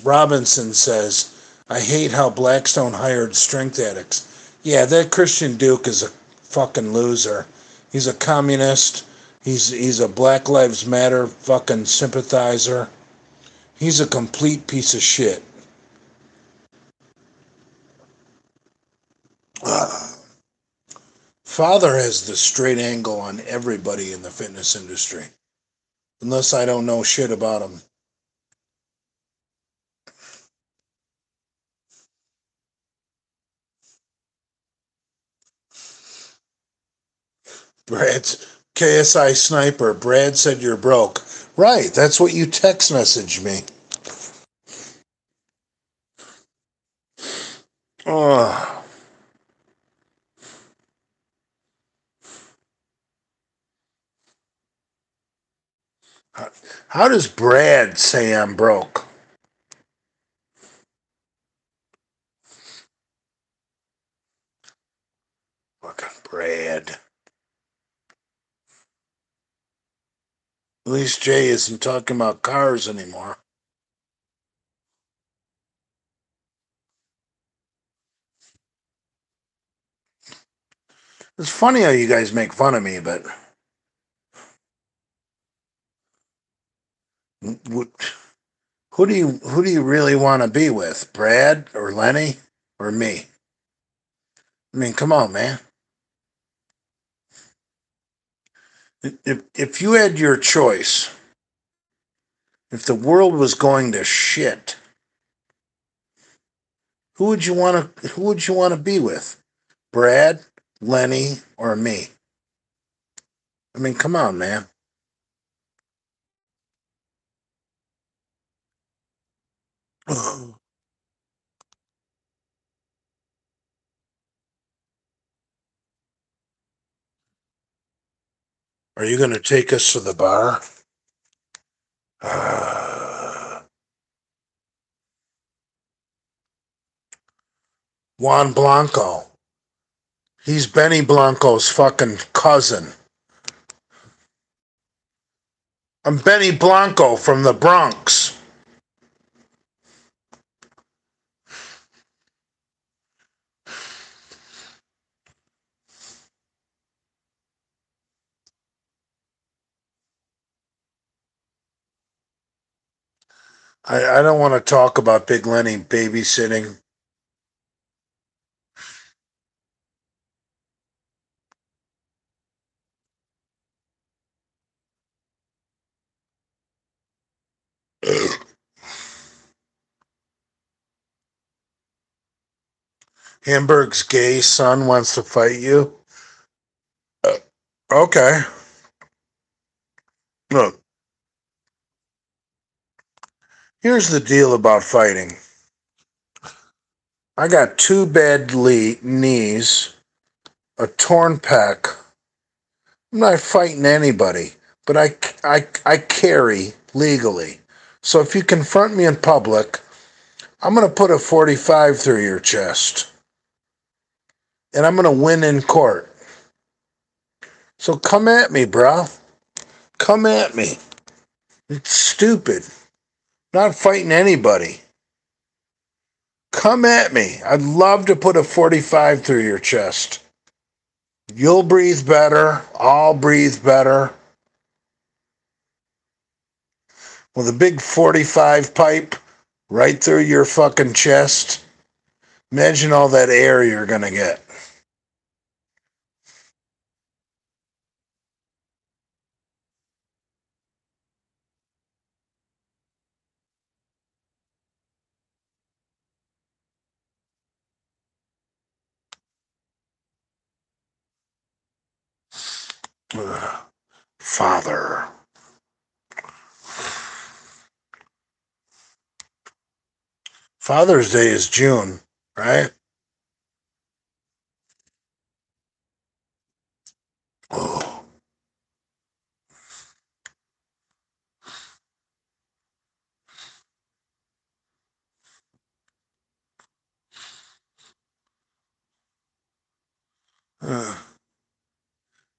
Robinson says, I hate how Blackstone hired strength addicts. Yeah, that Christian Duke is a fucking loser. He's a communist. He's a Black Lives Matter fucking sympathizer. He's a complete piece of shit. Father has the straight angle on everybody in the fitness industry. Unless I don't know shit about him. Brad's KSI Sniper. Brad said you're broke. Right, that's what you text messaged me. How does Brad say I'm broke? Fucking Brad. At least Jay isn't talking about cars anymore. It's funny how you guys make fun of me, but who do you really want to be with? Brad or Lenny or me? I mean, come on, man. If you had your choice, if the world was going to shit, who would you want to be with? Brad, Lenny, or me? I mean, come on, man. Are you going to take us to the bar? Juan Blanco. He's Benny Blanco's fucking cousin. I'm Benny Blanco from the Bronx. I don't want to talk about Big Lenny babysitting. Hamburg's gay son wants to fight you. Okay. Look, here's the deal about fighting. I got two bad knees, a torn pec. I'm not fighting anybody, but I carry legally. So if you confront me in public, I'm going to put a 45 through your chest. And I'm going to win in court. So come at me, bro. Come at me. It's stupid. Not fighting anybody. Come at me. I'd love to put a 45 through your chest. You'll breathe better. I'll breathe better. With a big 45 pipe right through your fucking chest. Imagine all that air you're going to get. Ugh. Father. Father's Day is June, right? Oh. Ugh.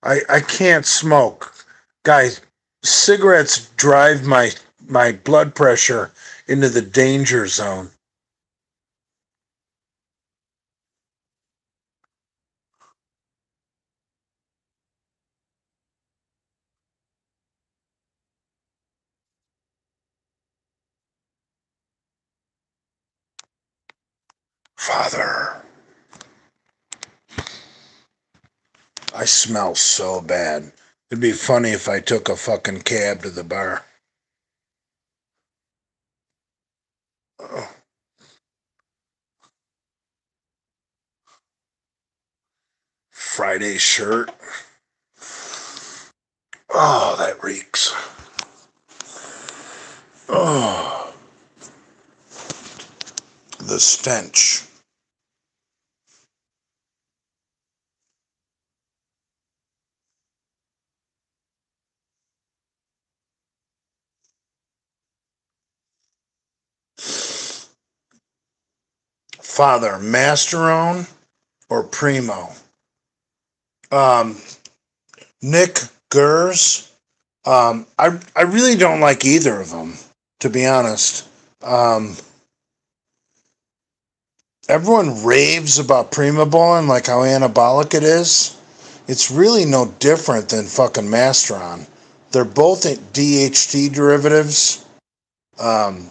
I can't smoke. Guys, cigarettes drive my blood pressure into the danger zone. Father, I smell so bad. It'd be funny if I took a fucking cab to the bar. Oh, Friday shirt. Oh, that reeks. Oh, the stench. Father, Masterone or Primo? Um, Nick Gers. I really don't like either of them, to be honest. Um, Everyone raves about Primabol and like how anabolic it is. It's really no different than fucking Masteron. They're both DHT derivatives. Um,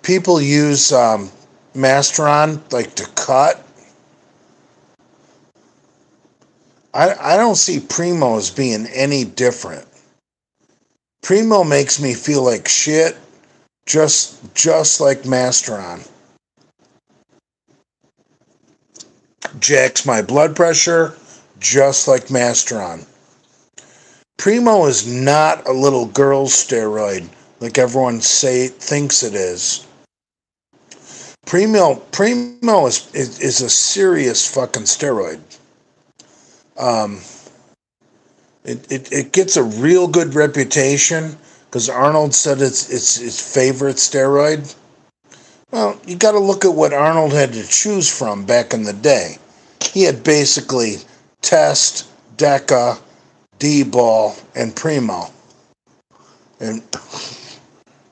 People use Masteron like to cut. I don't see Primo as being any different. Primo makes me feel like shit, just like Masteron. Jacks my blood pressure, just like Masteron. Primo is not a little girl's steroid like everyone thinks it is. Primo is a serious fucking steroid. Um, it gets a real good reputation because Arnold said it's his favorite steroid. Well, you got to look at what Arnold had to choose from back in the day. He had basically Test, Deca, D-Ball, and Primo. And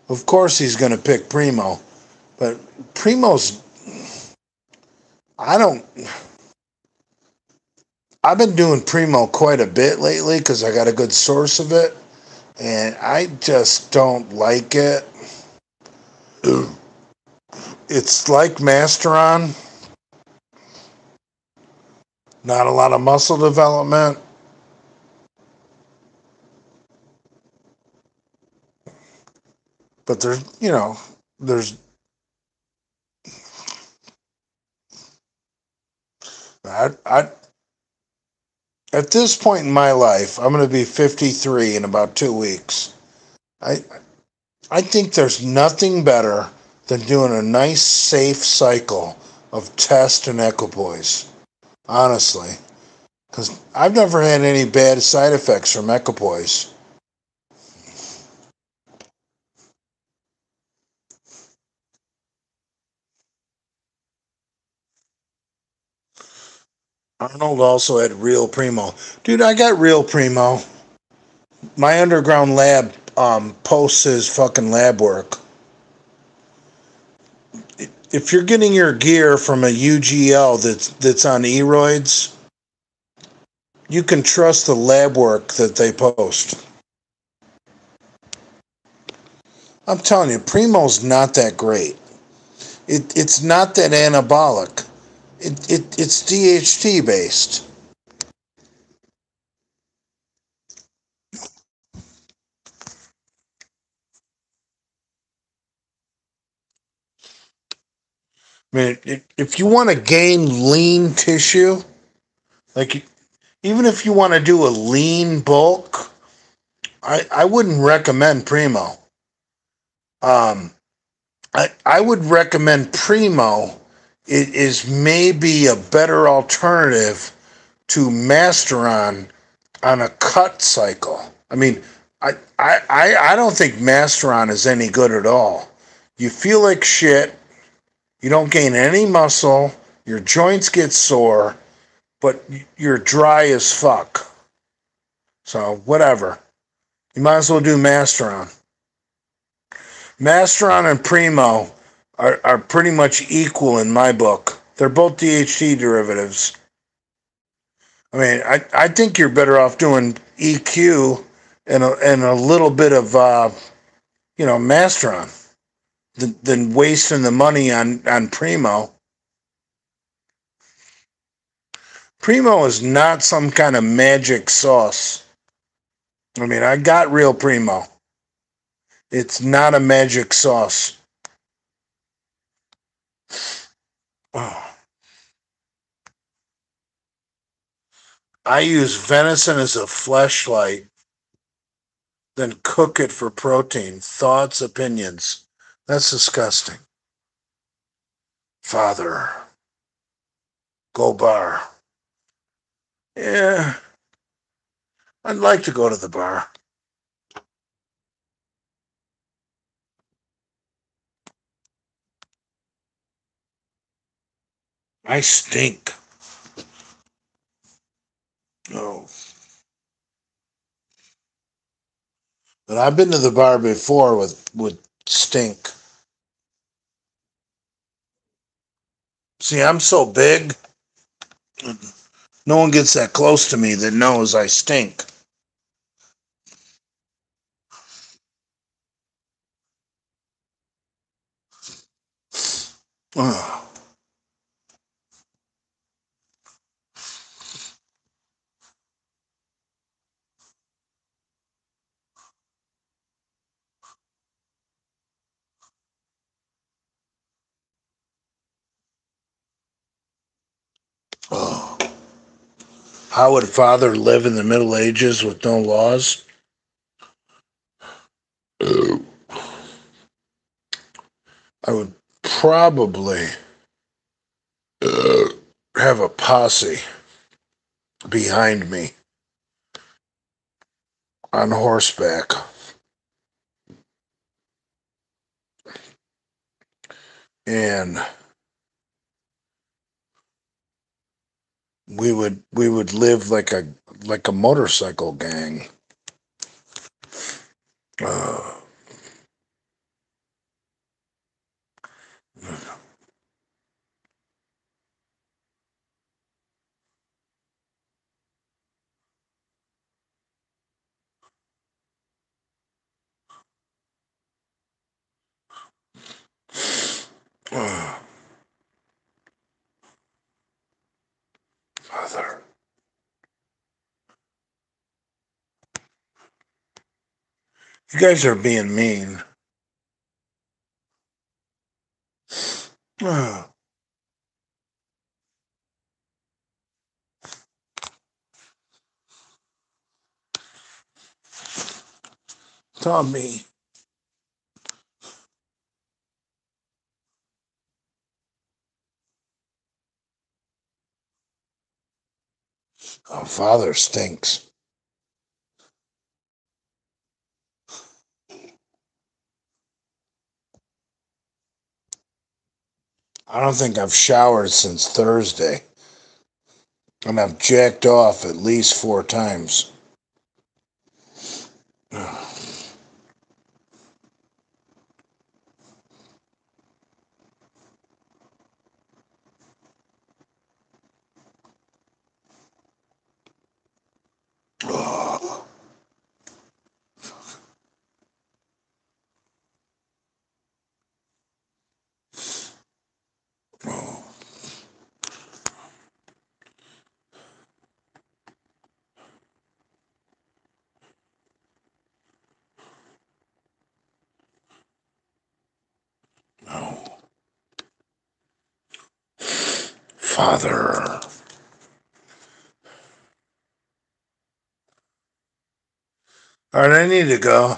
of course he's going to pick Primo. But Primo's... I've been doing Primo quite a bit lately because I got a good source of it. And I just don't like it. It's like Masteron. Not a lot of muscle development. But there's I at this point in my life, I'm going to be 53 in about 2 weeks. I I think there's nothing better than doing a nice, safe cycle of test and equipoise. Honestly, because I've never had any bad side effects from equipoise. Arnold also had Real Primo. Dude, I got Real Primo. My underground lab posts his fucking lab work. If you're getting your gear from a UGL that's on eroids, you can trust the lab work that they post. I'm telling you, Primo's not that great. It's not that anabolic. It's DHT based. I mean, if you want to gain lean tissue, like even if you want to do a lean bulk, I wouldn't recommend Primo. Um, I would recommend Primo. It is maybe a better alternative to Masteron on a cut cycle. I mean, I don't think Masteron is any good at all. You feel like shit. You don't gain any muscle. Your joints get sore, but you're dry as fuck. So, whatever. You might as well do Masteron. Masteron and Primo are pretty much equal in my book. They're both DHT derivatives. I mean, I think you're better off doing EQ and a little bit of, Masteron than wasting the money on Primo. Primo is not some kind of magic sauce. I mean, I got Real Primo. It's not a magic sauce. Oh. I use venison as a fleshlight, then cook it for protein. Thoughts, opinions. That's disgusting. Father, go bar. Yeah, I'd like to go to the bar. I stink. Oh. But I've been to the bar before with stink. See, I'm so big, no one gets that close to me that knows I stink. Oh. Oh. How would father live in the Middle Ages with no laws? I would probably uh, have a posse behind me on horseback, and we would live like a motorcycle gang. Uh, Father, you guys are being mean. Tommy. Oh, father stinks. I don't think I've showered since Thursday, and I've jacked off at least 4 times. Oh, oh, no. Father. All right, I need to go.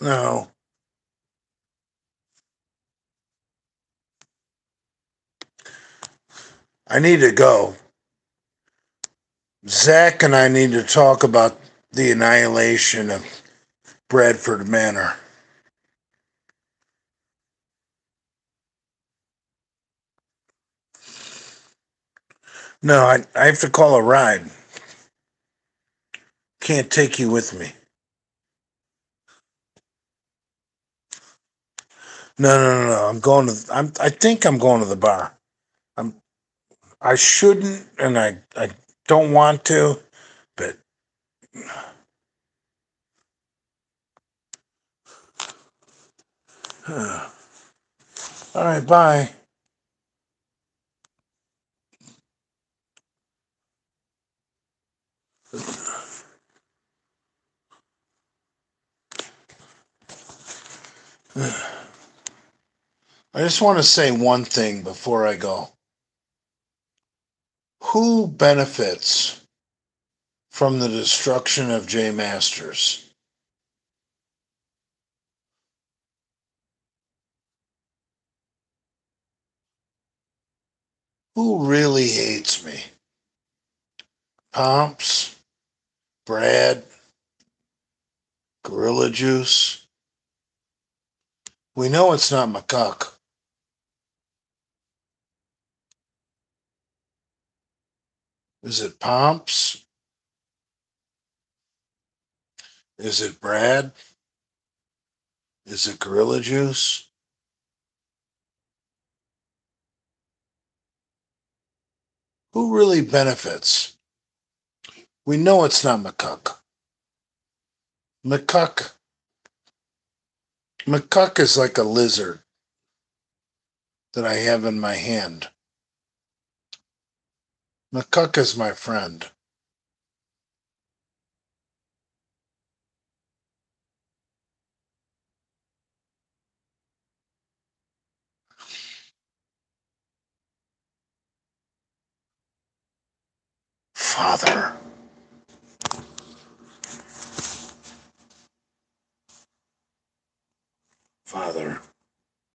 No, I need to go. Zach and I need to talk about the annihilation of Bradford Manor. No, I have to call a ride. Can't take you with me. No. I think I'm going to the bar. I'm. I shouldn't, and I don't want to, but. All right, bye. I just want to say one thing before I go. Who benefits from the destruction of J Masters? Who really hates me? Pomps, Brad, Gorilla Juice. We know it's not McCuck. Is it Pomps? Is it Brad? Is it Gorilla Juice? Who really benefits? We know it's not McCuck. McCuck. McCuck is like a lizard that I have in my hand. McCuck is my friend. Father.